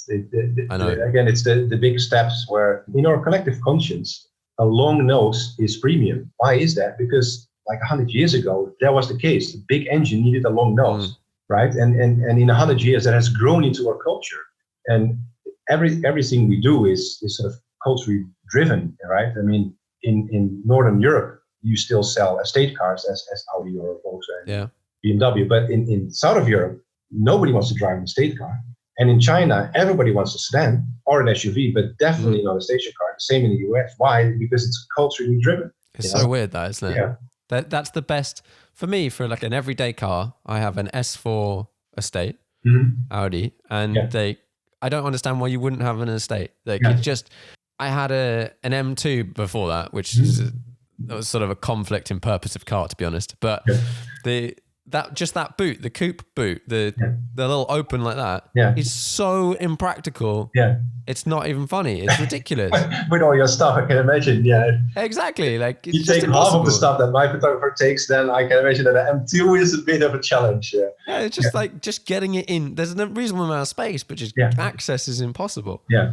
I know. Again, it's the big steps where in our collective conscience, a long nose is premium. Why is that? Because like 100 years ago, that was the case. The big engine needed a long nose, right? And in 100 years, that has grown into our culture. And everything we do is sort of culturally driven, right? I mean, in Northern Europe, you still sell estate cars as Audi or Volkswagen, Yeah. BMW. But in south of Europe, nobody wants to drive an estate car. And in China, everybody wants a sedan or an SUV, but definitely not a station car. The same in the US. Why? Because it's culturally driven. It's so weird, that, isn't it? Yeah. That's the best for me for like an everyday car. I have an S4 estate, Audi, and I don't understand why you wouldn't have an estate. Like it's just, I had an M2 before that, which that was sort of a conflict in purpose of car, to be honest. But that boot, the coupe boot, the little open like that, is so impractical. Yeah, it's not even funny. It's ridiculous. With all your stuff, I can imagine. Yeah, exactly. Like it's you take half of the stuff that my photographer takes, then I can imagine that an M2 is a bit of a challenge. Yeah, it's just like just getting it in. There's a reasonable amount of space, but just access is impossible. Yeah.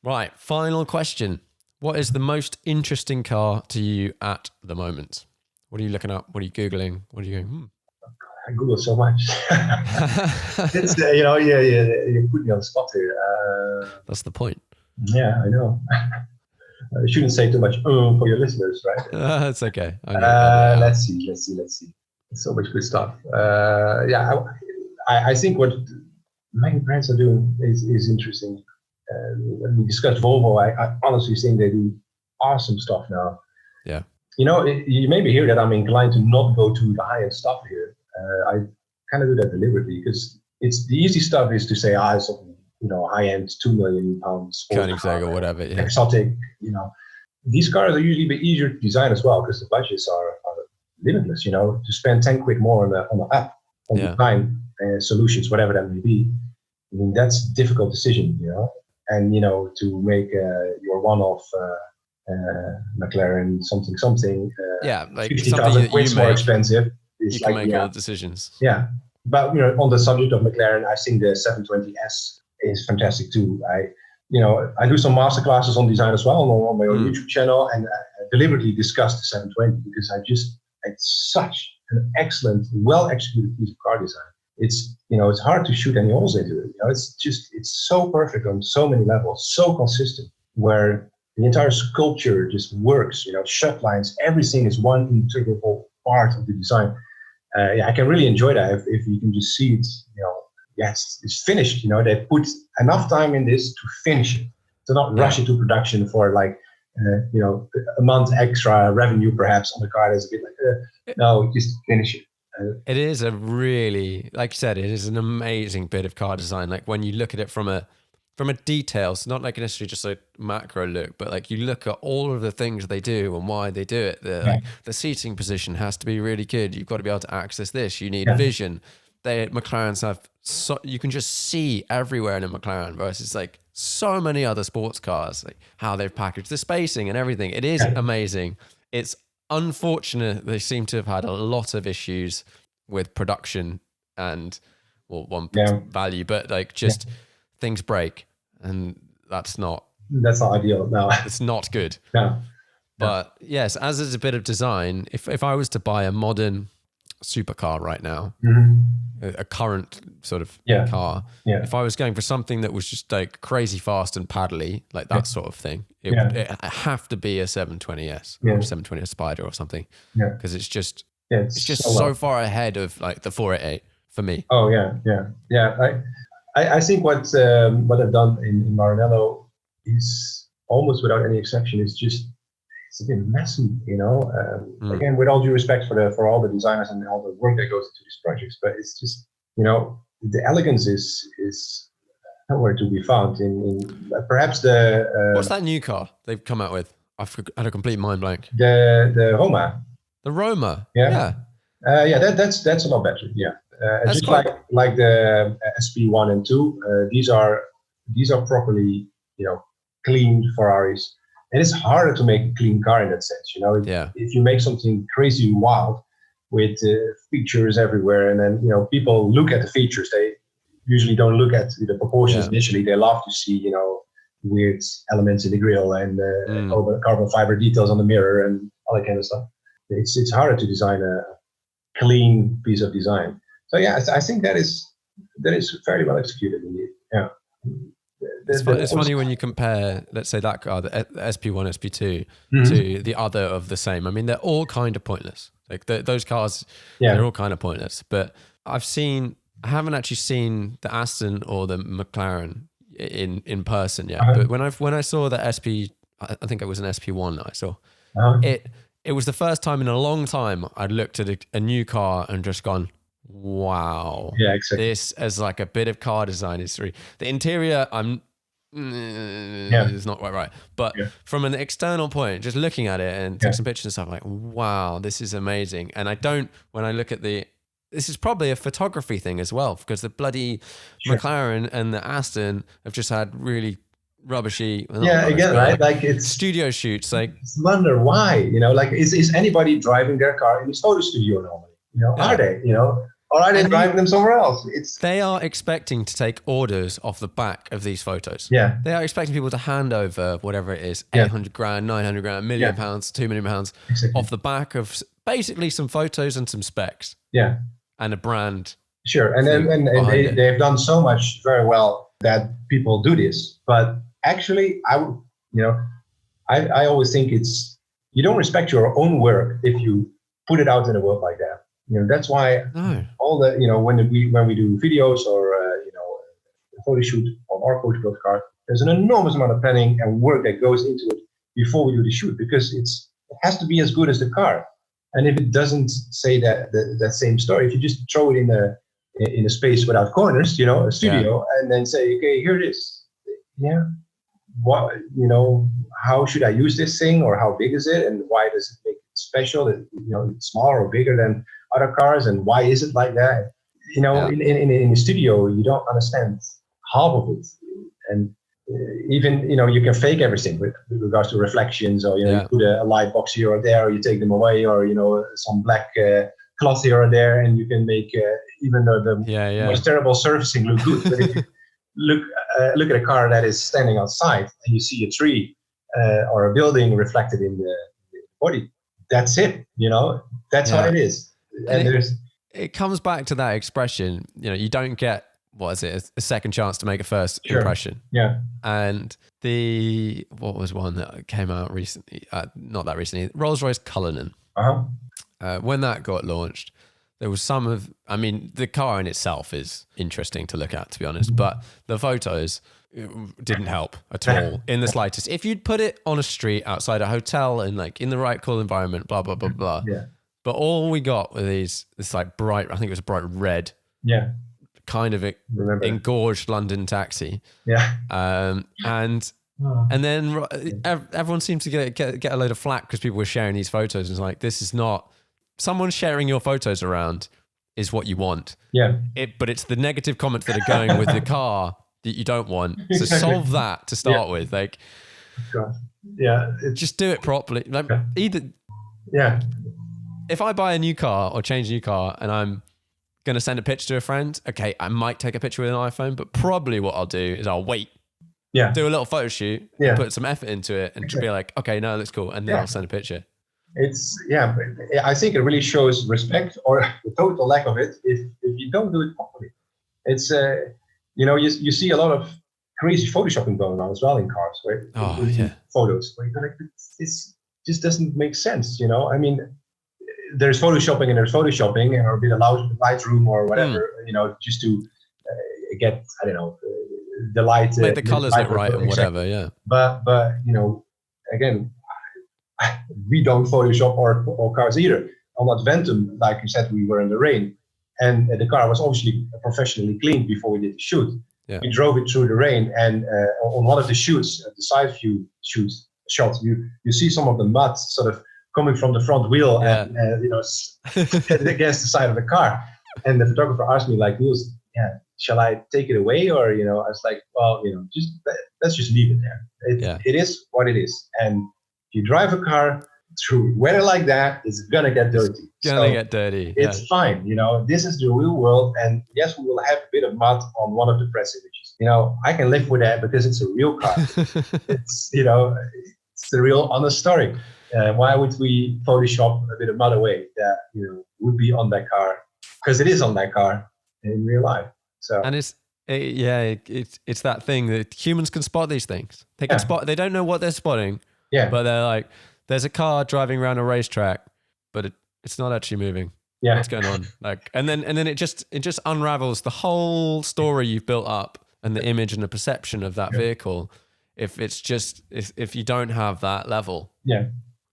Right. Final question. What is the most interesting car to you at the moment? What are you looking up? What are you Googling? What are you going, I Google so much. It's, you put me on the spot here. That's the point. Yeah, I know. I shouldn't say too much for your listeners, right? That's okay. Let's see. So much good stuff. I think what many brands are doing is interesting. When we discussed Volvo, I honestly think they do awesome stuff now. Yeah. You maybe hear that I'm inclined to not go to the high-end stuff here. I kind of do that deliberately because it's the easy stuff is to say, it's high-end, £2 million Koenigsegg or whatever, exotic. These cars are usually a bit easier to design as well because the budgets are limitless. To spend 10 quid more on the app, on design solutions, whatever that may be. I mean, that's a difficult decision, and to make your one-off. Mclaren something like 50,000 quid more expensive. You can make other decisions. Yeah, but on the subject of McLaren, I think the 720S is fantastic too. I do some masterclasses on design as well on my own YouTube channel, and I deliberately discussed the 720 because it's such an excellent, well executed piece of car design. It's it's hard to shoot any holes into it. It's so perfect on so many levels, so consistent. Where the entire sculpture just works, shut lines, everything is one integral part of the design. I can really enjoy that if you can just see it, it's finished. They put enough time in this to finish it, to not rush it to production for a month extra revenue perhaps on the car. That's a bit like, no, just finish it. It is a really, like you said, it is an amazing bit of car design. Like when you look at it from a details, not like necessarily just a macro look, but like you look at all of the things they do and why they do it. Like the seating position has to be really good. You've got to be able to access this. You need vision. McLarens have you can just see everywhere in a McLaren versus like so many other sports cars, like how they've packaged the spacing and everything. It is amazing. It's unfortunate they seem to have had a lot of issues with production and value, but like just things break, and that's not ideal. No, it's not good. No. But yes, as is a bit of design, if I was to buy a modern supercar right now, a current sort of car, if I was going for something that was just like crazy fast and paddly, like that sort of thing, it would have to be a 720S or 720S Spider or something, because it's just so far ahead of like the 488 for me. Oh yeah. I think what I've done in Maranello is almost without any exception is just it's a bit messy, Again, with all due respect for all the designers and all the work that goes into these projects, but it's just the elegance is nowhere to be found in perhaps the. What's that new car they've come out with? I've had a complete mind blank. The Roma. The Roma. That's a lot better. Yeah. Just like the SP1 and 2, these are properly cleaned Ferraris, and it's harder to make a clean car in that sense. If you make something crazy wild with features everywhere, and then people look at the features, they usually don't look at the proportions initially. They love to see weird elements in the grille and all the carbon fiber details on the mirror and all that kind of stuff. It's harder to design a clean piece of design. So I think that is fairly well executed indeed. Yeah, It's funny when you compare, let's say that car, the SP1, SP2, to the other of the same. I mean, they're all kind of pointless. Like those cars, they're all kind of pointless. But I haven't actually seen the Aston or the McLaren in person yet. But when I saw the SP, I think it was an SP1 that I saw. It was the first time in a long time I'd looked at a new car and just gone, wow. Yeah, exactly. This as like a bit of car design history. The interior, it's not quite right. But from an external point, just looking at it and take some pictures and stuff, like, wow, this is amazing. And when I look at this is probably a photography thing as well, because the bloody McLaren and the Aston have just had really rubbishy. Right? Like it's studio shoots. Like, wonder why, like, is anybody driving their car in this photo studio normally? Are they, or are they driving them somewhere else? They are expecting to take orders off the back of these photos. Yeah. They are expecting people to hand over whatever it is, 800 grand, 900 grand, £1 million, £2 million off the back of basically some photos and some specs. Yeah. And a brand. Sure. And they've done so much very well that people do this. But actually, I always think you don't respect your own work if you put it out in the world like that. That's why all the, when we do videos or, a photo shoot on our Coachbuilder car, there's an enormous amount of planning and work that goes into it before we do the shoot, because it has to be as good as the car. And if it doesn't say that same story, if you just throw it in a space without corners, a studio, and then say, okay, here it is. Yeah. What, how should I use this thing, or how big is it, and why does it make it special that, it's smaller or bigger than other cars, and why is it like that? In the studio, you don't understand half of it. And even, you can fake everything with regards to reflections, or, you put a light box here or there, or you take them away, or, some black cloth here or there, and you can make even the most terrible surfacing look good. But if you look at a car that is standing outside and you see a tree or a building reflected in the body, that's it. That's what it is. And it comes back to that expression, you don't get, a second chance to make a first impression. Yeah. And what was one that came out recently? Not that recently. Rolls-Royce Cullinan. When that got launched, there was the car in itself is interesting to look at, to be honest, but the photos didn't help at all in the slightest. If you'd put it on a street outside a hotel and like in the right cool environment, blah, blah, blah, blah. Yeah. But all we got were this like bright, I think it was a bright red. Yeah. Kind of engorged London taxi. Yeah. And then everyone seems to get a load of flack because people were sharing these photos. It's like, this is not, someone sharing your photos around is what you want. Yeah. But it's the negative comments that are going with the car that you don't want. So solve that to start with. Like, God. Yeah. Just do it properly. Like either. Yeah. If I buy a new car or change a new car and I'm going to send a picture to a friend, okay, I might take a picture with an iPhone, but probably what I'll do is I'll wait. Yeah. Do a little photo shoot, put some effort into it, and just be like, okay, no, it looks cool. And then I'll send a picture. I think it really shows respect, or the total lack of it, if you don't do it properly. It's, you see a lot of crazy photoshopping going on as well in cars, right? Photos. Where you're like, this just doesn't make sense, I mean, there's photoshopping and there's photoshopping, or a bit of Lightroom or whatever, just to get, I don't know, the light. Make the colors look right and whatever, But again, we don't Photoshop our cars either. On Adventum, like you said, we were in the rain, and the car was obviously professionally cleaned before we did the shoot. Yeah. We drove it through the rain, and on one of the shoots, the side view shots, you see some of the mud sort of coming from the front wheel and against the side of the car. And the photographer asked me, like, Niels, shall I take it away? Or, I was like, well, let's just leave it there. It is what it is. And if you drive a car through weather like that, it's gonna get dirty. It's fine. This is the real world. And yes, we will have a bit of mud on one of the press images. I can live with that because it's a real car. It's the real honest story. Why would we Photoshop a bit of mud away that would be on that car? Because it is on that car in real life. So, and It's that thing that humans can spot these things. They can spot. They don't know what they're spotting. Yeah. But they're like, there's a car driving around a racetrack, but it's not actually moving. Yeah. What's going on? Like, and then it just unravels the whole story you've built up and the image and the perception of that vehicle. If you don't have that level. Yeah.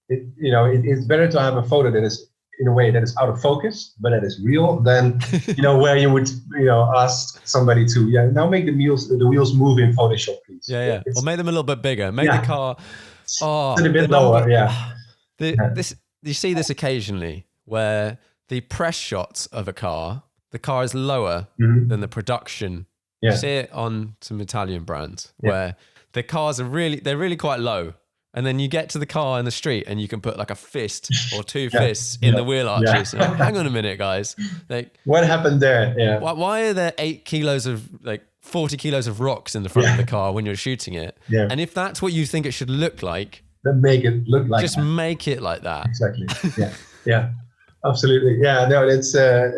It's better to have a photo that is in a way that is out of focus, but that is real, than where you would ask somebody to now make the wheels move in Photoshop, please. Yeah. Or make them a little bit bigger. Make the car a bit lower. You see this occasionally where the press shots of a car, the car is lower than the production. You see it on some Italian brands where the cars are really quite low. And then you get to the car in the street and you can put like a fist or two fists in the wheel arches. Like, hang on a minute, guys. Like, what happened there? Yeah. Why are there 40 kilos of rocks in the front of the car when you're shooting it? Yeah. And if that's what you think it should look like, then make it look like just make it like that. Exactly. Yeah. Absolutely. Yeah. No, it's I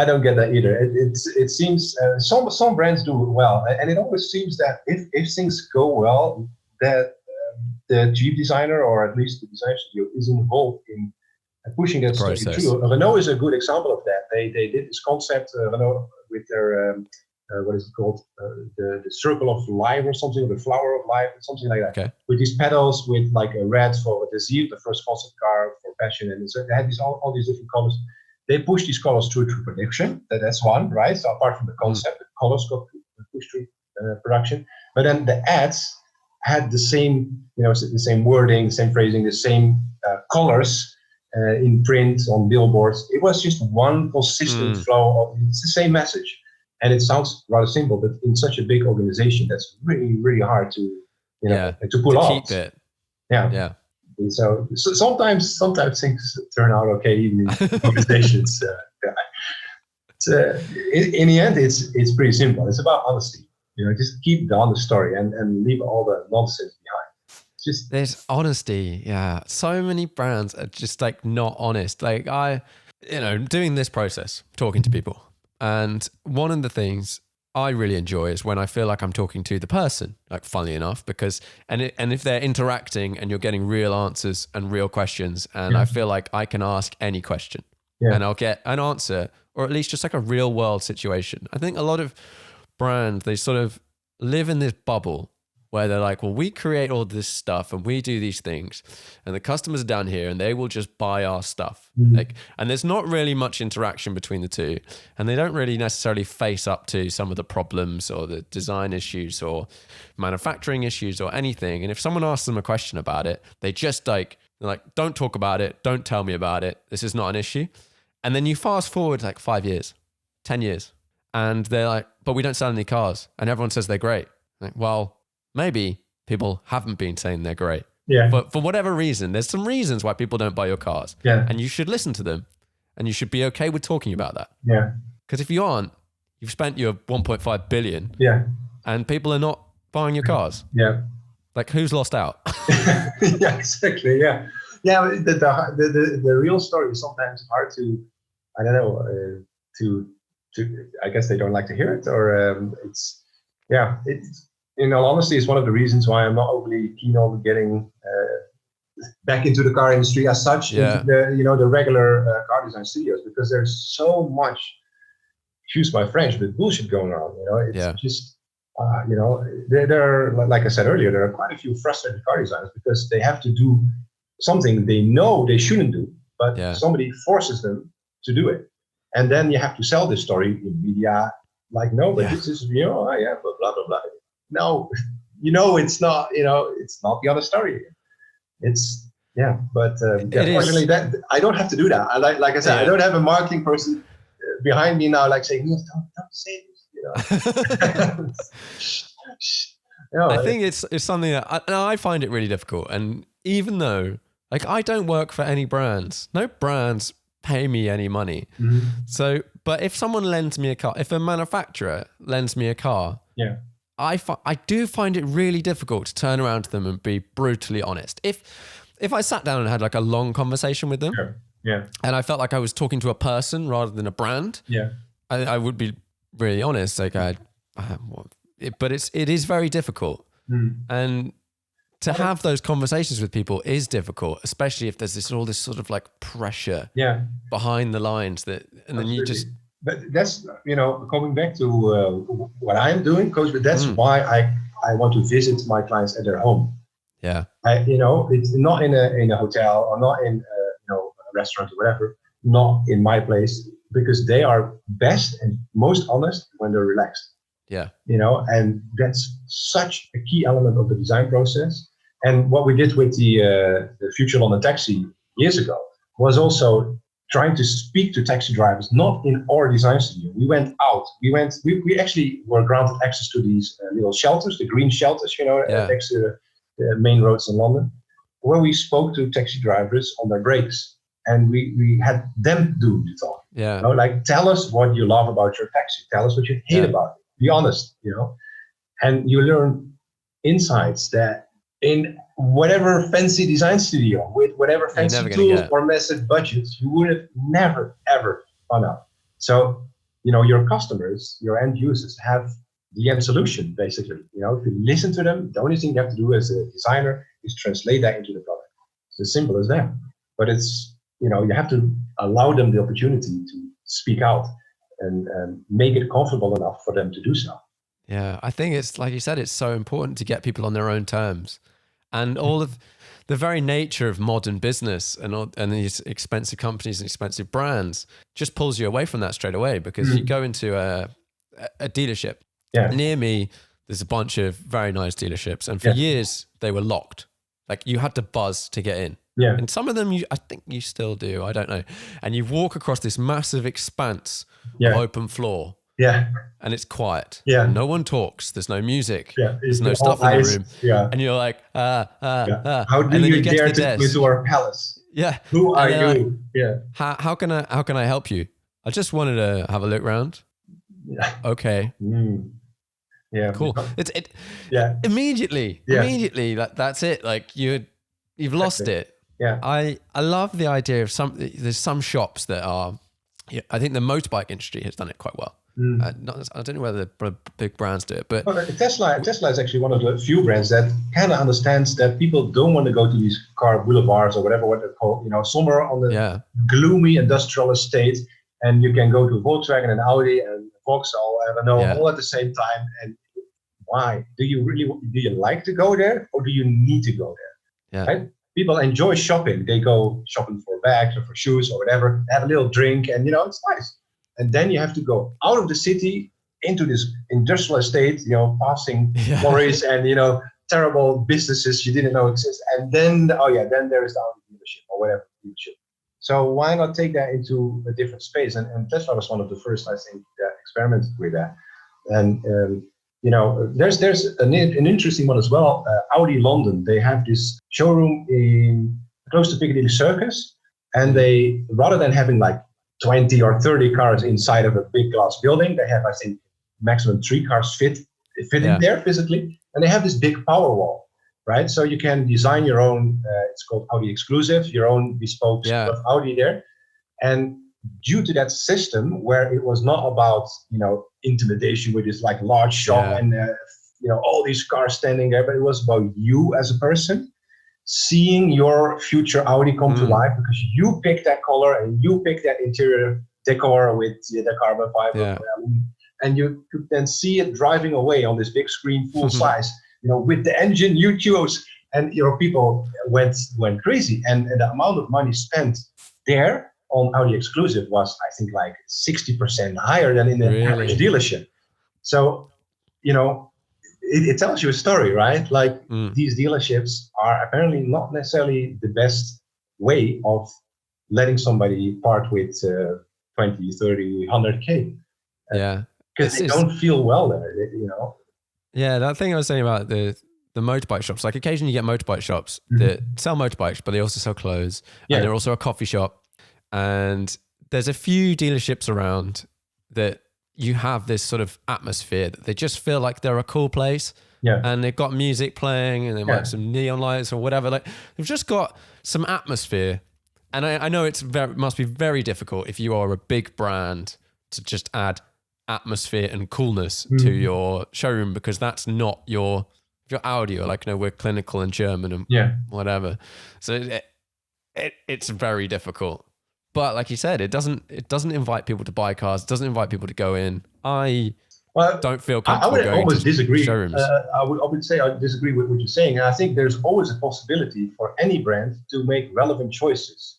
don't get that either. It seems some brands do it well, and it always seems that if things go well, that the chief designer, or at least the design studio, is involved in pushing that story through. Renault is a good example of that. They did this concept, Renault, with their what is it called, the circle of life or something, or the flower of life, or something like that. Okay. With these pedals, with like a red for the Zee, the first concept car for passion, and so they had all these different colors. They pushed these colors through to production. That's one, right? So apart from the concept, the colors got pushed through production. But then the ads had the same, the same wording, the same phrasing, the same colors in print, on billboards. It was just one consistent flow. It's the same message. And it sounds rather simple, but in such a big organization, that's really, really hard to, to pull off. Keep it. Yeah. So sometimes things turn out okay, even in organizations. In the end, it's pretty simple. It's about honesty. Just keep the honest story and leave all the nonsense behind. There's honesty. Yeah. So many brands are just like not honest. Like doing this process, talking to people. And one of the things I really enjoy is when I feel like I'm talking to the person, like funnily enough, because, and if they're interacting and you're getting real answers and real questions, and I feel like I can ask any question and I'll get an answer, or at least just like a real world situation. I think a lot of brands, they sort of live in this bubble where they're like, well, we create all this stuff and we do these things, and the customers are down here and they will just buy our stuff. And there's not really much interaction between the two, and they don't really necessarily face up to some of the problems or the design issues or manufacturing issues or anything. And if someone asks them a question about it, they just they're like, don't talk about it. Don't tell me about it. This is not an issue. And then you fast forward like 5 years, 10 years, and they're like, but we don't sell any cars. And everyone says they're great. Like, well, maybe people haven't been saying they're great. Yeah. But for whatever reason, there's some reasons why people don't buy your cars. Yeah. And you should listen to them, and you should be okay with talking about that. Yeah. Because if you aren't, you've spent your 1.5 billion. Yeah. And people are not buying your cars. Yeah. Like, who's lost out? Yeah, exactly. Yeah. Yeah. The real story is sometimes hard to, I don't know, to I guess they don't like to hear it, or it's. In all honesty, it's one of the reasons why I'm not overly keen on getting back into the car industry as such, into the regular car design studios, because there's so much, excuse my French, but bullshit going on. It's just, there are, like I said earlier, there are quite a few frustrated car designers because they have to do something they know they shouldn't do, but somebody forces them to do it. And then you have to sell this story in media, like, no, but this is, blah, blah, blah. No, it's not, it's not the other story. It's, but fortunately that I don't have to do that. Like I said, I don't have a marketing person behind me now, like saying, Niels, don't say this, I think it's something that I find it really difficult. And even though, like, I don't work for any brands, no brands pay me any money. So, but if someone lends me a car, if a manufacturer lends me a car, I do find it really difficult to turn around to them and be brutally honest. If I sat down and had like a long conversation with them, and I felt like I was talking to a person rather than a brand, I would be really honest, like but it is very difficult. And to have those conversations with people is difficult, especially if there's all this sort of like pressure behind the lines and then you just. But that's, coming back to what I'm doing, Coach, but that's why I want to visit my clients at their home. Yeah. It's not in a hotel or not in a restaurant or whatever, not in my place, because they are best and most honest when they're relaxed. Yeah. And that's such a key element of the design process. And what we did with the Future London Taxi years ago was also trying to speak to taxi drivers, not in our design studio. We went out. We actually were granted access to these little shelters, the green shelters, next to the main roads in London, where we spoke to taxi drivers on their breaks. And we had them do the talk. Yeah. Like, tell us what you love about your taxi. Tell us what you hate about it. Be honest, And you learn insights that in whatever fancy design studio with whatever fancy tools or massive budgets, you would have never, ever found out. So, your customers, your end users have the end solution, basically. If you listen to them, the only thing you have to do as a designer is translate that into the product. It's as simple as that. But it's, you have to allow them the opportunity to speak out and make it comfortable enough for them to do so. Yeah, I think it's, like you said, it's so important to get people on their own terms. And all of the very nature of modern business and these expensive companies and expensive brands just pulls you away from that straight away, because you go into a dealership. Yeah. Near me, there's a bunch of very nice dealerships. And for years, they were locked. Like, you had to buzz to get in. Yeah. And some of them, I think you still do. I don't know. And you walk across this massive expanse of open floor. Yeah. And it's quiet. Yeah. No one talks. There's no music. Yeah. There's no stuff in the room. Yeah. And you're like, How do you dare to come into our palace? Yeah. Who are you? Yeah. How can I help you? I just wanted to have a look around. Yeah. Okay. Yeah. Cool. Immediately, that's it. Like, you've lost it. Yeah. I love the idea of there's some shops that are, I think the motorbike industry has done it quite well. I don't know whether the big brands do it, but Tesla is actually one of the few brands that kind of understands that people don't want to go to these car boulevards or whatever what they're called, somewhere on the gloomy industrial estate, and you can go to Volkswagen and Audi and Vauxhall, I don't know, all at the same time. And why? Do you like to go there, or do you need to go there? Yeah. Right? People enjoy shopping. They go shopping for bags or for shoes or whatever, have a little drink, and it's nice. And then you have to go out of the city into this industrial estate, passing lorries and, terrible businesses you didn't know exist. And then, then there is the Audi dealership or whatever dealership. So why not take that into a different space? And Tesla was one of the first, I think, that experimented with that. And, there's an interesting one as well. Audi London, they have this showroom close to Piccadilly Circus. And they, rather than having like 20 or 30 cars inside of a big glass building, they have, I think, maximum 3 cars fit in there physically. And they have this big power wall, right? So you can design your own, it's called Audi Exclusive, your own bespoke of Audi there. And due to that system, where it was not about, intimidation with this like large shop and, all these cars standing there, but it was about you as a person seeing your future Audi come to life, because you pick that color and you pick that interior decor with the carbon fiber, and you could then see it driving away on this big screen, full size, with the engine you chose, and people went crazy, and the amount of money spent there on Audi Exclusive was, I think, like 60% higher than in the average dealership. So, it tells you a story, right? Like, these dealerships are apparently not necessarily the best way of letting somebody part with 20, 30, 100K. Because they don't feel well there, Yeah, that thing I was saying about the motorbike shops, like occasionally you get motorbike shops that sell motorbikes, but they also sell clothes. And they're also a coffee shop. And there's a few dealerships around that you have this sort of atmosphere that they just feel like they're a cool place. Yeah. And they've got music playing and they might have some neon lights or whatever. Like, they've just got some atmosphere. And I know it must be very difficult if you are a big brand to just add atmosphere and coolness to your showroom, because that's not your, if you're Audi or like, we're clinical and German and whatever. So it's very difficult. But like you said, it doesn't invite people to buy cars. It doesn't invite people to go in. I don't feel comfortable going almost to disagree. showrooms. I would say I disagree with what you're saying. And I think there's always a possibility for any brand to make relevant choices.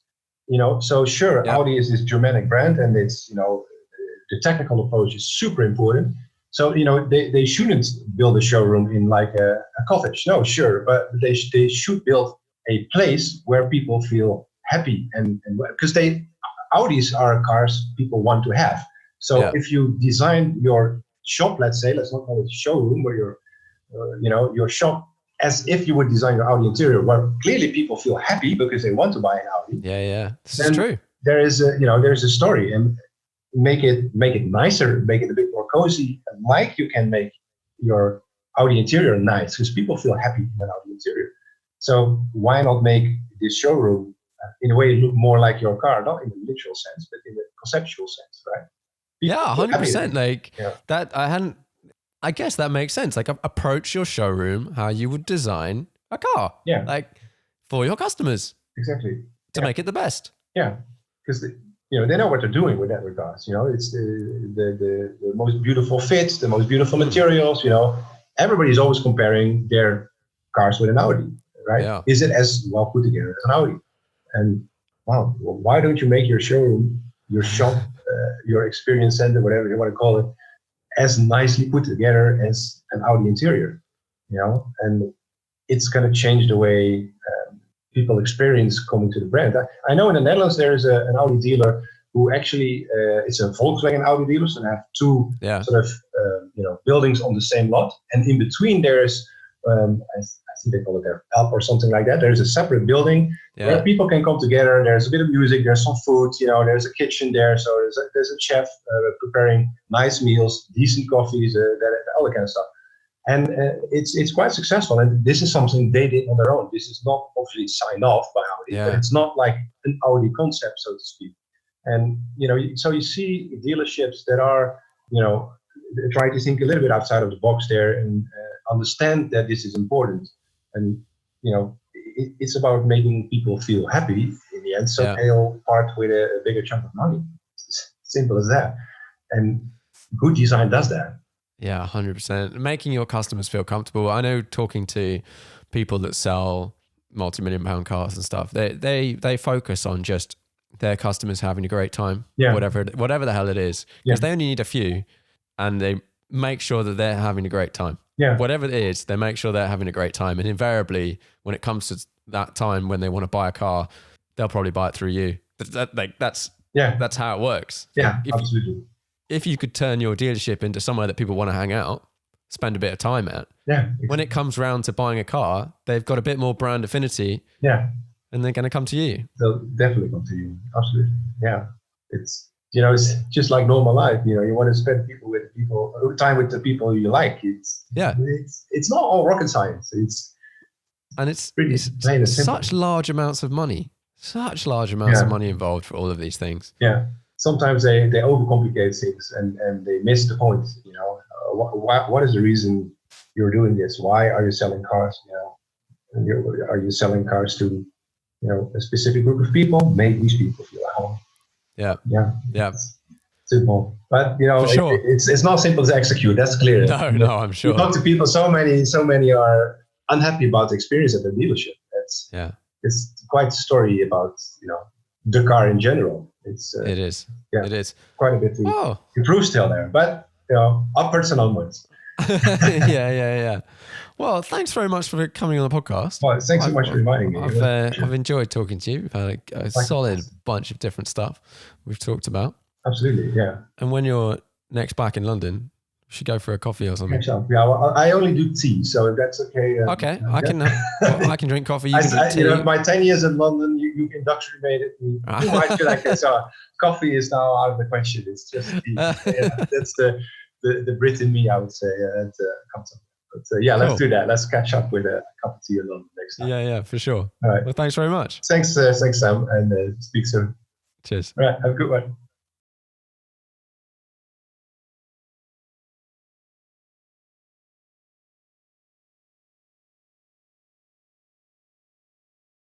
So sure, Audi is this Germanic brand, and it's, the technical approach is super important. So, they shouldn't build a showroom in like a cottage. No, sure. But they should build a place where people feel happy, and because Audis are cars people want to have. So if you design your shop, let's not call it a showroom, where your shop, as if you would design your Audi interior, where clearly people feel happy because they want to buy an Audi. Yeah. This is true. There is there's a story, and make it nicer, make it a bit more cozy, like you can make your Audi interior nice, because people feel happy in an Audi interior. So why not make this showroom in a way look more like your car, not in the literal sense, but in the conceptual sense, right? People 100%. That I guess that makes sense. Like, approach your showroom how you would design a car. Yeah. Like, for your customers. Exactly. To make it the best. Yeah. Because they know what they're doing with that regards. It's the most beautiful fits, the most beautiful materials. Everybody's always comparing their cars with an Audi, right? Yeah. Is it as well put together as an Audi? And why don't you make your showroom, your shop, your experience center, whatever you want to call it, as nicely put together as an Audi interior? And it's going to change the way people experience coming to the brand. I know in the Netherlands there is an Audi dealer who actually it's a Volkswagen Audi dealer, so they have two sort of buildings on the same lot, and in between there's I think they call it their Alp or something like that. There's a separate building where people can come together. There's a bit of music, there's some food, there's a kitchen there, so there's a chef preparing nice meals, decent coffees, all that kind of stuff. And it's quite successful, and this is something they did on their own. This is not obviously signed off by Audi, but it's not like an Audi concept, so to speak. And so you see dealerships that are trying to think a little bit outside of the box there, and understand that this is important. And it's about making people feel happy in the end, so they'll part with a bigger chunk of money. It's simple as that. And good design does that. Yeah, 100%. Making your customers feel comfortable. I know, talking to people that sell multi-million-pound cars and stuff, they focus on just their customers having a great time, whatever the hell it is, because they only need a few, and they make sure that they're having a great time. Yeah. Whatever it is, they make sure they're having a great time. And invariably, when it comes to that time when they want to buy a car, they'll probably buy it through you. That's how it works. Yeah, absolutely. If you could turn your dealership into somewhere that people want to hang out, spend a bit of time at, exactly. When it comes round to buying a car, they've got a bit more brand affinity. Yeah. And they're going to come to you. They'll definitely come to you. Absolutely. Yeah. It's just like normal life. You want to spend time with the people you like. It's not all rocket science. It's such large amounts of money. Such large amounts of money involved for all of these things. Yeah. Sometimes they overcomplicate things, and they miss the point. What is the reason you're doing this? Why are you selling cars? And are you selling cars to a specific group of people? Make these people feel at home. Yeah. It's simple, but sure. it's not simple to execute. That's clear. No, I'm sure. You talk to people. So many are unhappy about the experience at their dealership. It's quite a story about the car in general. It is quite a bit to improve still there, but upwards and onwards. Yeah. Well, thanks very much for coming on the podcast. Well, thanks so much for inviting me. I've enjoyed talking to you. We've had a solid bunch of different stuff we've talked about. Absolutely, yeah. And when you're next back in London, we should go for a coffee or something. Yeah, well, I only do tea, so if that's okay. Okay, I can drink coffee. You can drink tea. My 10 years in London, you indoctrinated me too much. So coffee is now out of the question. It's just tea. That's the Brit in me, I would say. But let's do that. Let's catch up with a cup of tea in London next time. Yeah, for sure. All right. Well, thanks very much. Thanks, Sam, and speak soon. Cheers. All right, have a good one.